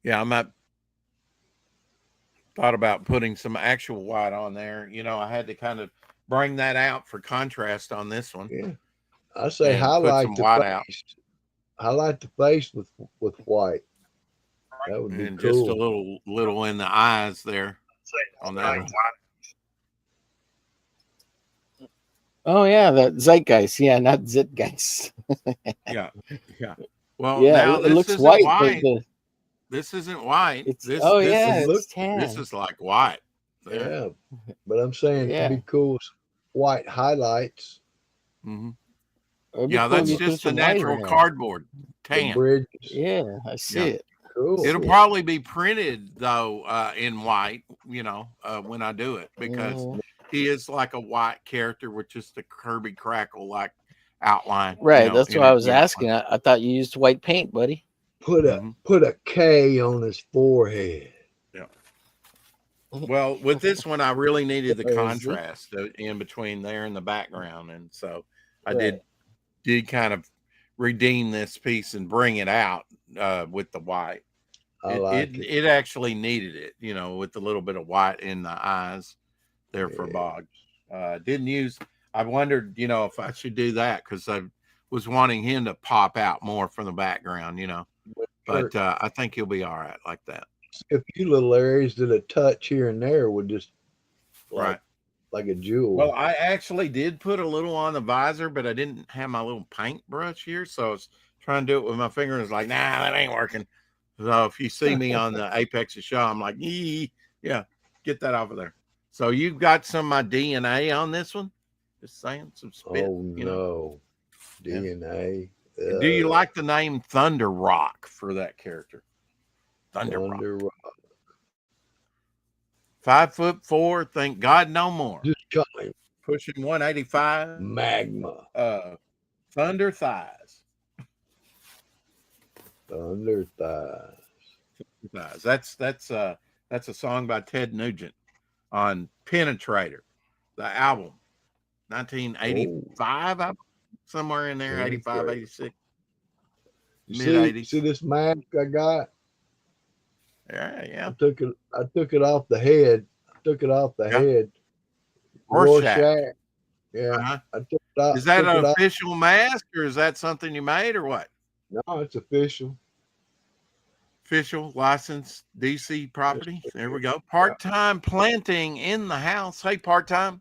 Yeah, I might thought about putting some actual white on there. I had to kind of bring that out for contrast on this one. Yeah. I say And put highlight some the white face. out. Highlight the face with white. That would be And cool. just a little in the eyes there on that one. Oh yeah, the Zeitgeist. Yeah, not Zitgeist. Yeah. Well, Yeah, now it this looks isn't white. white. But This isn't white. it's This yeah, is look- it's tan. this is like white. There. Yeah. But I'm saying Yeah. it'd be cool. White highlights. Mm-hmm. It'd be Yeah, cool that's if you put just the some white natural around. cardboard The tan. bridges. Yeah, I see Yeah. it. Cool. It'll probably be printed though in white, when I do it, because Mhm. he is like a white character with just a Kirby Crackle like outline. Right, that's in what I it, was asking. I thought you used white paint, buddy. Put a K on his forehead. Well, with this one, I really needed the Or is it? contrast in between there and the background, and so I Right. did kind of redeem this piece and bring it out with the white. I like it. It actually needed it, with a little bit of white in the eyes there for Yeah. Bog. Didn't use. I wondered, if I should do that because I was wanting him to pop out more from the background, But I think he'll be all right like that. A few little areas that a touch here and there would just Right. like a jewel. Well, I actually did put a little on the visor, but I didn't have my little paintbrush here, so I was trying to do it with my finger. And it's like, nah, that ain't working. So if you see me on the Apex of Shaw, I'm like, yeah, get that off of there. So you've got some of my DNA on this one? Just saying, some spit. Oh no. Yeah. DNA. Do you like the name Thunder Rock for that character? Thunder Rock. Thunder Rock? 5'4", thank God no more. Just call him Pushing 185. Magma. Thunder Thighs. Thunder Thighs. That's a song by Ted Nugent on Penetrator, the album, 1985, somewhere in there, 85, 86. You Mid-80s. see this mask I got? Yeah. I took it off the head. Head. Rorschach. Yeah. Uh-huh. I took it off. Is that took an it off. official mask or is that something you made or what? No, it's official. Official licensed DC property. There we go. Part-time planting in the house. Hey, part-time.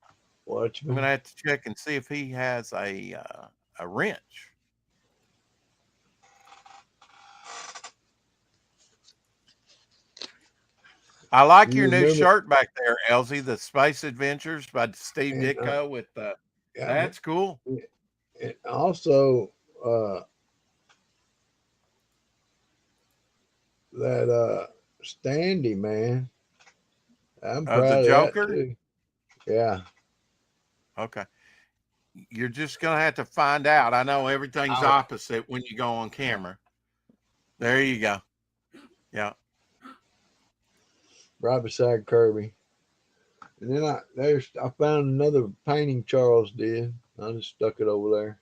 I'm Watchman. gonna have to check and see if he has a wrench. I like You your new remember- shirt back there, Elsie. The Space Adventures by Steve And, Ditko with the. Yeah, That's cool. and also that Standy, man. I'm Of the proud of Joker? that too. Yeah. Okay. You're just gonna have to find out. I know everything's Oh. opposite when you go on camera. There you go. Yeah. Right beside Kirby. And then I found another painting Charles did. I just stuck it over there.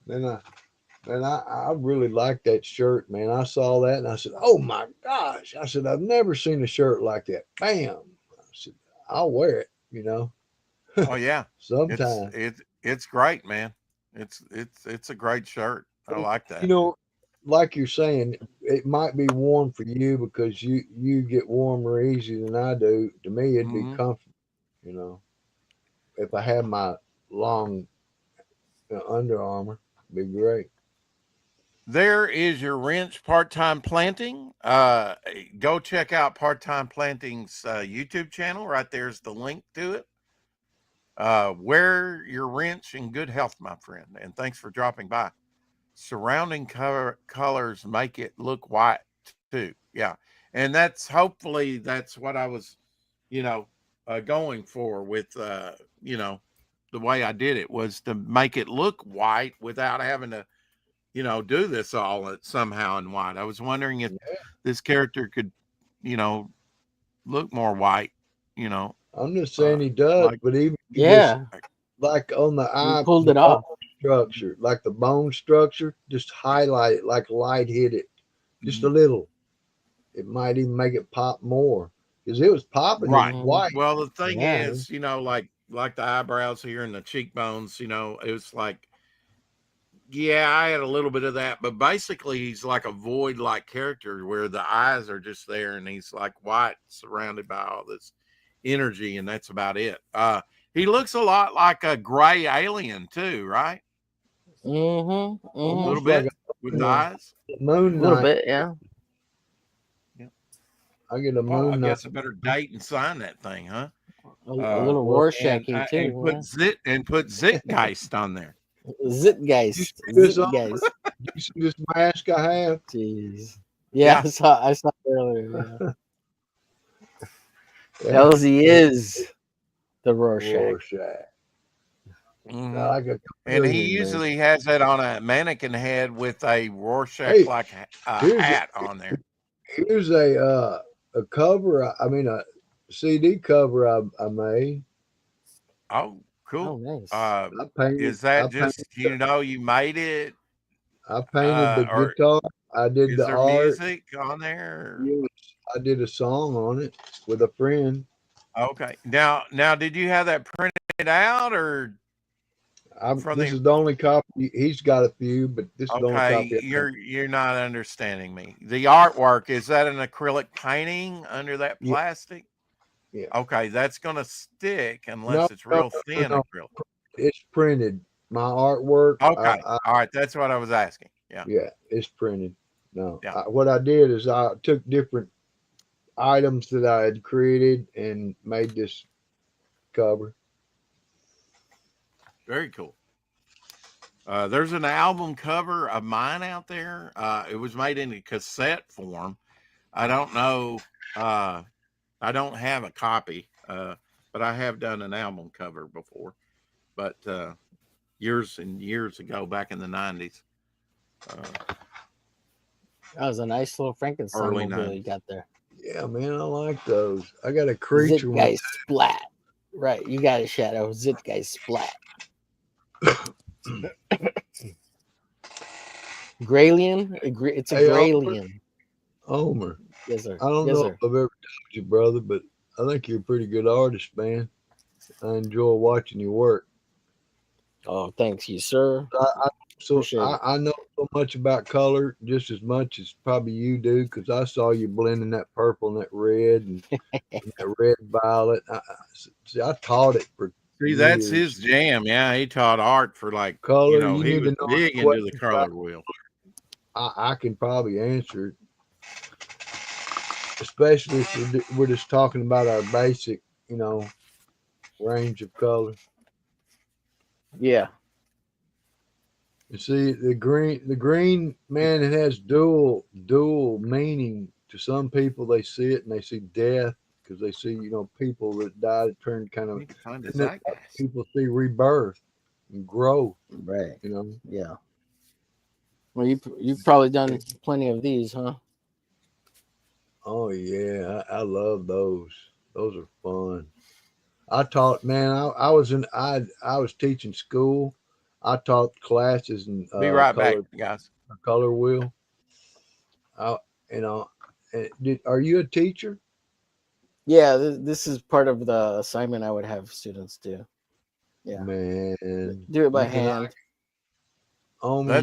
Then I really liked that shirt, man. I saw that and I said, "Oh my gosh!" I said, "I've never seen a shirt like that." Bam! I said, "I'll wear it." You know, Oh yeah. sometime. It's great, man. It's a great shirt. I like that. You know, like you're saying, it might be warm for you because you get warmer easier than I do. To me, it'd be Mhm. comfortable. You know, if I had my long Under Armour, it'd be great. There is your wrench part-time planting. Go check out part-time planting's YouTube channel. Right there's the link to it. Wear your wrench in good health, my friend. And thanks for dropping by. Surrounding colors make it look white too. Yeah. And that's hopefully that's what I was, going for with, the way I did it was to make it look white without having to, do this all somehow in white. I was wondering if this character could, look more white, I'm just saying he does, like- but even Yeah, like on the eye, pulled the it off. bone structure, like the bone structure, just highlight it, like light hit it, just a little. It might even make it pop more because it was popping Right. in white. Well, the thing Yeah. is, like the eyebrows here and the cheekbones, it was like, yeah, I had a little bit of that, but basically he's like a void like character where the eyes are just there and he's like white surrounded by all this energy, and that's about it. He looks a lot like a gray alien too, right? Mm-hmm. A Almost little like bit with the yeah. eyes. Moon A little Knight. bit, yeah. I get a Well, Moon I Knight. guess I better date and sign that thing, huh? A little well, Rorschaching too. And put Zitgeist on there. Yeah. Zitgeist. This Zitgeist. You see this mask I have? Jeez. Yeah, Yeah. I saw it earlier. Yeah. Yeah. Elsie is the Rorschach. Rorschach. Mhm. Like a And he chameleon, man. usually has that on a mannequin head with a Rorschach like here's hat on there. Here's a cover. I mean a CD cover I made. Oh, Oh, cool. nice. I painted. Is that I just you made it? I painted the or guitar. I did Is the there art. music on there? Yes, I did a song on it with a friend. Okay. Now, did you have that printed out or? This is the only copy. He's got a few, but this is the only Okay, copy. you're not understanding me. The artwork, is that an acrylic painting under that Yeah. plastic? Yeah. Okay, that's gonna stick unless it's real thin no. acrylic. It's printed. My artwork. Okay, all right, that's what I was asking. Yeah. Yeah, it's printed. No, Yeah. what I did is I took different items that I had created and made this cover. Very cool. There's an album cover of mine out there. It was made in a cassette form. I don't know. I don't have a copy, but I have done an album cover before. But years and years ago, back in the 90s. That was a nice little Frankenstein Early mobile 90s. you got there. Yeah, man, I like those. I got a creature one. Zitgeist splat. Right, you got a shadow. Zitgeist splat. Graylien? It's a Hey, Graylien. Homer. Yes, sir. I don't Yes, know sir. if I've ever told you, brother, but I think you're a pretty good artist, man. I enjoy watching your work. Oh, thanks you, sir. So Appreciate it. I know so much about color, just as much as probably you do, because I saw you blending that purple and that red and that red violet. See, I taught it for See, that's years. his jam. Yeah, he taught art for like, Color, you he need to was know big any into the questions color about. wheel. I can probably answer it, especially if we're just talking about our basic, range of color. Yeah. You see, the green, man, it has dual meaning. To some people, they see it and they see death because they see, people that died turned kind I of. need to find And his then zeitgeist. people see rebirth and growth. Right. You know. Yeah. Well, you've probably done plenty of these, huh? Oh yeah, I love those. Those are fun. I taught, man. I was teaching school. I taught classes in Be right back, color guys. wheel. I, you know, are you a teacher? Yeah. This is part of the assignment I would have students do. Yeah. Man, Do it by you and I, hand.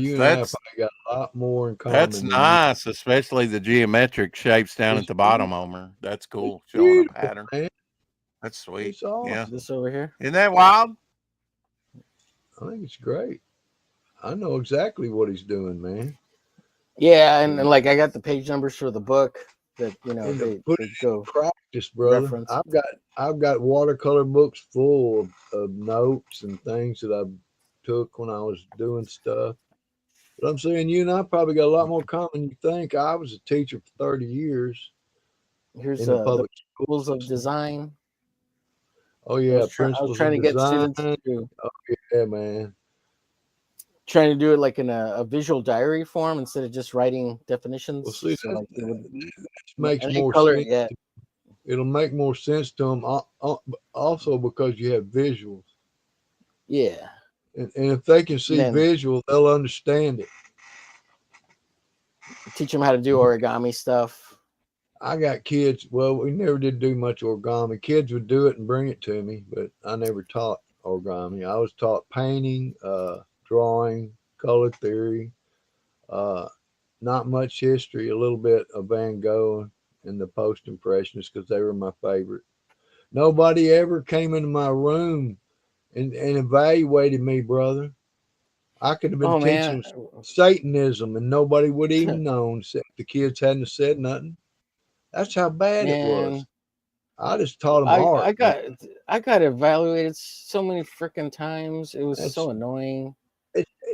you and I have That's probably got a lot more in that's common than you. nice, especially the geometric shapes down It's at the bottom, Omer. That's cool, showing a beautiful, pattern. man. That's sweet. It's awesome. Yeah, This over here. isn't that wild? I think it's great. I know exactly what he's doing, man. Yeah, and like I got the page numbers for the book that And to they put it go in practice, brother. reference. I've got watercolor books full of notes and things that I took when I was doing stuff. But I'm saying you and I probably got a lot more common than you think. I was a teacher for 30 years Here's in the the public rules of schools. design. Oh I yeah, was principles trying of to get design. students to Yeah, man. trying to do it like in a visual diary form instead of just writing definitions. Well, see, So like they would. that I makes didn't more color sense. it yet. It'll make more sense to them. Also because you have visuals, Yeah. and if they can see Then visual, they'll understand it. teach them how to do origami stuff. I got kids. Well, we never did do much origami. Kids would do it and bring it to me, but I never taught origami. I was taught painting, drawing, color theory, uh, not much history, a little bit of Van Gogh and the post impressionists because they were my favorite. Nobody ever came into my room and evaluated me, brother. I could have been Oh man. teaching Satanism and nobody would even known except the kids hadn't said nothing. That's how bad it was. Man, I just taught them I art. got evaluated so many freaking times. It was That's so annoying.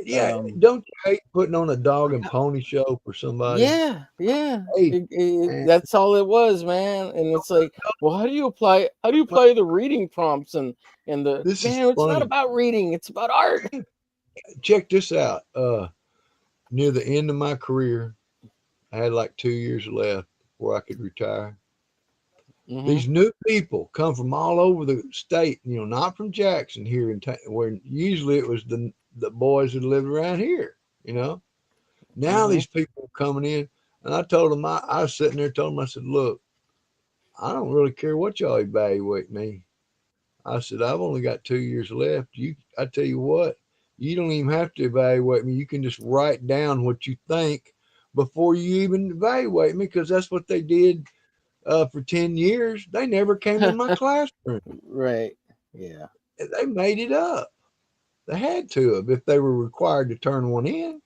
yeah. Um, Don't you hate putting on a dog and pony show for somebody? Yeah. Hey, man, That's all it was, man. And it's like, well, how do you apply the reading prompts and the this is man? It's not funny. about reading; it's about art. Check this out. Near the end of my career, I had like 2 years left before I could retire. Mhm. These new people come from all over the state, not from Jackson here where usually it was the boys that lived around here, Now Mhm. these people are coming in, and I told them, I was sitting there, told them, I said, look, I don't really care what y'all evaluate me. I said, I've only got 2 years left. I tell you what, you don't even have to evaluate me. You can just write down what you think before you even evaluate me, because that's what they did for 10 years. They never came in my classroom. Right. Yeah. They made it up. They had to have if they were required to turn one in.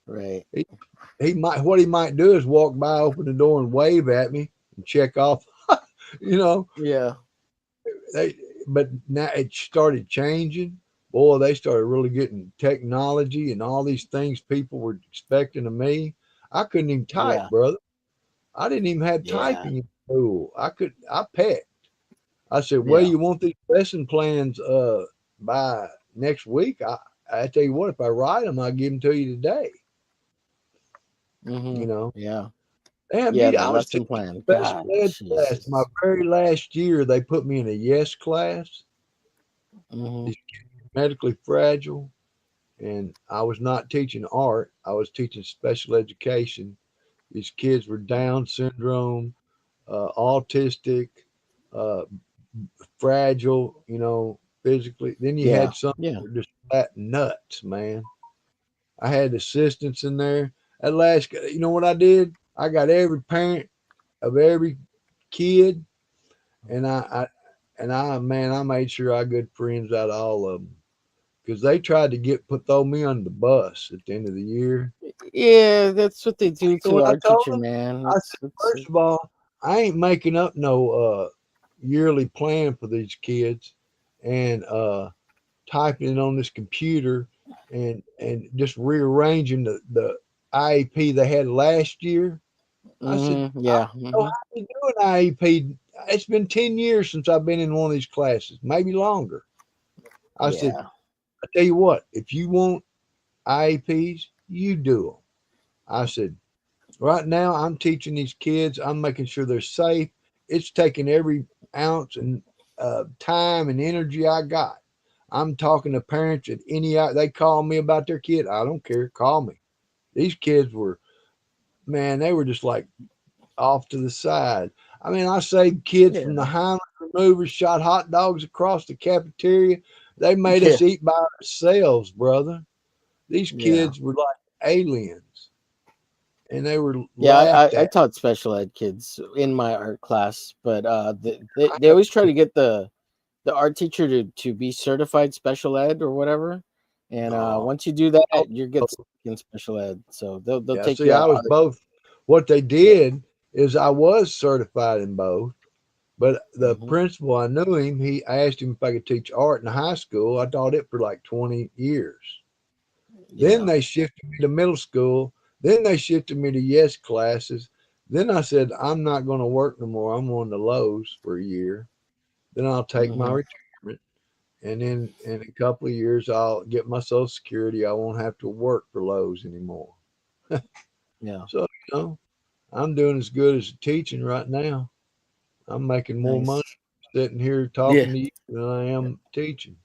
Right. What he might do is walk by, open the door, and wave at me and check off. Yeah. But now it started changing. Boy, they started really getting technology and all these things people were expecting of me. I couldn't even type, Yeah. brother. I didn't even have Yeah. typing in school. I pecked. I said, well, Yeah. you want these lesson plans by next week? I tell you what, if I write them, I'll give them to you today. Mhm. Yeah. They Yeah. The I was lesson teaching plan. special God, ed class. Jesus. My very last year, they put me in a yes class. Mhm. These kids were medically fragile, and I was not teaching art. I was teaching special education. These kids were Down syndrome, autistic, uh, fragile, physically. Then you Yeah. had some Yeah. that were just that nuts, man. I had assistants in there. At last, you know what I did? I got every parent of every kid, and I made sure I good friends out of all of them because they tried to throw me on the bus at the end of the year. Yeah, that's what they do You know to what I our told teacher, them? man. I said, first of all, I ain't making up no yearly plan for these kids and typing it on this computer and just rearranging the IEP they had last year. I said, I Yeah. don't know how to do an IEP. It's been 10 years since I've been in one of these classes, maybe longer. I said, Yeah. I tell you what, if you want IEPs, you do them. I said, right now I'm teaching these kids, I'm making sure they're safe. It's taking every ounce and time and energy I got. I'm talking to parents at they call me about their kid. I don't care. Call me. These kids were, man, they were just like off to the side. I mean, I saved kids from the Yeah. Heinlein removers, shot hot dogs across the cafeteria. They made Yeah. us eat by ourselves, brother. These Yeah. kids were like aliens, and they were Yeah, laughed I at. taught special ed kids in my art class, but they always try to get the art teacher to be certified special ed or whatever. And Oh, once you do that, you get stuck in special ed. So they'll yeah. take See, you out I of was art. both. What they Yeah. did is I was certified in both. But the Hmm. principal, I knew him. I asked him if I could teach art in high school. I taught it for like 20 years. Then Yeah. they shifted me to middle school. Then they shifted me to yes classes. Then I said, I'm not going to work no more. I'm going to Lowe's for a year. Then I'll take my Hmm. retirement. And then in a couple of years, I'll get my Social Security. I won't have to work for Lowe's anymore. Yeah. So, I'm doing as good as teaching right now. I'm making more money Nice. sitting here Yeah. talking to you than I am teaching.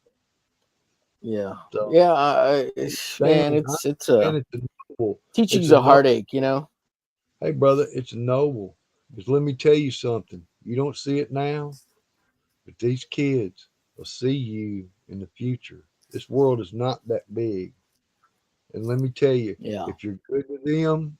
Yeah. So Yeah. Man, saying, I'm it's saying a it's a noble. It's teaching's a a noble. heartache, you know. Hey, brother, it's a noble. Because let me tell you something. You don't see it now, but these kids will see you in the future. This world is not that big. And let me tell you, Yeah. if you're good with them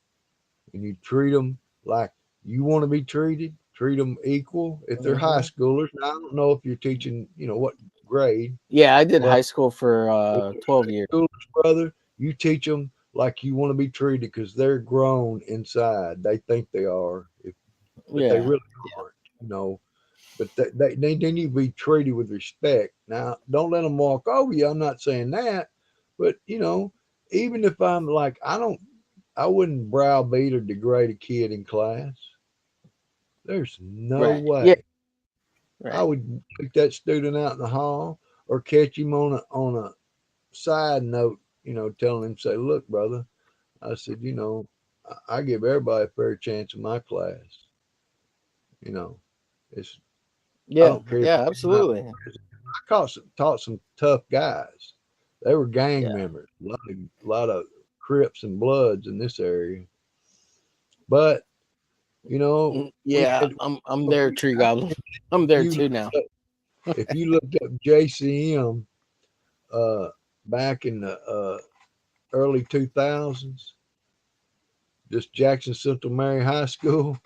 and you treat them like you want to be treated, treat them equal. If they're high Hmm. schoolers, now I don't know if you're teaching, what grade, Yeah, I did but high school for if they're 12 high years. schoolers, brother, you teach them like you want to be treated because they're grown inside. They think they are, but they Yeah. really aren't, you know. But they need to be treated with respect. Now, don't let them walk over you. I'm not saying that, but even if I'm like, I wouldn't browbeat or degrade a kid in class. There's no Right. Yeah. way. I Right. would pick that student out in the hall or catch him on a side note, telling him, say, look, brother, I said, I give everybody a fair chance in my class. You know, it's I Yeah. don't care if Yeah. you came out. Absolutely. Taught some tough guys. They were gang Yeah. members. A lot of Crips and Bloods in this area. But we Yeah. had I'm there, Tree Goblin. I'm there you too now. if you looked up JCM uh, back in the early 2000s, just Jackson Central Mary High School,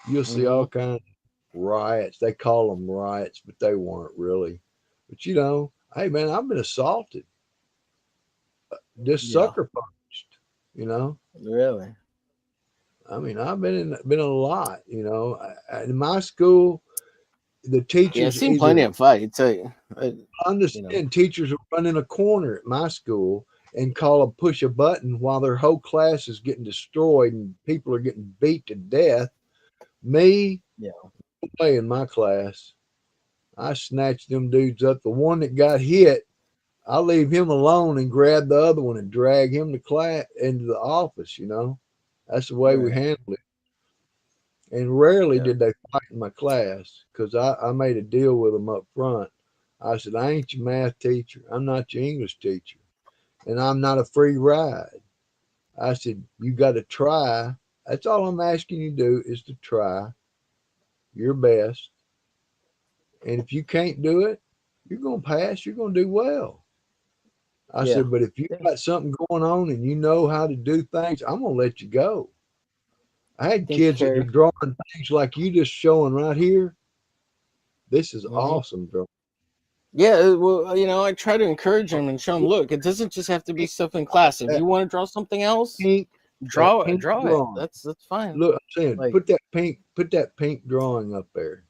you'll see Hmm. all kinds of riots. They call them riots, but they weren't really. But hey man, I've been assaulted, just Yeah. sucker punched. You know, Really. I mean, I've been a lot. In my school, the Yeah. I've teachers seen plenty either of fights. You know. understand teachers will run in a corner at my school and push a button while their whole class is getting destroyed and people are getting beat to death. Me, Yeah. way in my class, I snatched them dudes up. The one that got hit, I leave him alone and grab the other one and drag him to class into the office. That's the way we Right. handle it. And rarely Yeah. did they fight in my class because I made a deal with them up front. I said, I ain't your math teacher. I'm not your English teacher. And I'm not a free ride. I said, you got to try. That's all I'm asking you to do is to try your best. And if you can't do it, you're going to pass. You're going to do well. I Yeah. said, but if you got something going on and you know how to do things, I'm gonna let you go. I had Thank you, kids that are Carrie. drawing things like you just showing right here. This is Mhm. awesome, bro. Yeah, well, you know, I try to encourage them and show them, look, it doesn't just have to be stuff in class. If That you want to draw something else, pink, draw it. pink Draw it. drawing. That's fine. Look, I'm saying, Like, put that pink drawing up there.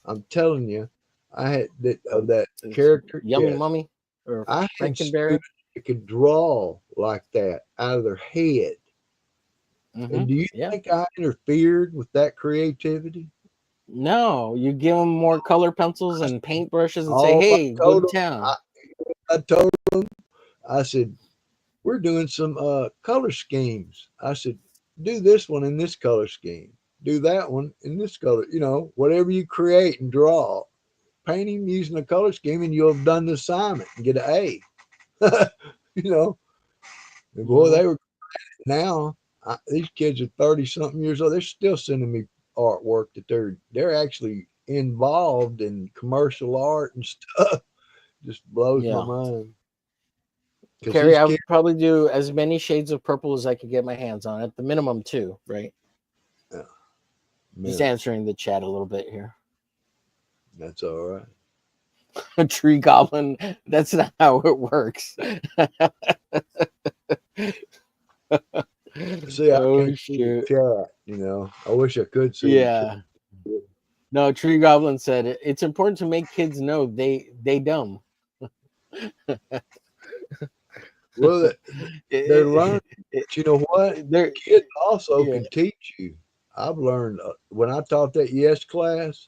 I'm telling you, I had that of that it's character. Yummy Yes, Mummy or I had Frankenberry. students that could draw like that out of their head. And do you Yeah. think I interfered with that creativity? No, you give them more color pencils and paintbrushes and say, All I hey, go told to them, town. I told them, I said, we're doing some color schemes. I said, do this one in this color scheme. Do that one in this color. You know, whatever you create and draw, paint him using a color scheme, and you'll have done the assignment and get an A. You know, and boy, they were now. These kids are 30 something years old. They're still sending me artwork that they're actually involved in commercial art and stuff. Just blows Yeah. my mind. Carrie, These I kids, would probably do as many shades of purple as I could get my hands on, at the minimum 2, right? Just man, answering the chat a little bit here. that's all right. A tree goblin. That's not how it works. See, I Oh, can't see the shoot. chat. You know, I wish I could see. Yeah. No, Tree Goblin said it's important to make kids know they dumb. Well, they're learning. But you know what? They're Kids also yeah. can teach you. I've learned when I taught that yes class,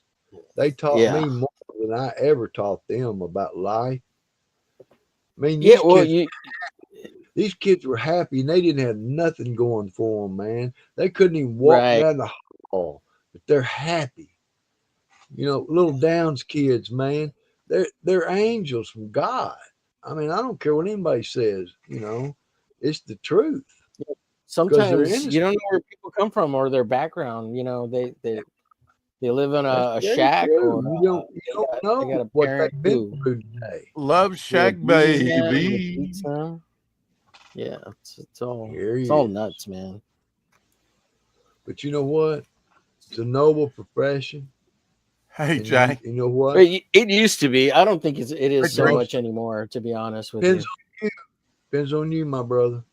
they taught Yeah. me more than I ever taught them about life. I mean, Yeah, well, these kids were happy and they didn't have nothing going for them, man. They couldn't even walk right. down the hall, but they're happy. You know, little Downs kids, man, they're angels from God. I mean, I don't care what anybody says. You know, it's the truth because they're Sometimes innocent. you don't know where people come from or their background. You know, they live in That's a very shack, true. or You don't they know got a what parent they've been who through today. Love Shack abuses them and baby. beats them. Yeah, it's all Here he it's all is. nuts, man. But you know what? It's a noble profession. Hey And Jay. you know what? It used to be. I don't think it is so Agreed. much anymore, to be honest with Depends you. on you. Depends on you, my brother.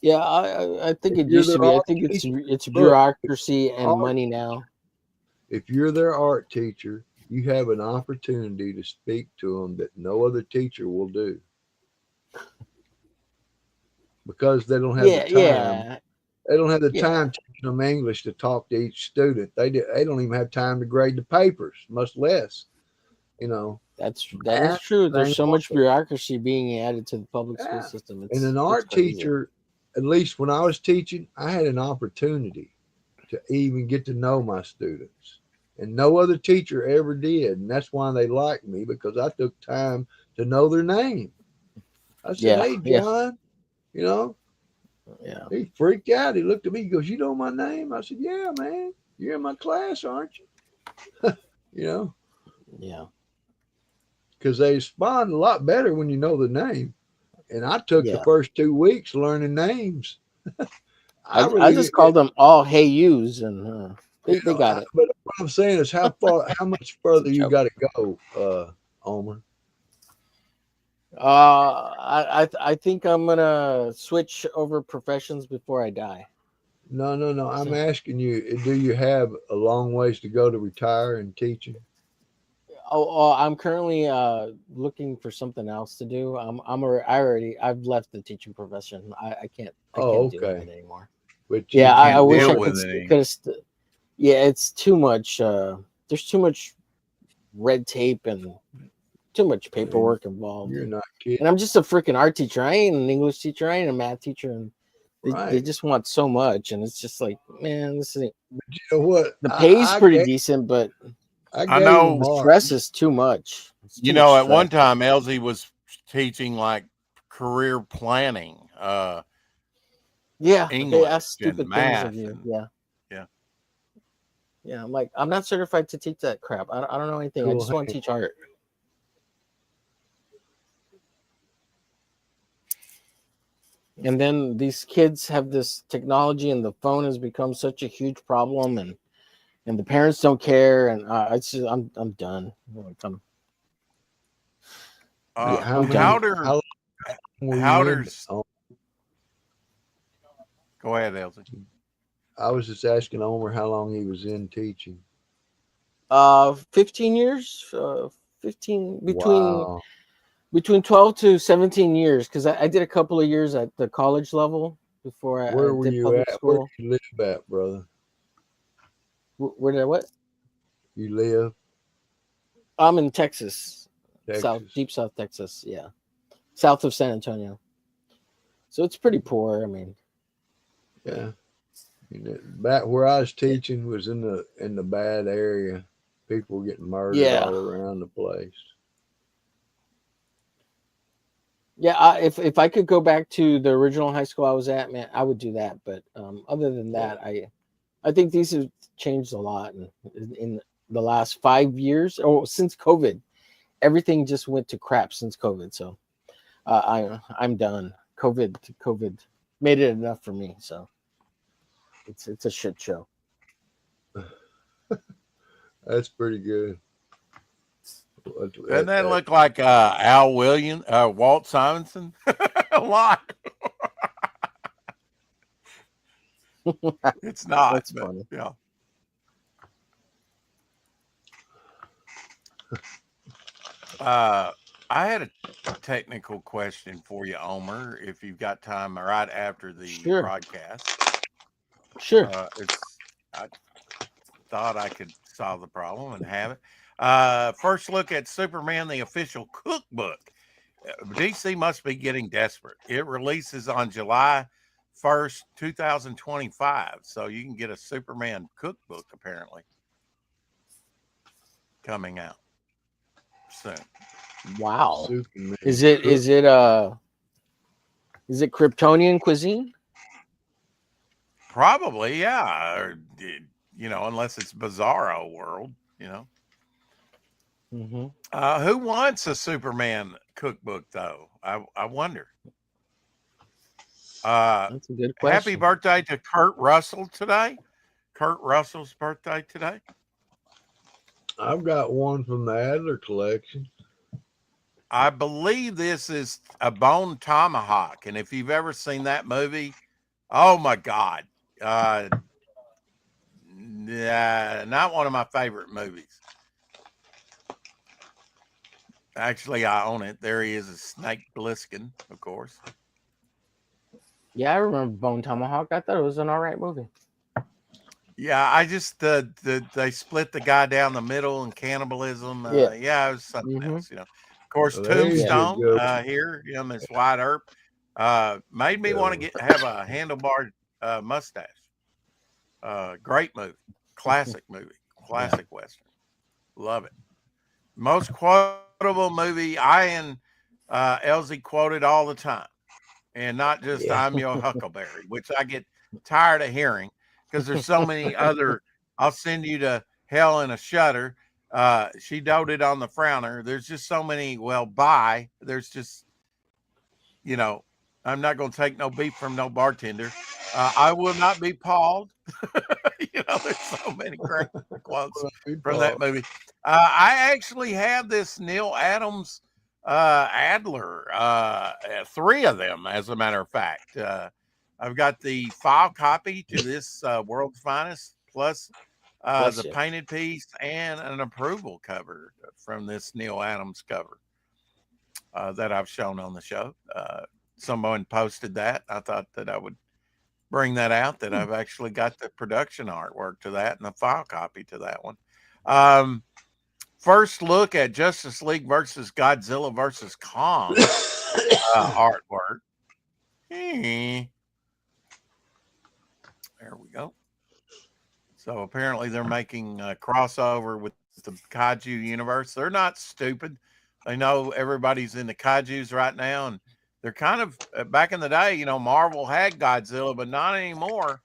Yeah, I think If it you're used to their be. I art think it's teacher, look, bureaucracy and art, money now. if you're their art teacher, you have an opportunity to speak to them that no other teacher will do because they don't have the Yeah, time. yeah, They don't have the yeah. time teaching them English to talk to each student. They don't even have time to grade the papers, much less, you know. That is Math, true. There's same so much way. bureaucracy being added to the public school Yeah. system. And It's an art crazy. teacher, at least when I was teaching, I had an opportunity to even get to know my students. And no other teacher ever did. And that's why they liked me because I took time to know their name. I said, Yeah, hey, yeah, John, you know, yeah. he freaked out. He looked at me. He goes, you know my name? I said, yeah, man. You're in my class, aren't you? You know, Yeah. because they respond a lot better when you know the name. And I took the Yeah. first 2 weeks learning names. I I really just didn't. called them all hey yous, and they got it. But what I'm saying is, how much further you Joke. got to go, Omer? I think I'm gonna switch over professions before I die. No. I'm asking you, do you have a long ways to go to retire in teaching? I'm currently looking for something else to do. I've left the teaching profession. I can't deal with it anymore. But Yeah, I Can't wish I deal could. with it. Yeah, it's too much. There's too much red tape and too much paperwork involved. You're not kidding. And I'm just a freaking art teacher. I ain't an English teacher. I ain't a math teacher. And they just want so much. And it's just like, man, this is. But you know what? The pay's pretty decent, but I know the stress is too much. You know, at one time, Elsie was teaching like career planning. Yeah, English they ask and stupid math things of you. and- Yeah. I'm like, I'm not certified to teach that crap. I don't know anything. I Cool. just want to teach art. And then these kids have this technology, and the phone has become such a huge problem, and the parents don't care, and it's just, I'm done. Like, Uh, yeah, How I'm many? done. Howder, Were you in? Howder's. Oh, Go ahead, Elsie. I was just asking Omer how long he was in teaching. 15 years, 15 Wow. between 12 to 17 years, because I did a couple of years at the college level before I Where were did you public at? Where school. did you live at, brother? Where did I what? You live I'm in Texas, Texas. deep South Texas. Yeah, south of San Antonio. So it's pretty poor. I mean, Yeah. Back where I was teaching was in the bad area. People were getting murdered yeah, all around the place. yeah. If I could go back to the original high school I was at, man, I would do that. But other than Yeah. that, I think these have changed a lot in the last 5 years, or since COVID. Everything just went to crap since COVID. So I'm done. COVID made it enough for me. So it's a shit show. That's pretty good. Doesn't that look like Al Williams, Walt Simonson? A lot. It's not. That's but, funny. Yeah. I had a technical question for you, Omer, if you've got time right after the Sure. broadcast. Sure. I thought I could solve the problem and have it. First look at Superman, the official cookbook. DC must be getting desperate. It releases on July 1st, 2025. So you can get a Superman cookbook apparently coming out soon. Wow. Superman. Is it Kryptonian cuisine? Probably, yeah. Or, unless it's Bizarro World, Mm-hmm. Who wants a Superman cookbook, though? I wonder. That's a good question. Happy birthday to Kurt Russell today. Kurt Russell's birthday today. I've got one from the Adler collection. I believe this is a Bone Tomahawk, and if you've ever seen that movie, oh my God, not one of my favorite movies. Actually, I own it. There he is, a Snake Plissken, of course. Yeah, I remember Bone Tomahawk. I thought it was an all right movie. Yeah, I just they split the guy down the middle and cannibalism. Yeah, it was something else, Of course, Well, there you Tombstone go. here, Miss White Earp, made me want to have a handlebar mustache. Great movie, classic movie, classic Western. Love it. Most quotable movie I and Elsie quoted all the time, and not just Yeah. I'm Your Huckleberry, which I get tired of hearing because there's so many other. I'll send you to hell in a shutter. She doted on the frowner. There's just so many. Well, bye. There's just, I'm not going to take no beef from no bartender. I will not be pawed. There's so many great quotes from that movie. I actually have this Neil Adams Adler, 3 of them, as a matter of fact. I've got the file copy to this World's Finest, plus the painted piece and an approval cover from this Neil Adams cover that I've shown on the show. Someone posted that. I thought that I would bring that out, that I've actually got the production artwork to that and the file copy to that one. First look at Justice League versus Godzilla versus Kong artwork. There we go. So apparently they're making a crossover with the kaiju universe. They're not stupid. They know everybody's into kaijus right now, and they're kind of back in the day, Marvel had Godzilla, but not anymore.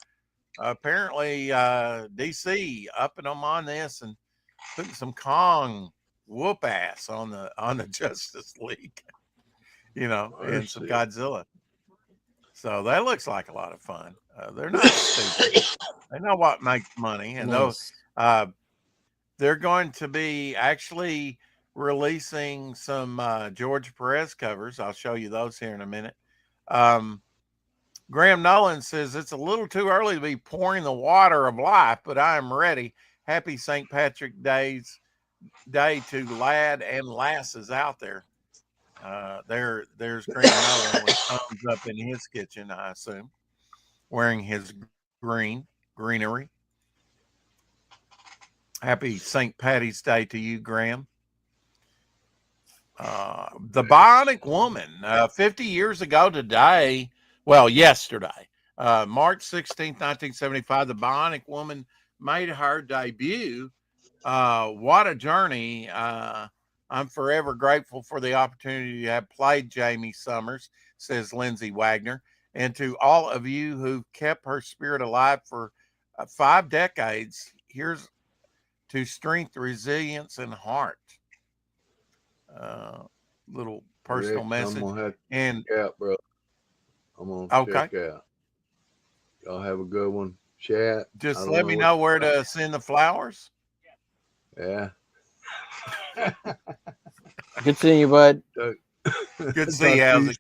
Apparently, DC upping them on this and putting some Kong whoop ass on the Justice League, and some Godzilla. So that looks like a lot of fun. They're not stupid. They know what makes money, and Nice. they're going to be actually releasing some George Perez covers. I'll show you those here in a minute. Graham Nolan says it's a little too early to be pouring the water of life, but I am ready. Happy St. Patrick Day to lad and lasses out there. There's Graham Nolan with thumbs up in his kitchen, I assume, wearing his greenery. Happy St. Patty's Day to you, Graham. The Bionic Woman, 50 years ago today, well, yesterday, March 16th, 1975, the Bionic Woman made her debut. What a journey. I'm forever grateful for the opportunity to have played Jamie Summers, says Lindsay Wagner, and to all of you who've kept her spirit alive for 5 decades. Here's to strength, resilience, and heart. Little personal Rick, message. I'm gonna have to And check out, bro. I'm gonna okay, check out. Y'all have a good one. Chat. I just don't let me what know you where got. to send the flowers. Yeah. Good seeing you, bud. Good to Talk see you, to Elsie.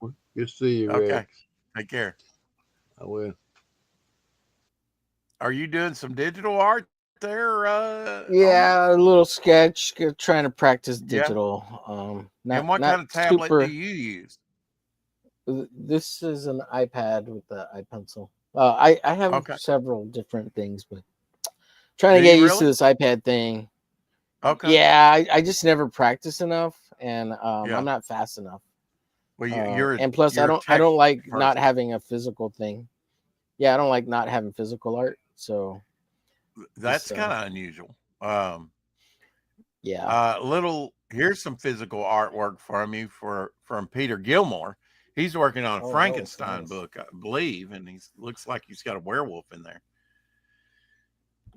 Good to see you, Okay, Rex. take care. I will. Are you doing some digital art there? Yeah, a little sketch. Trying to practice Yeah. digital. And what Not kind of tablet do super. you use? This is an iPad with the iPencil. I have Okay. several different things, but trying Do to get you used to really? this iPad thing. Okay. Yeah, I just never practice enough, and Yeah. I'm not fast enough. Well, And plus, I you're a tech don't like not person. having a physical thing. Yeah, I don't like not having physical art. So That's just kind of unusual. yeah. Here's some physical artwork from you from Peter Gilmore. He's working on a Oh, Frankenstein nice. book, I believe, and he looks like he's got a werewolf in there.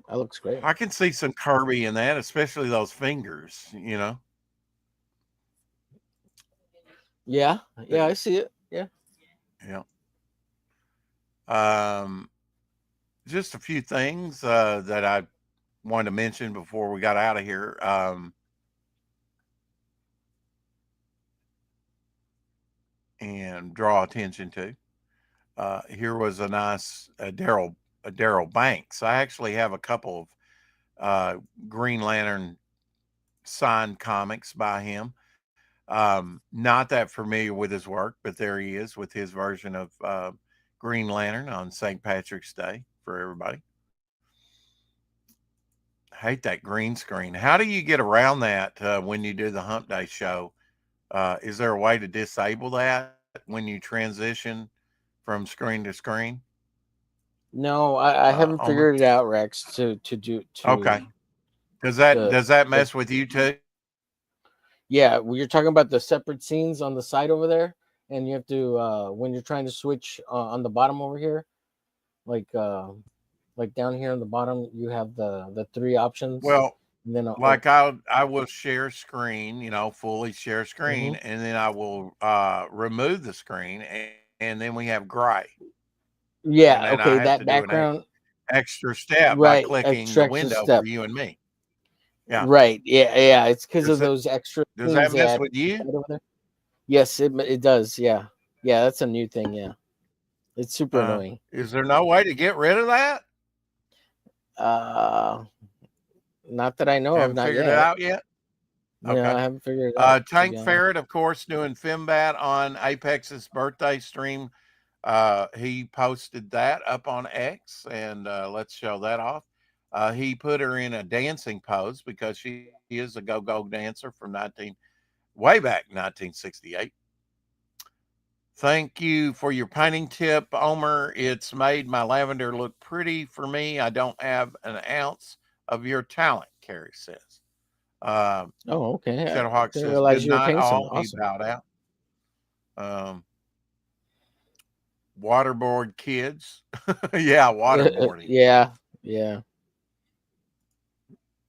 That looks great. I can see some Kirby in that, especially those fingers, you know. Yeah, I see it. Yeah. Yeah. Just a few things that I wanted to mention before we got out of here. And draw attention to. Here was a nice Daryl Banks. I actually have a couple of Green Lantern signed comics by him. Not that familiar with his work, but there he is with his version of Green Lantern on St. Patrick's Day for everybody. Hate that green screen. How do you get around that when you do the Hump Day show? Is there a way to disable that when you transition from screen to screen? No, I haven't Omer? figured it out, Rex. To do to Okay. Does the that mess with you too? yeah. You're talking about the separate scenes on the side over there, and you have to when you're trying to switch on the bottom over here, like down here on the bottom, you have the 3 options. Well, And then like I will share screen, fully share screen, Mhm. and then I will remove the screen, and then we have gray. And yeah, then I okay, have that to do an background, extra step by right? clicking the Extra window step, for you and me. Yeah. right? Yeah. It's because Does of those extra does things that they mess add with you? over there. Yes, it does. Yeah, that's a new thing. Yeah, it's super annoying. Is there no way to get rid of that? Not that I know of, Haven't not figured it yet. out yet? No, Okay. I haven't figured it out. to Tank be honest. Ferret, of course, doing Fembat on Apex's birthday stream. He posted that up on X, and let's show that off. He put her in a dancing pose because she is a go-go dancer from way back 1968. Thank you for your painting tip, Omer. It's made my lavender look pretty for me. I don't have an ounce of your talent, Carrie says. Oh, okay. I Shadowhawk didn't says, realize good you were night, painting all. something. He Awesome. bowed out. Waterboard kids. Yeah, waterboarding. Yeah.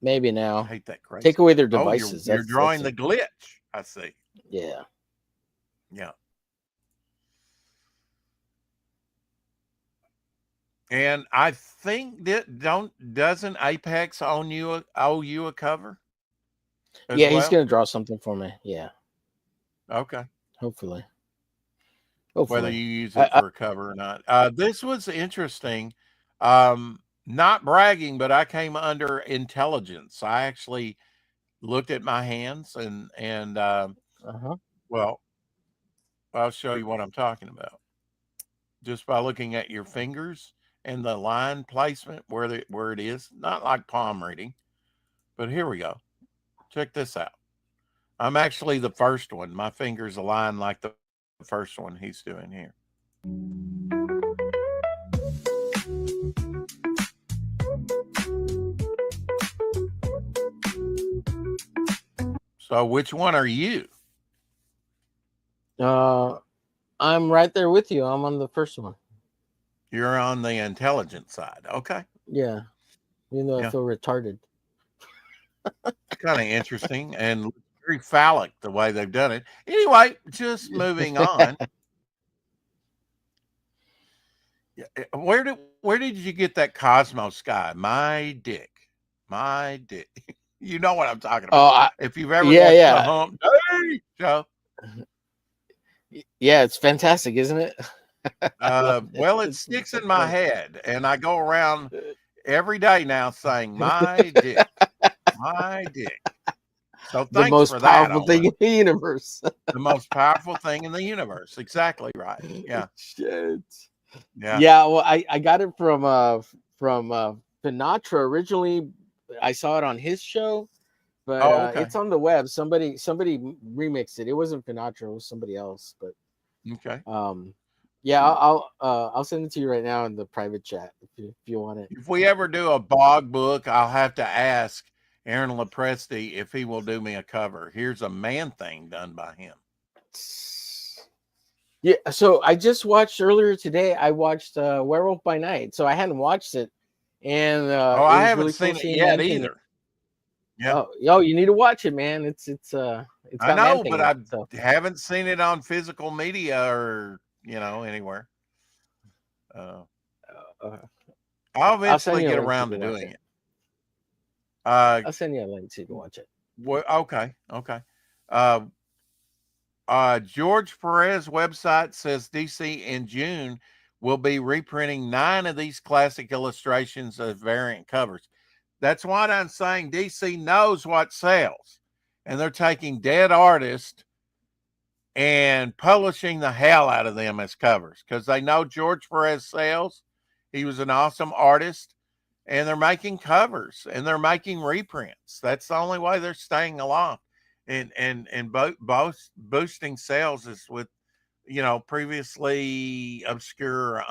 Maybe I now. hate that crazy. Take away their Oh, devices. you're That's drawing it. the glitch. I see. Yeah. Yeah. And I think that doesn't Apex owe you a cover as Yeah, he's well? gonna draw something for me. Yeah, Okay. hopefully. Whether Hopefully. you use I, it for a cover or not. This was interesting. Not bragging, but I came under intelligence. I actually looked at my hands and uh-huh. well, I'll show you what I'm talking about. Just by looking at your fingers and the line placement where it is, not like palm reading, but here we go. Check this out. I'm actually the first one. My fingers align like the first one he's doing here. So which one are you? I'm right there with you. I'm on the first one. You're on the intelligent side. Okay. Yeah, even though I Yeah. feel retarded. Kind of interesting and very phallic the way they've done it. Anyway, just moving on. Yeah, where did you get that Cosmos guy? My dick. You know what I'm talking about. If you've ever watched the Hump Day show. Yeah, it's fantastic, isn't it? Well, it sticks in my head, and I go around every day now saying my dick. My dick. So The thanks most for that. powerful thing in the universe. The most powerful thing in the universe. Exactly right. Yeah. Shit. Yeah. Yeah. Well, I got it from Sinatra originally. I saw it on his show, but okay. it's on the web. Somebody remixed it. It wasn't Sinatra. It was somebody else. But okay. Yeah, I'll send it to you right now in the private chat if you want it. If we ever do a Bog book, I'll have to ask Aaron Lepresti if he will do me a cover. Here's a Man Thing done by him. Yeah, so I just watched earlier today. I watched Werewolf by Night, so I hadn't watched it, and I haven't seen it yet either. Yeah. Oh, you need to watch it, man. It's I know, but I haven't seen it on physical media or anywhere. I'll eventually get around to doing it. I'll send you a link so you can watch it. Well, okay. George Perez website says DC in June will be reprinting 9 of these classic illustrations of variant covers. That's what I'm saying. DC knows what sells, and they're taking dead artists and publishing the hell out of them as covers because they know George Perez sells. He was an awesome artist, and they're making covers and they're making reprints. That's the only way they're staying alive. And both boosting sales is with previously obscure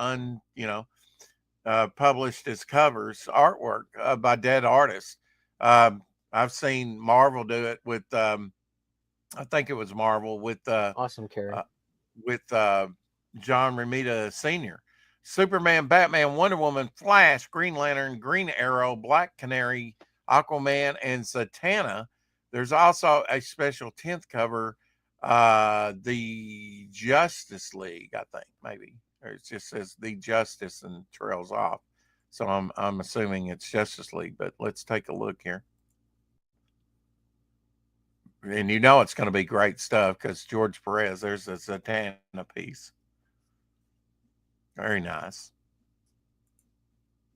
published as covers artwork by dead artists. I've seen Marvel do it with I think it was Marvel with Awesome Carrie with John Romita Sr. Superman, Batman, Wonder Woman, Flash, Green Lantern, Green Arrow, Black Canary, Aquaman, and Zatanna. There's also a special 10th cover, the Justice League, I think, maybe. Or it just says the Justice and trails off. So I'm assuming it's Justice League, but let's take a look here. And it's going to be great stuff because George Perez, there's a Zatanna piece. Very nice.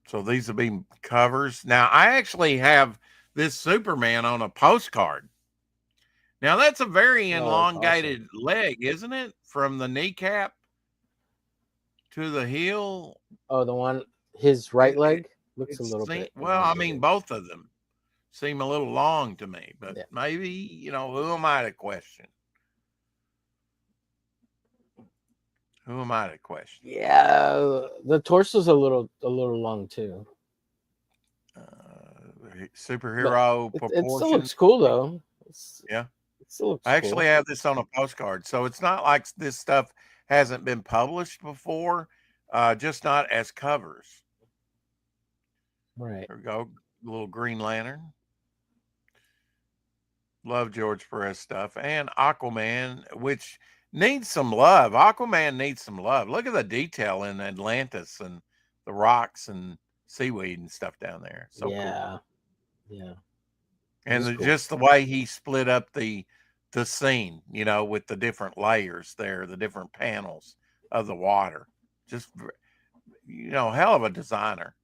So these will be covers. Now, I actually have this Superman on a postcard. Now, that's a very elongated leg, isn't it? From the kneecap to the heel. Oh, the one, his right leg looks a little bit. Well, I mean, both of them seem a little long to me, but maybe, who am I to question? Who am I to question? Yeah, the torso's a little long too. Superhero proportion. It still looks cool though. It still looks I actually have this on a postcard, so it's not like this stuff hasn't been published before, just not as covers. Right. There we go. Little Green Lantern. Love George Perez stuff. And Aquaman, which needs some love. Aquaman needs some love. Look at the detail in Atlantis and rocks and seaweed and stuff down there. So cool. Yeah. And That's cool. just the way he split up the scene, with the different layers there, the different panels of the water. Just, hell of a designer,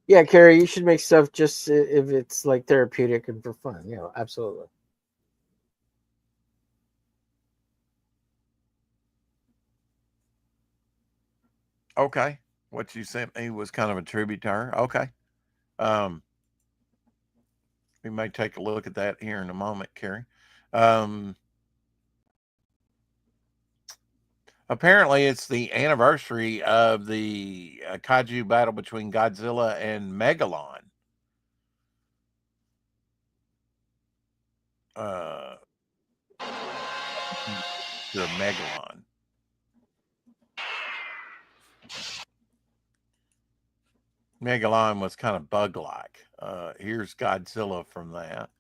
Yeah, Carrie, you should make stuff just if it's like therapeutic and for fun. Absolutely. Okay. What you sent me was kind of a tribute to her. Okay. We may take a look at that here in a moment, Carrie. Apparently, it's the anniversary of the kaiju battle between Godzilla and Megalon. The Megalon. Megalon was kind of bug-like. Here's Godzilla from that.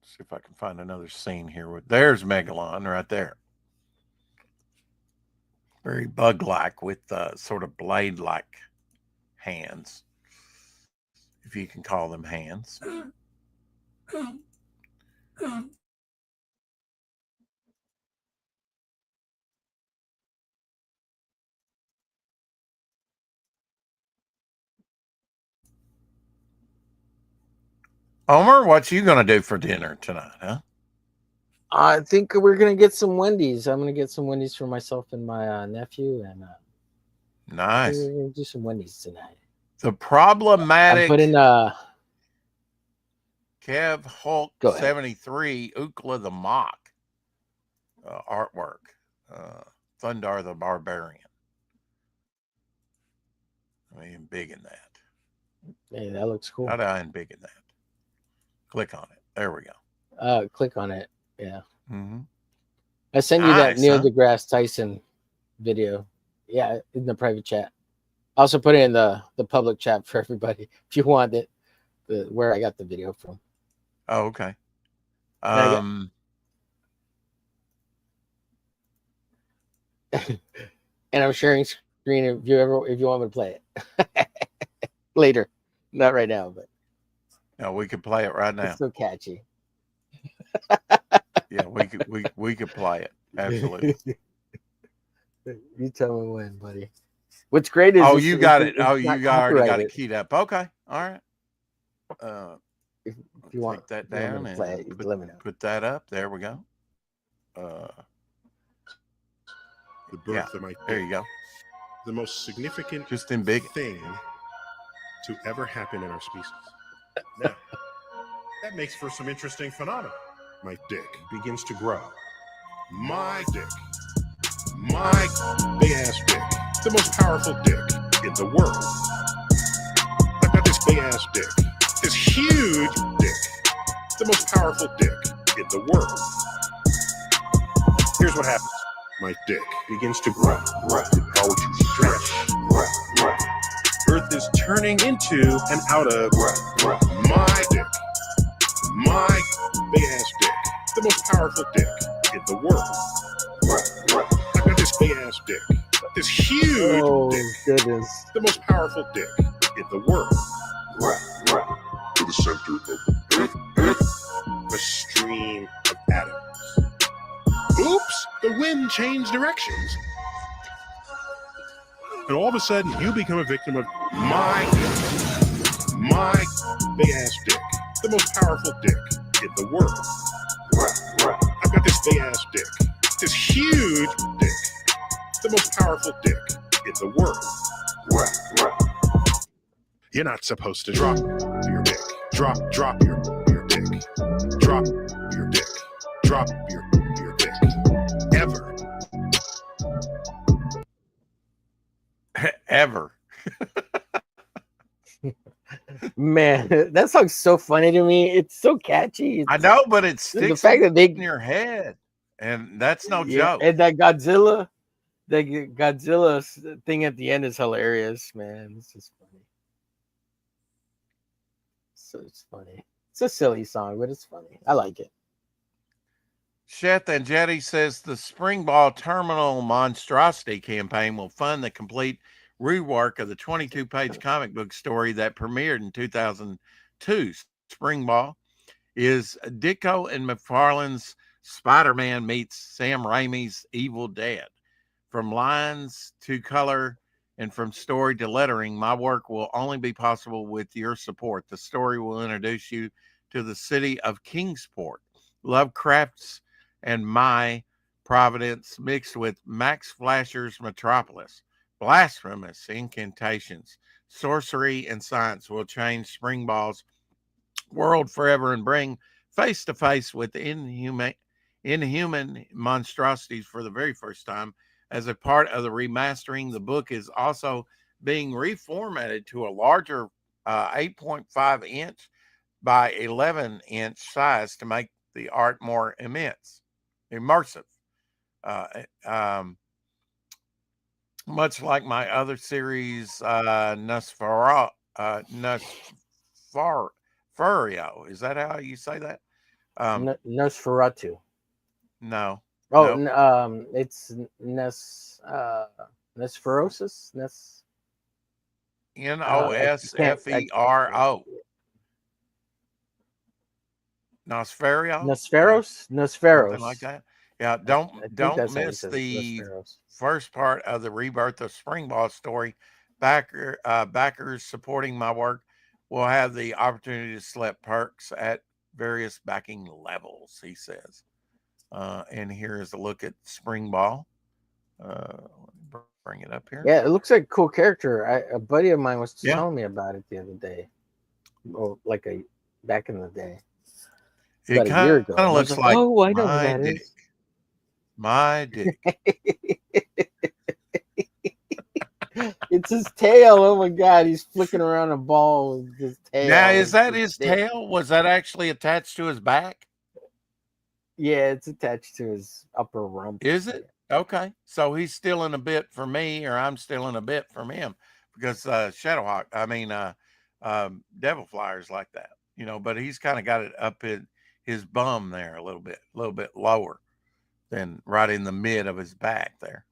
See if I can find another scene here. There's Megalon right there. Very bug-like with sort of blade-like hands, if you can call them hands. Homer, what you gonna do for dinner tonight, huh? I think we're gonna get some Wendy's. I'm gonna get some Wendy's for myself and my nephew, and Nice. we're gonna do some Wendy's tonight. The problematic. I'm putting Kev Hulk Go ahead. 73 Ookla the Mock artwork. Thundar the Barbarian. I mean, big in that. Hey, that looks cool. How do I big in that? Click on it. There we go. Click on it. Yeah. Mm-hmm. I sent you that Nice, Neil huh? deGrasse Tyson video. Yeah, in the private chat. I also put it in the public chat for everybody if you want it. Where I got the video from. Oh, okay. And I'm sharing screen if you want me to play it later, not right now, but No, we could play it right now. it's so catchy. Yeah, we could play it. Absolutely. You tell me when, buddy. What's great is You got it. it's You not already got it copyrighted. keyed up. Okay. All right. If you want that you want down me to play and it, you let me know. put that up. There we go. The birth of my There you go. the most significant Just in big. thing to ever happen in our species. Now, that makes for some interesting phenomena. My dick begins to grow. My dick. My big ass dick. The most powerful dick in the world. I've got this big ass dick. This huge dick. The most powerful dick in the world. Here's what happens. My dick begins to grow. Empowered to stretch. Earth is turning into and out of my dick. My big ass dick. The most powerful dick in the world. I've got this big ass dick. This huge dick. Goodness. The most powerful dick in the world. To the center of the stream of atoms. Oops, the wind changed directions. And all of a sudden, you become a victim of my big ass dick. The most powerful dick in the world. I've got this big ass dick. This huge dick. The most powerful dick in the world. You're not supposed to drop your dick. Drop your dick. Drop your dick. Drop your dick. Ever. Ever. Man, that song's so funny to me. It's so catchy. I know, but it The sticks fact that they in your head. And that's no joke. and that Godzilla thing at the end is hilarious, man. It's just funny. So it's funny. It's a silly song, but it's funny. I like it. Sheth and Jetty says the Spring Ball Terminal Monstrosity campaign will fund the complete rework of the 22-page comic book story that premiered in 2002. Spring Ball is Ditko and McFarlane's Spider-Man meets Sam Raimi's Evil Dead. From lines to color and from story to lettering, my work will only be possible with your support. The story will introduce you to the city of Kingsport, Lovecraft's and my Providence mixed with Max Fleischer's Metropolis. Blasphemous incantations, sorcery, and science will change Spring Ball's world forever and bring face to face with inhuman monstrosities for the very first time. As a part of the remastering, the book is also being reformatted to a larger 8.5 inch by 11 inch size to make the art more immersive. Much like my other series, Nosferatu. Is that how you say that? Nosferatu. No. Oh, nope. It's Nosferosis. Nosfero. Nosferos. Something like that. Yeah, don't miss the first part of the rebirth of Spring Ball story. Backers supporting my work will have the opportunity to select perks at various backing levels, he says. And here is a look at Spring Ball. Bring it up here. Yeah, it looks like a cool character. A buddy of mine was telling me about it the other day. Well, back in the day. It kind of looks like, oh, I know who that dick. is. My dick. It's his tail. Oh my god, he's flicking around a ball with his tail. Now, is that his tail? Was that actually attached to his back? Yeah, it's attached to his upper rump. Is it? Okay. So he's stealing a bit from me, or I'm stealing a bit from him, because Shadowhawk, Devil Flyer's like that, but he's kind of got it up in his bum there a little bit lower than right in the mid of his back there.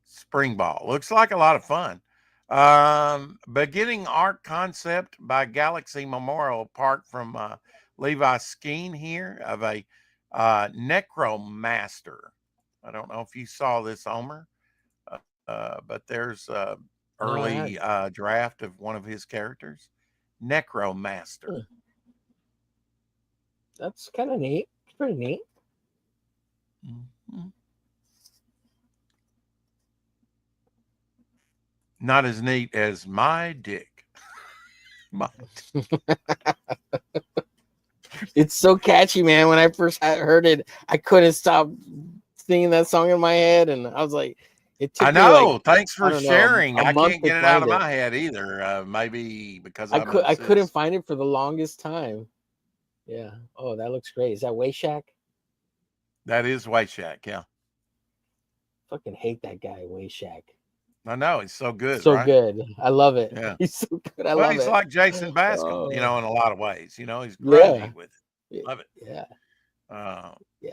Spring Ball looks like a lot of fun. Beginning art concept by Galaxy Memorial Park from Levi Skeen here of a Necromaster. I don't know if you saw this, Omer, but there's early draft of one of his characters, Necromaster. That's kind of neat. It's pretty neat. Mm-hmm. Not as neat as my dick. It's so catchy, man. When I first heard it, I couldn't stop singing that song in my head, and I was like, "It took I know." me Thanks for sharing. I can't get it out of it. my head either. Maybe because I couldn't find it for the longest time. Yeah. Oh, that looks great. Is that Wayshack? That is Wayshack. Yeah. Fucking hate that guy, Wayshack. I know, he's so good. So right? good. I love it. Yeah. He's so good. I love it. He's like Jason Bascom, in a lot of ways. He's grungy with it. Love it. Yeah. Yeah.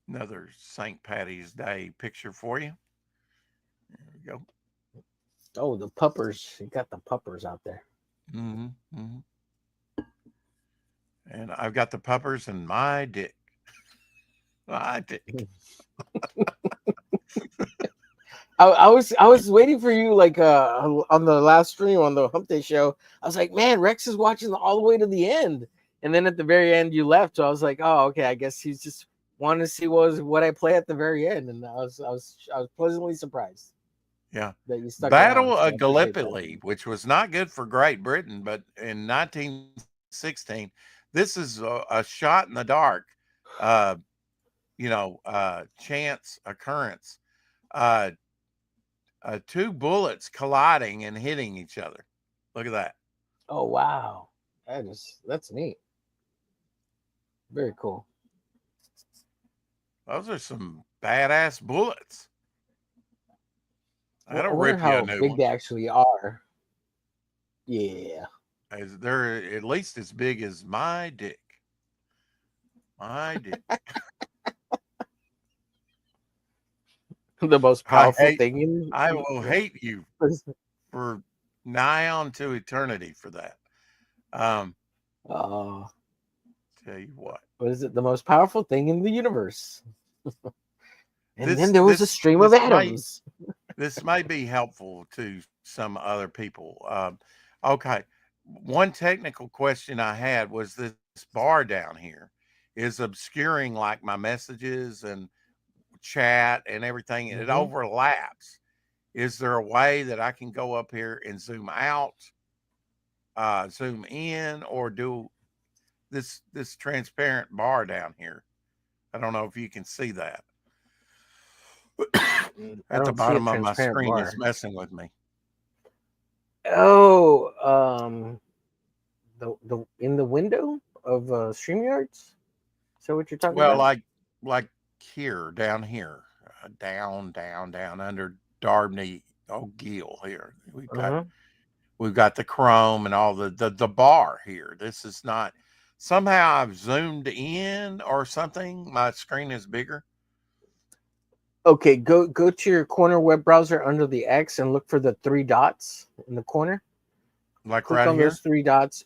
Another St. Patty's Day picture for you. There we go. Oh, the puppers. You got the puppers out there. Mm-hmm. Mm-hmm. And I've got the puppers and my dick. My dick. I was waiting for you on the last stream on the Hump Day show. I was like, man, Rex is watching all the way to the end, and then at the very end you left. So I was like, oh, okay, I guess he's just wanting to see what I play at the very end, and I was pleasantly surprised. Yeah. That you stuck Battle around, of Gallipoli, which was not good for Great Britain, but in 1916, this is a shot in the dark, chance occurrence. Two bullets colliding and hitting each other. Look at that. Oh, wow. That's neat. Very cool. Those are some badass bullets. That'll I wonder rip you a how new big one. they actually are. Yeah. They're at least as big as my dick. My dick. The most powerful thing in I will hate you for nigh on to eternity for that. Oh, Tell you what. what is it? The most powerful thing in the universe. And This- then there was a this- stream of this might- atoms. This may be helpful to some other people. Okay. One technical question I had was this bar down here is obscuring like my messages and chat and everything, and it Mhm. overlaps. Is there a way that I can go up here and zoom out, zoom in, or do this transparent bar down here? I don't know if you can see that. I At the don't see a bottom of my transparent screen bar. is messing with me. Oh, the in the window of StreamYards. Is that what you're talking Well, about? like here, down here, down under Darby O'Gill here. Uh-huh. We've got the Chrome and all the bar here. This is not somehow I've zoomed in or something. My screen is bigger. Okay, go to your corner web browser under the X and look for the 3 dots in the corner. Like Click right on here. those 3 dots.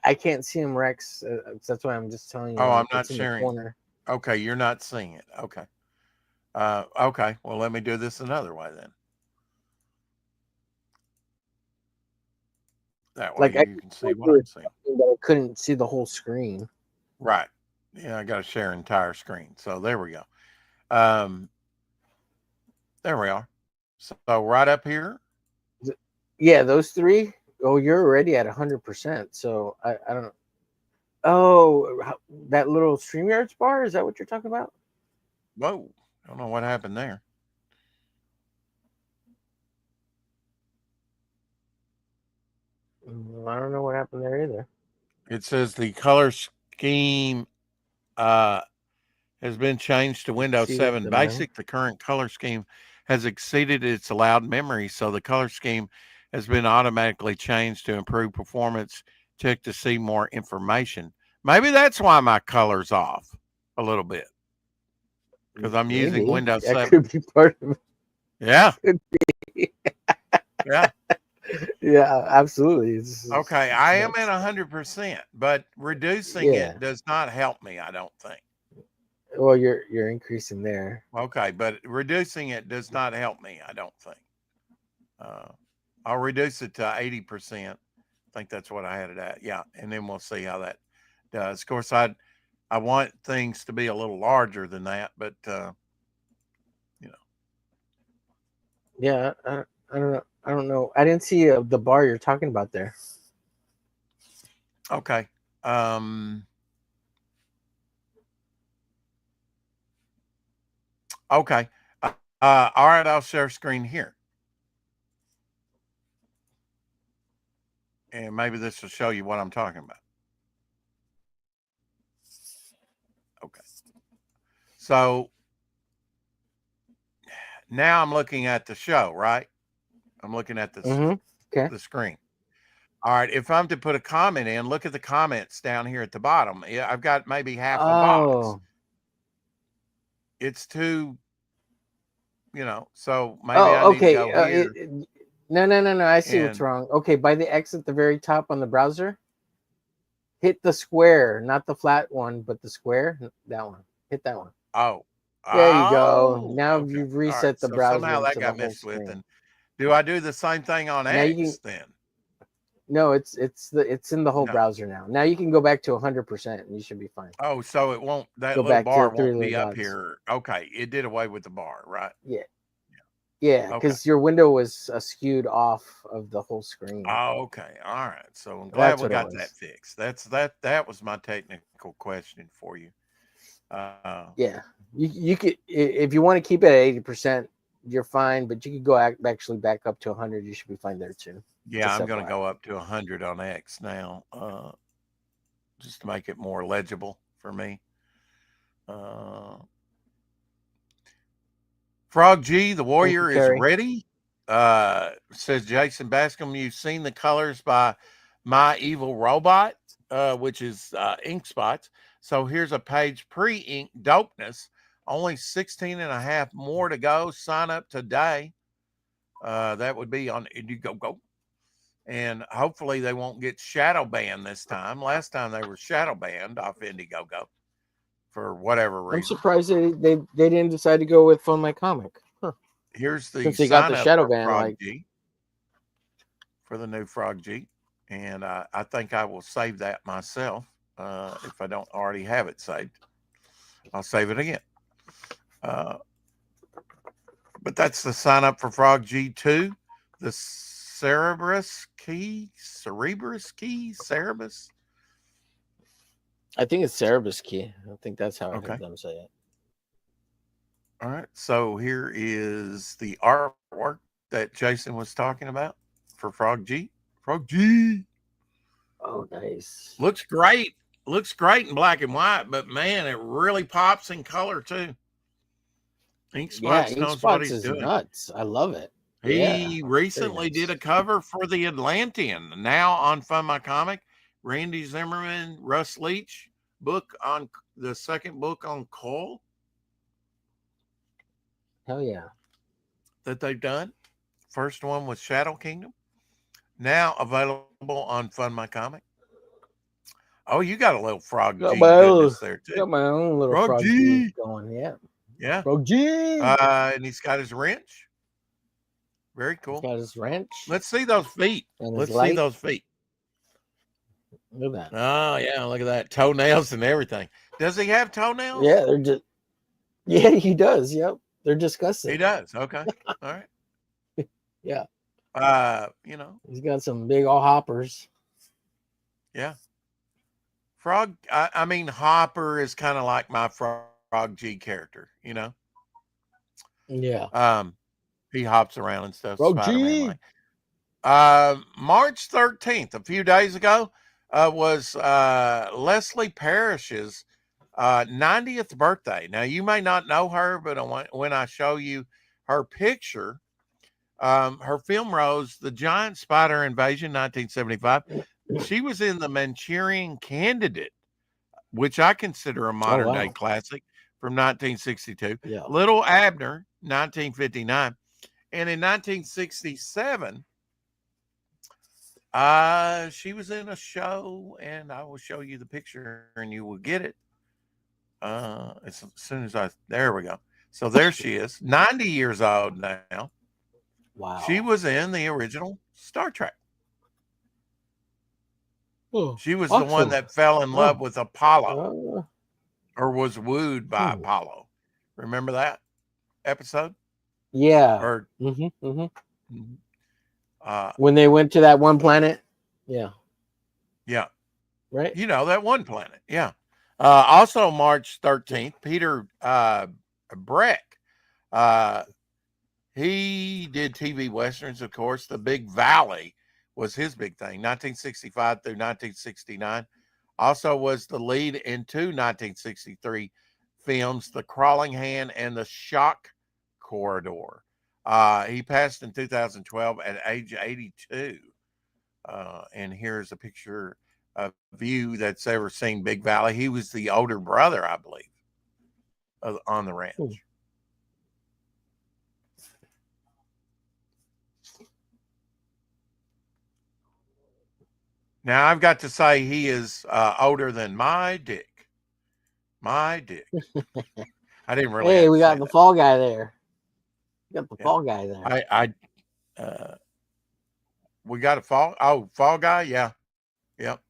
I can't see them, Rex. That's why I'm just telling you. Oh, I'm it's not in sharing. the corner. Okay, you're not seeing it. Okay. Okay. Well, let me do this another way then. That way Like I you can see what I'm seeing. but I couldn't see the whole screen. Right. Yeah, I got to share entire screen. So there we go. There we are. So right up here. Yeah, those 3. Oh, you're already at 100%. So I don't know. Oh, that little StreamYards bar? Is that what you're talking about? Whoa. I don't know what happened there. I don't know what happened there either. It says the color scheme has been changed to Windows See 7 the Basic. The current color scheme has exceeded its allowed memory, so the color scheme has been automatically changed to improve performance. Check to see more information. Maybe that's why my color's off a little bit, because I'm using Maybe. Windows That 7. could be part of it. Yeah. Could Yeah. Yeah, absolutely. Okay. I am at 100%, but reducing Yeah. it does not help me, I don't think. Well, you're increasing there. Okay, but reducing it does not help me, I don't think. I'll reduce it to 80%. I think that's what I had it at. Yeah, and then we'll see how that does. Of course, I want things to be a little larger than that, but you know. Yeah, I don't know. I didn't see the bar you're talking about there. Okay. Okay. All right, I'll share screen here. And maybe this will show you what I'm talking about. Okay. So now I'm looking at the show, right? I'm looking at this Okay. the screen. All right. If I'm to put a comment in, look at the comments down here at the bottom. Yeah, I've got maybe half a box. It's too, so maybe I need to go here. No. I see what's And- wrong. Okay, by the X at the very top on the browser, hit the square, not the flat one, but the square. That one. Hit that one. Oh. There you go. Oh, Now okay. you've All reset right. the So browser somehow that into got the whole messed with. screen. And do I do the same thing on Now you X then? No, it's in the whole No. browser now. Now you can go back to 100% and you should be fine. Oh, so it won't, that Go little back to bar the 3 won't be little up dots. here. Okay. It did away with the bar, right? Yeah, Okay. because your window was skewed off of the whole screen. Oh, okay. All right. So I'm glad That's we what it got was. that fixed. That was my technical question for you. Yeah, you could, if you want to keep it at 80%, you're fine. But you could go actually back up to 100. You should be fine there too. Yeah, Just I'm going to FYI. go up to 100 on X now, just to make it more legible for me. Frog G, the warrior, is Terry. ready. Says Jason Bascom. You've seen the colors by My Evil Robot, which is ink spots. So here's a page pre-ink dopeness. Only 16 and a half more to go. Sign up today. That would be on Indiegogo. And hopefully they won't get shadow banned this time. Last time they were shadow banned off Indiegogo for whatever reason. I'm surprised they didn't decide to go with Fun My Comic. Huh. Here's the Since they got the sign up shadow for ban, Frog like- G, for the new Frog G. And I think I will save that myself if I don't already have it saved. I'll save it again. But that's the sign up for Frog G2. The Cerebrus key. I think it's Cerebus Key. I think that's how I Okay. heard them say it. All right. So here is the artwork that Jason was talking about for Frog G. Frog G. Oh, nice. Looks great. Looks great in black and white, but man, it really pops in color too. Ink Yeah, Spots Ink knows what Spots he's is doing. nuts. I love it. He Yeah, recently very nice. did a cover for the Atlantean. Now on Fun My Comic, Randy Zimmerman, Russ Leach book on the second book on Cole Hell yeah. that they've done. First one was Shadow Kingdom. Now available on Fun My Comic. Oh, you got a little Frog Got G my own- goodness there Got too. my own little Frog Frog G. G going. Yeah. Yeah. Frog G. And he's got his wrench. Very He's cool. got his wrench Let's see those feet. and his Let's see light. those feet. Look at that. Oh, yeah. Look at that. Toenails and everything. Does he have toenails? Yeah, they're just. Yeah, he does. Yep, they're disgusting. He does. Okay. All right. Yeah. You know, He's got some big old hoppers. yeah. Frog, I mean, Hopper is kind of like my Frog G character, you know? Yeah. He hops around and stuff. Frog Spider-Man G. like. March 13th, a few days ago, was Leslie Parrish's 90th birthday. Now, you may not know her, but when I show you her picture, her film rose, The Giant Spider Invasion, 1975. She was in The Manchurian Candidate, which I consider a modern day wow. classic from 1962. Yeah. Little Abner, 1959. And in 1967, she was in a show, and I will show you the picture and you will get it. As soon as there we go. So there she is, 90 years old now. Wow. She was in the original Star Trek. Oh, She was the one awesome. that fell in love with Apollo, or was wooed by Hmm. Apollo. Remember that episode? yeah. Or When they went to that one planet. Yeah. yeah, Right. you know, that one planet. Yeah. Also March 13th, Peter Breck. He did TV westerns, of course. The Big Valley was his big thing, 1965 through 1969. Also was the lead in two 1963 films, The Crawling Hand and The Shock Corridor. He passed in 2012 at age 82. And here's a picture of you that's ever seen Big Valley. He was the older brother, I believe, on the ranch. Ooh. Now, I've got to say he is older than my dick. My dick. I didn't really. Hey, have we to got say the that. fall guy there. We got the Yeah. fall guy there. We got a fall guy. Yeah. Yep.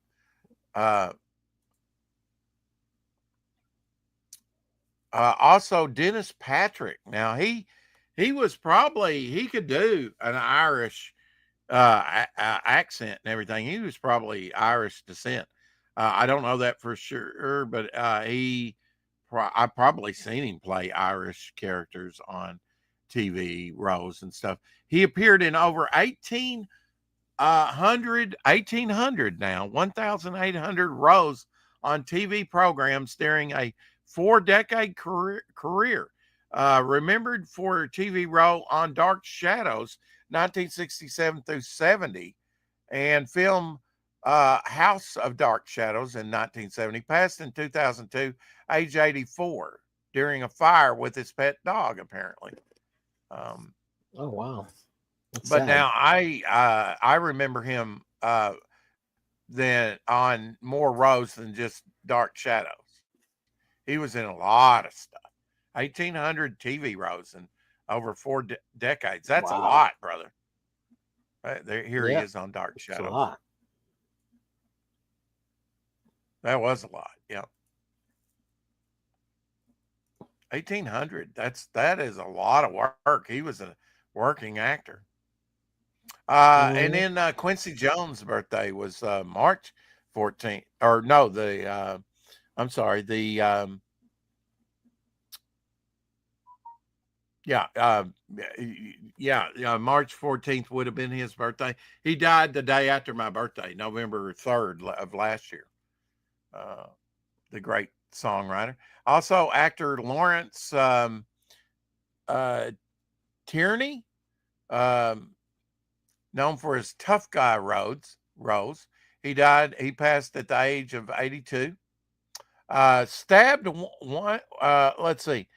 Also Dennis Patrick. Now he was probably, he could do an Irish accent and everything. He was probably Irish descent. I don't know that for sure, but I've probably seen him play Irish characters on TV roles and stuff. He appeared in over 1,800 now, 1,800 roles on TV programs during a 4-decade career. remembered for her TV role on Dark Shadows, 1967 through 70, and film House of Dark Shadows in 1970. Passed in 2002, age 84, during a fire with his pet dog, apparently. Oh wow. That's But sad. now I remember him then on more roles than just Dark Shadows. He was in a lot of stuff. 1,800 TV roles in over 4 decades. That's a Wow. lot, brother. Here Yeah, he is on Dark It's a Shadows. lot. That was a lot. Yeah. 1,800. That is a lot of work. He was a working actor. And Mhm. then Quincy Jones' birthday was March 14th. Or no, I'm sorry, March 14th would have been his birthday. He died the day after my birthday, November 3rd of last year. The great songwriter. Also, actor Lawrence Tierney, known for his tough guy roles. He passed at the age of 82. Stabbed one, let's see.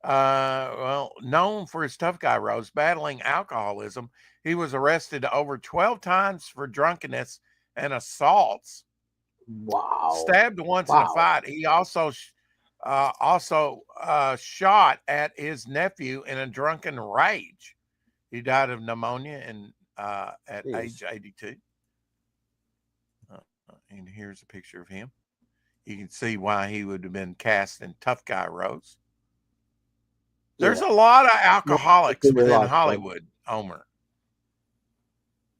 Known for his tough guy roles, battling alcoholism, he was arrested over 12 times for drunkenness and assaults. Wow. Stabbed once in a Wow. fight. He also shot at his nephew in a drunken rage. He died of pneumonia at Jeez. age 82. And here's a picture of him. You can see why he would have been cast in tough guy roles. There's Yeah. a lot of alcoholics Really within lost them. Hollywood, Homer.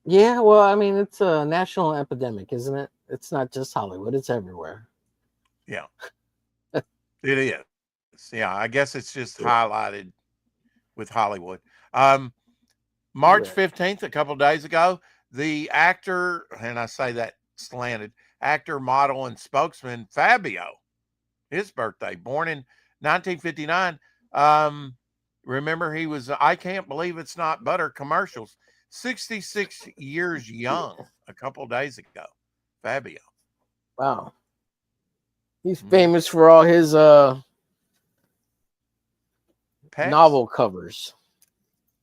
Yeah, well, I mean, it's a national epidemic, isn't it? It's not just Hollywood; it's everywhere. Yeah, it is. Yeah, I guess it's just Yeah. highlighted with Hollywood. March 15th, a couple of days ago, the actor, and I say that slanted, actor, model, and spokesman Fabio, his birthday, born in 1959. Remember, he was I Can't Believe It's Not Butter commercials, 66 years young, a couple of days ago. Fabio. Wow. He's Mhm. famous for all his Pets novel covers.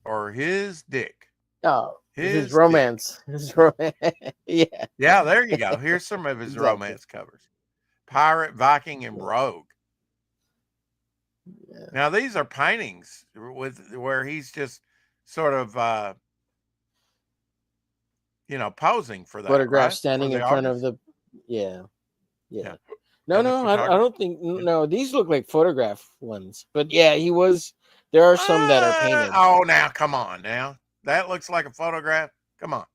or his dick. Oh, His his dick. romance. His romance. Yeah. Yeah, there you go. Here's some of his Exactly. romance covers. Pirate, Viking, and Rogue. Yeah. Now these are paintings where he's just sort of posing for that. Photograph right? standing For in the front artist. of the. Yeah. Yeah. No, And the no, I don't think. photographer. No, these look like photograph ones. But yeah, he was. There are some that are painted. Oh, now come on, now that looks like a photograph. Come on.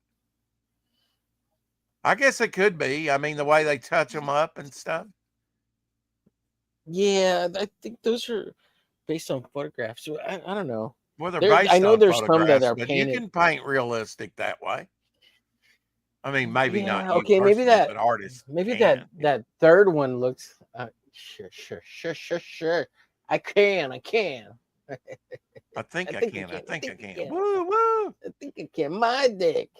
I guess it could be. I mean, the way they touch them up and stuff. Yeah, I think those are based on photographs. I don't know. Well, they're There- based I know on there's some that photographs, are but painted. you can paint realistic that way. I mean, maybe not Yeah, you okay, maybe personally, that. but artists Maybe can. that third one looks. Sure. I can. I think I can. I think I can. Woo, woo. I think I can. My dick.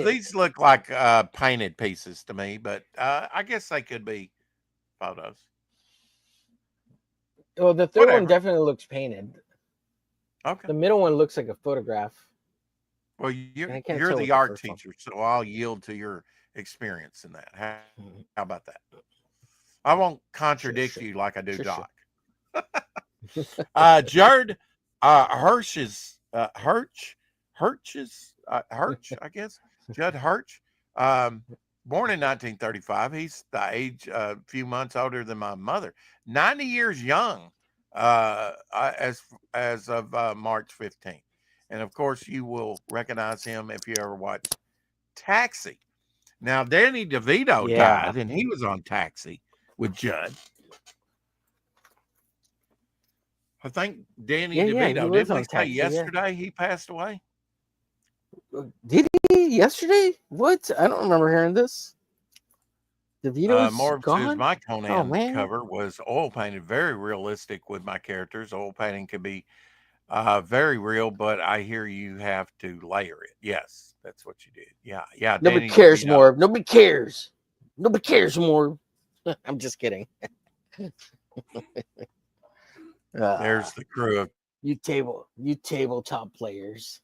These look like painted pieces to me, but I guess they could be photos. Well, the third Whatever. one definitely looks painted. Okay. The middle one looks like a photograph. Well, I you're can't tell the what the art first one. teacher, so I'll yield to your experience in that. How Mhm. about that? I won't contradict Sure. you like I do Sure. Doc. Jared Hirsch, I guess. Judd Hirsch, born in 1935. He's the age a few months older than my mother. 90 years young as of March 15th. And of course, you will recognize him if you ever watched Taxi. Now, Danny DeVito Yeah. died, and he was on Taxi with Judd. I think Danny Yeah, he DeVito, was didn't we on say Taxi, yeah. yesterday he passed away? Did he yesterday? What? I don't remember hearing this. DeVito's Morbid Sue's gone. my Oh Conan man. cover was oil painted, very realistic with my characters. Oil painting could be very real, but I hear you have to layer it. Yes, that's what you did. Yeah, yeah. Nobody Danny cares DeVito. more. Nobody cares. Nobody cares more. I'm just kidding. There's the crew of you tabletop players.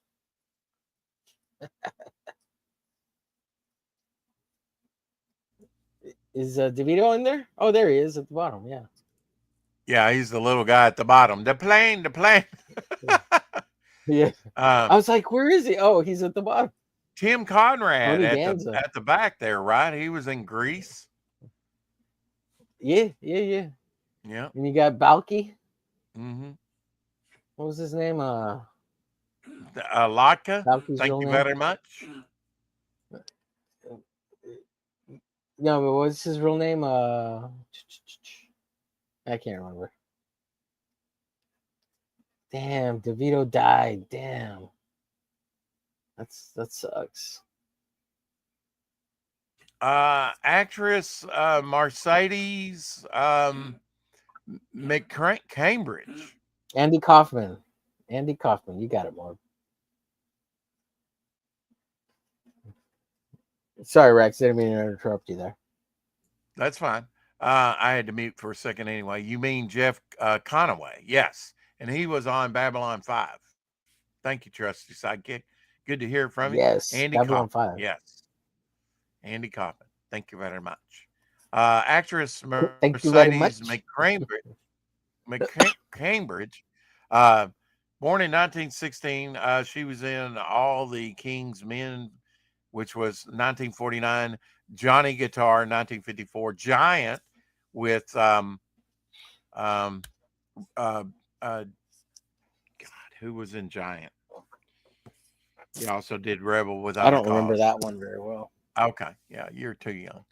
Is DeVito in there? Oh, there he is at the bottom. Yeah. yeah. He's the little guy at the bottom. The plane. Yeah. I um, was like, where is he? Oh, he's at the bottom. Tim Conrad Tony at Danza. the back there, right? He was in Greece. Yeah. Yeah. And you got Balky. Mm-hmm. What was his name? Latka. Balky's Thank real you name. very much. No, but what's his real name? I can't remember. Damn, DeVito died. Damn. That sucks. Actress Mercedes Cambridge. Andy Kaufman. You got it, Marv. Sorry, Rex. I didn't mean to interrupt you there. That's fine. I had to mute for a second anyway. You mean Jeff Conaway? Yes, and he was on Babylon 5. Thank you, trusty sidekick. Good to hear from you. Yes, Andy Babylon Kaufman. 5. Yes, Andy Kaufman. Thank you very much. Actress Thank you very Mercedes McCambridge, born in 1916. She was in All the King's Men, which was 1949. Johnny Guitar, 1954. Giant with God, who was in Giant? He also did Rebel Without I don't a remember Cause. that one very well. Okay, yeah, you're too young.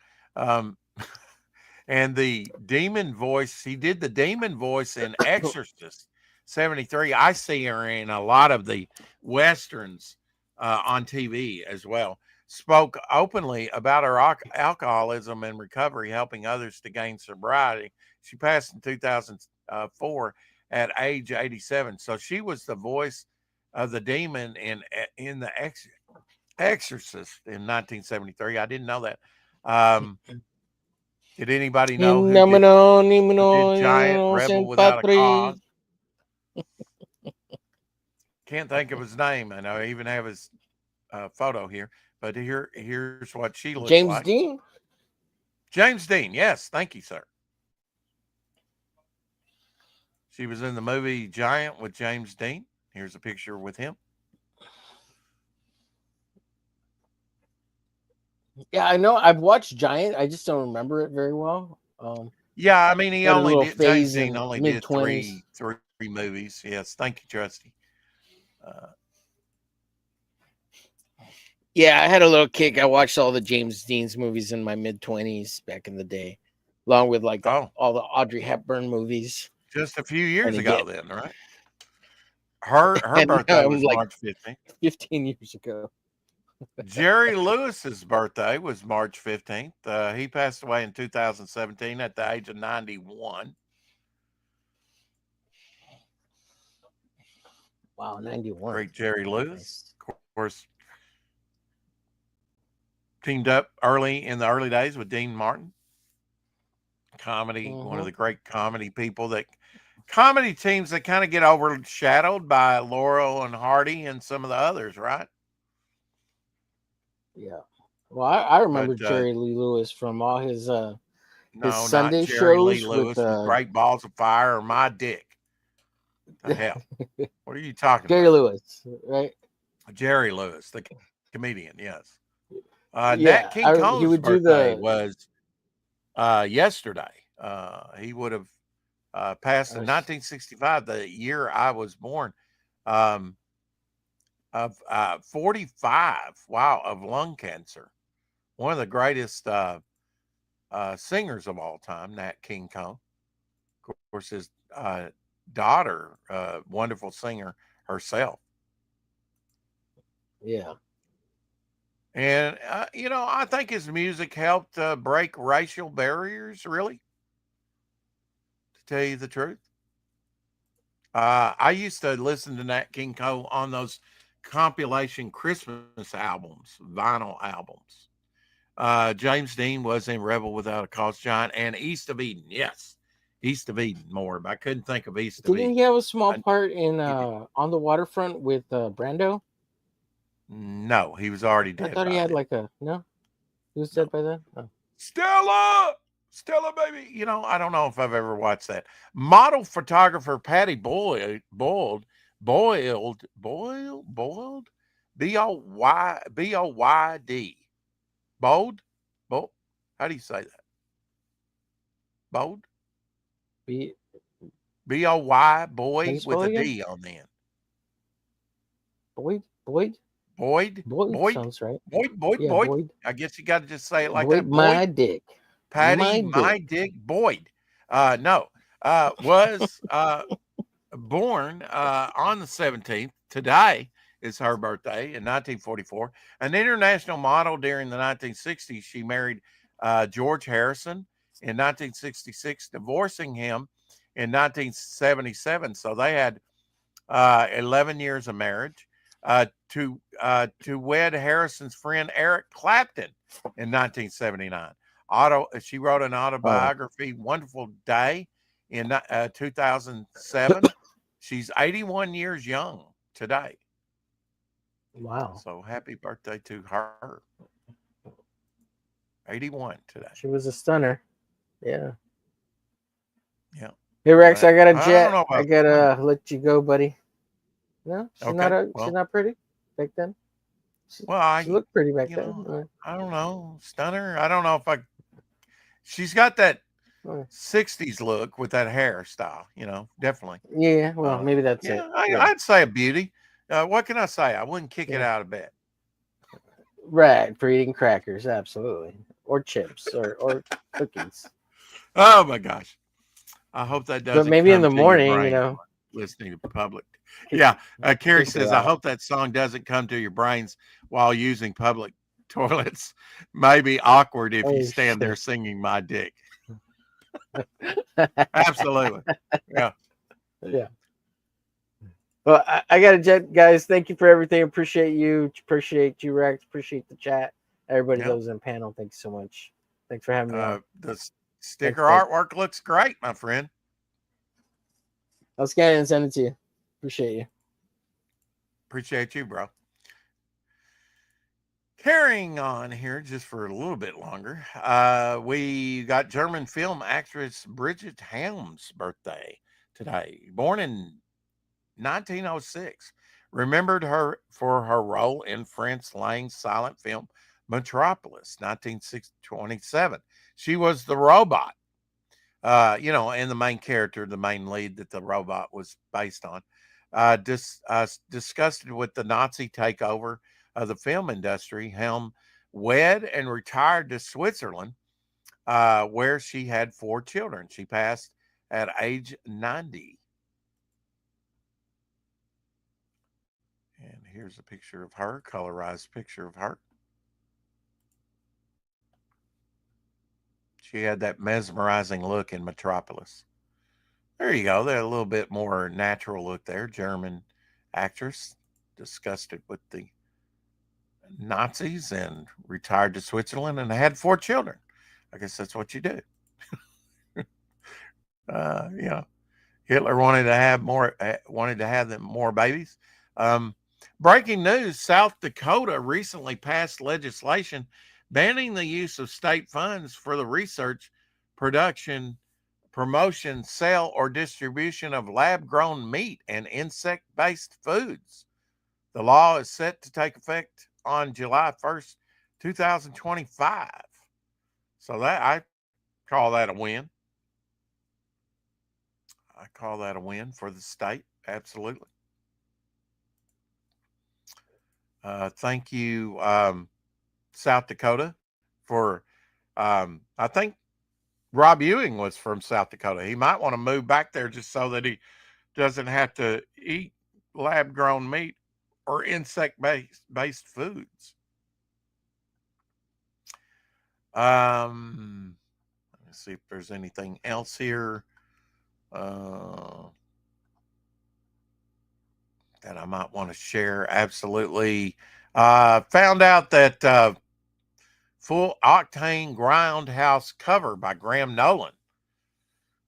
And the demon voice, he did the demon voice in Exorcist 73. I see her in a lot of the westerns on TV as well. Spoke openly about her alcoholism and recovery, helping others to gain sobriety. She passed in 2004 at age 87. So she was the voice of the demon in the Exorcist in 1973. I didn't know that. Did anybody know who did Giant Rebel Without a Cause? Can't think of his name, and I even have his photo here. But here's what she looks James like. Dean? James Dean, yes. Thank you, sir. She was in the movie Giant with James Dean. Here's a picture with him. Yeah, I know. I've watched Giant. I just don't remember it very well. Yeah, I mean, James Dean only did mid-20s. three movies. Yes, thank you, Trusty. Yeah, I had a little kick. I watched all the James Dean's movies in my mid-20s back in the day, along with like all the Audrey Hepburn movies. Just a few years ago, then, right? Her birthday was like March 15th. 15 years ago. Jerry Lewis's birthday was March 15th. He passed away in 2017 at the age of 91. Wow, 91. Great Jerry Lewis. Of course, teamed up in the early days with Dean Martin. Comedy, one of the great comedy teams that kind of get overshadowed by Laurel and Hardy and some of the others, right? Yeah. Well, I remember Jerry Lee Lewis from all his no, Sunday not Jerry shows Lee Lewis with Great Balls of Fire or My Dick. The hell? What are you talking Jerry about? Lewis, right? Jerry Lewis, the comedian, yes. Yeah, Nat King Cole's birthday the was yesterday. He would have passed in 1965, the year I was born, of 45, of lung cancer. One of the greatest singers of all time, Nat King Cole. Of course, his daughter, wonderful singer herself. Yeah. And, I think his music helped break racial barriers, really, to tell you the truth. I used to listen to Nat King Cole on those compilation Christmas albums, vinyl albums. James Dean was in Rebel Without a Cause, John, and East of Eden. Yes, East of Eden more, but I couldn't think of East of Didn't Eden. he have a small I- part in he did. On the Waterfront with Brando? No, he was already I dead thought he by had then. like a no. He was No. dead by then. Oh. Stella, baby. I don't know if I've ever watched that. Model photographer Patty Boyd, Boiled, Boyd, Bold, Bold. How do you say that? Bold, Be Boy, Can boy you with spell a it again? D on the end. Boyd. Boyd, Sounds right. Boyd. Yeah, Boyd. Boyd. I guess you got to just say it like Boyd, that. my Boyd, dick. Patty, My my dick, Boyd. No, was born on the 17th. Today is her birthday in 1944. An international model during the 1960s, she married George Harrison in 1966, divorcing him in 1977. So they had 11 years of marriage. To wed Harrison's friend Eric Clapton in 1979. She wrote an autobiography, Wonderful Day, in 2007. She's 81 years young today. Wow. So happy birthday to her. 81 today. She was a stunner. Yeah. Yeah. Hey Rex, But I got a I don't jet. know I about gotta let you go, buddy. No, she's Okay, not well. she's not pretty back then. Well, She looked pretty back you then. know, I don't know. Stunner. I don't know if she's got that Uh, 60s look with that hairstyle, definitely. yeah, well, maybe that's it. Yeah, Yeah. I'd say a beauty. What can I say? I wouldn't kick it Yeah. out of bed. Right, for eating crackers, absolutely. Or chips or cookies. Oh my gosh. I hope that doesn't But maybe in come the to your morning, brain listening to public. Yeah. Carrie kick her says, I out. hope that song doesn't come to your brains while using public toilets. Maybe awkward if you Oh, stand there shit. singing My Dick. Absolutely. Yeah. Yeah. Well, I got a jet, guys. Thank you for everything. Appreciate you. Appreciate you, Rex. Appreciate the chat. Everybody Yeah. that was in panel, thank you so much. Thanks for having me on. The sticker Thanks, artwork looks great, my friend. I'll scan it and send it to you. Appreciate you. Appreciate you, bro. Carrying on here just for a little bit longer, we got German film actress Bridget Helm's birthday today. Born in 1906, remembered her for her role in Fritz Lang's silent film Metropolis, 1927. She was the robot, and the main character, the main lead that the robot was based on. Disgusted with the Nazi takeover of the film industry, Helm wed and retired to Switzerland, where she had 4 children. She passed at age 90. And here's a picture of her, colorized picture of her. She had that mesmerizing look in Metropolis. There you go. They're a little bit more natural look there. German actress, disgusted with the Nazis and retired to Switzerland and had 4 children. I guess that's what you do. Hitler wanted to have more babies. Breaking news: South Dakota recently passed legislation banning the use of state funds for the research, production, promotion, sale, or distribution of lab-grown meat and insect-based foods. The law is set to take effect on July 1st, 2025. So that I call that a win. I call that a win for the state. Absolutely. Thank you, South Dakota, for I think Rob Ewing was from South Dakota. He might want to move back there just so that he doesn't have to eat lab-grown meat or insect-based foods. Let me see if there's anything else here that I might want to share. Absolutely. Found out that Full Octane Grindhouse cover by Graham Nolan.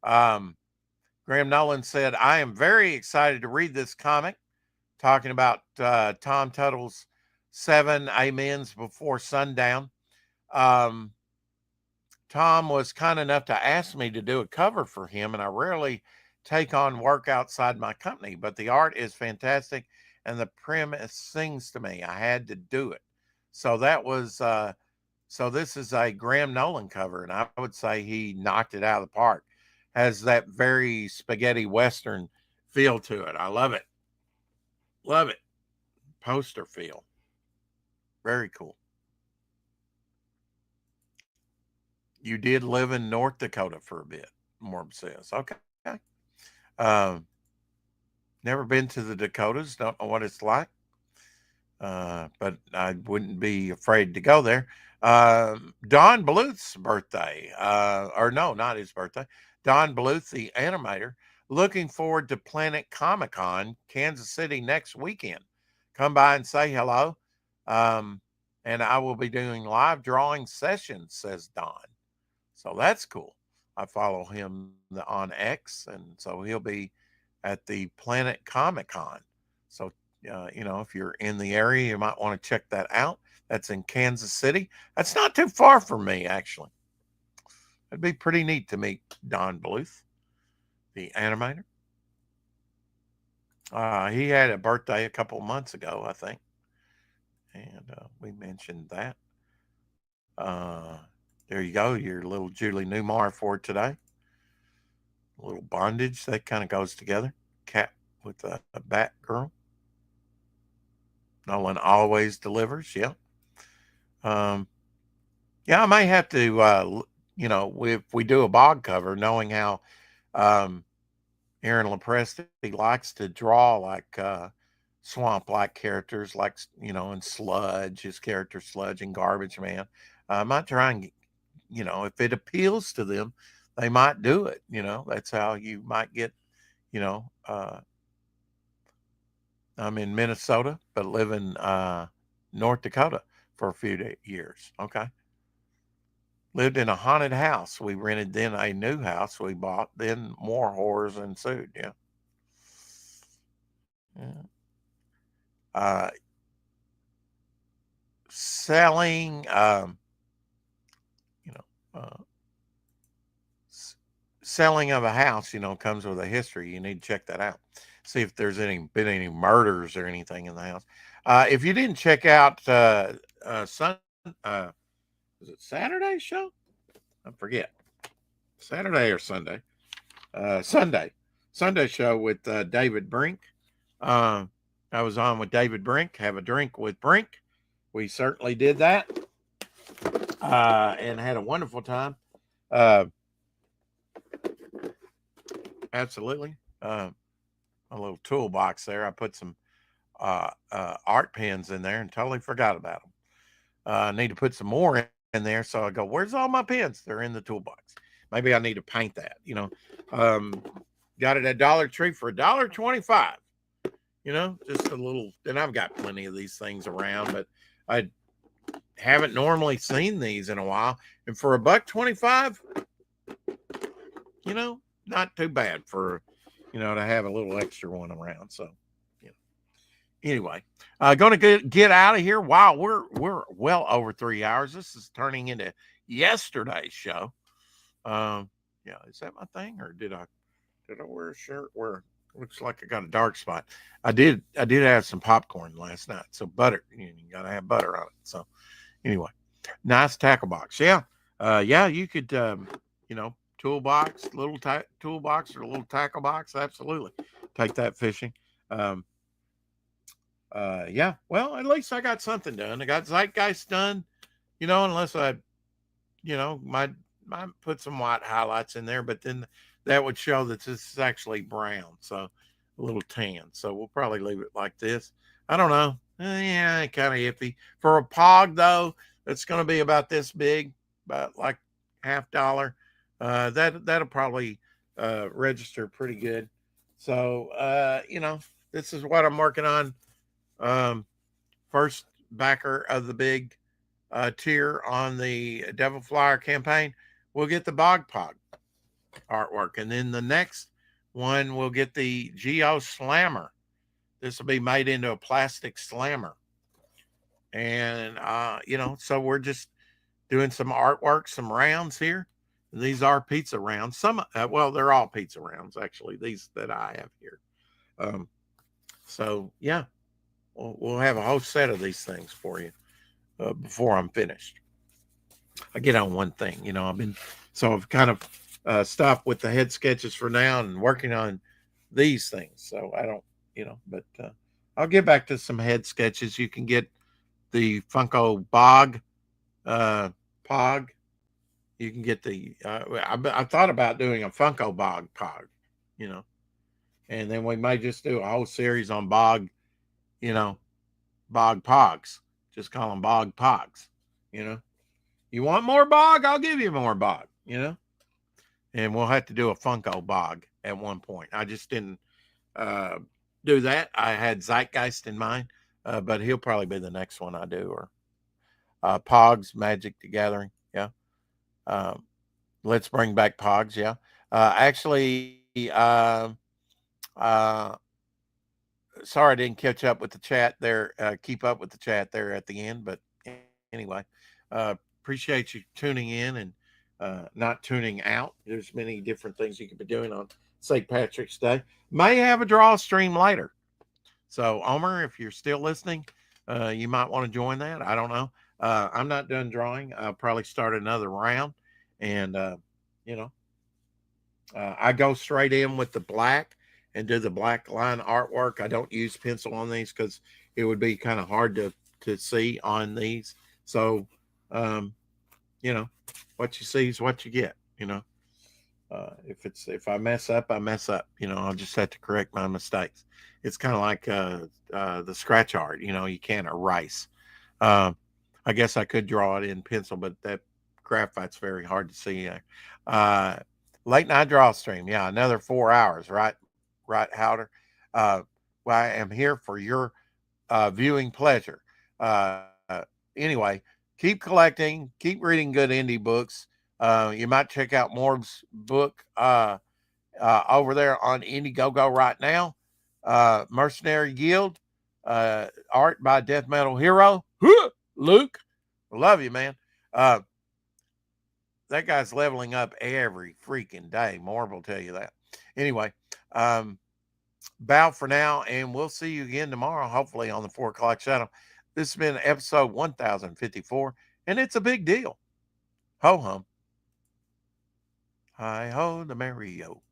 Graham Nolan said, I am very excited to read this comic, talking about Tom Tuttle's 7 Amens Before Sundown. Tom was kind enough to ask me to do a cover for him, and I rarely take on work outside my company, but the art is fantastic and the premise sings to me. I had to do it. So that was so this is a Graham Nolan cover, and I would say he knocked it out of the park. Has that very spaghetti western feel to it. I love it. Love it. Poster feel. Very cool. You did live in North Dakota for a bit, Morb says. Okay. Never been to the Dakotas. Don't know what it's like. But I wouldn't be afraid to go there. Don Bluth's birthday. Or no, not his birthday. Don Bluth, the animator. Looking forward to Planet Comic-Con, Kansas City next weekend. Come by and say hello. And I will be doing live drawing sessions, says Don. So that's cool. I follow him on X, and so he'll be at the Planet Comic-Con. So, if you're in the area, you might want to check that out. That's in Kansas City. That's not too far from me, actually. It'd be pretty neat to meet Don Bluth, the animator. He had a birthday a couple of months ago, I think. And we mentioned that. There you go, your little Julie Newmar for today. A little bondage, that kind of goes together. Cat with a bat girl. Nolan always delivers, yeah. I may have to, if we do a bog cover, knowing how Aaron Lopresti likes to draw like swamp-like characters, like, in Sludge, his character Sludge and Garbage Man. I might try and, if it appeals to them, they might do it. That's how you might get, I'm in Minnesota, but live in North Dakota for a few years. Okay. Lived in a haunted house. We rented then a new house we bought. Then more horrors ensued. Yeah. Selling, selling of a house, comes with a history. You need to check that out. See if there's been any murders or anything in the house. If you didn't check out was it Saturday's show? I forget. Saturday or Sunday? Sunday show with David Brink. I was on with David Brink. Have a drink with Brink. We certainly did that, and had a wonderful time. Absolutely. A little toolbox there. I put some art pens in there and totally forgot about them. I need to put some more in there. So I go, where's all my pens? They're in the toolbox. Maybe I need to paint that, got it at Dollar Tree for $1.25, just a little, and I've got plenty of these things around, but I haven't normally seen these in a while. And for $1.25, not too bad for, to have a little extra one around. So, anyway, going to get out of here. Wow, we're well over 3 hours. This is turning into yesterday's show. Is that my thing, or did I wear a shirt where it looks like I got a dark spot? I did have some popcorn last night, so butter. You gotta have butter on it. So, anyway, nice tackle box. Yeah, you could, toolbox, little toolbox or a little tackle box. Absolutely, take that fishing. Well, at least I got something done. I got Zeitgeist done, unless I, might put some white highlights in there, but then that would show that this is actually brown. So a little tan. So we'll probably leave it like this. I don't know. Kind of iffy. For a pog, though, it's going to be about this big. about like $50. That'll probably register pretty good. So this is what I'm working on. First backer of the big tier on the Devil Flyer campaign, we'll get the Bog Pog artwork, and then the next one we'll get the Geo Slammer. This will be made into a plastic slammer, and so we're just doing some artwork, some rounds here. These are pizza rounds. Some, they're all pizza rounds actually. These that I have here. So yeah, we'll have a whole set of these things for you before I'm finished. I get on one thing, I've kind of stopped with the head sketches for now and working on these things. So I don't, but I'll get back to some head sketches. You can get the Funko Bog Pog. You can get the I thought about doing a Funko Bog Pog, and then we might just do a whole series on Bog, Bog Pogs. Just call them Bog Pogs. You want more Bog? I'll give you more Bog. And we'll have to do a Funko Bog at one point. I just didn't do that. I had Zeitgeist in mind, but he'll probably be the next one I do. Or Pogs Magic the Gathering. Yeah. Let's bring back Pogs. Yeah. Sorry I didn't catch up with the chat there. Keep up with the chat there at the end. But anyway, appreciate you tuning in and not tuning out. There's many different things you could be doing on St. Patrick's Day. May have a draw stream later. So, Omer, if you're still listening, you might want to join that. I don't know. I'm not done drawing. I'll probably start another round. And, I go straight in with the black and do the black line artwork. I don't use pencil on these because it would be kind of hard to see on these. So, what you see is what you get, if I mess up, I mess up, I'll just have to correct my mistakes. It's kind of like the scratch art, you can't erase. I guess I could draw it in pencil, but that graphite's very hard to see. Late night draw stream. Yeah. Another 4 hours, right? Right, Howder. Well, I am here for your viewing pleasure. Anyway, keep collecting, keep reading good indie books. You might check out Morb's book over there on Indiegogo right now. Mercenary Guild, art by Death Metal Hero. Luke, love you, man. That guy's leveling up every freaking day. Morb will tell you that. Anyway, bow for now, and we'll see you again tomorrow, hopefully on the 4 o'clock shadow. This has been episode 1054, and it's a big deal. Ho hum. Hi ho, the Mario.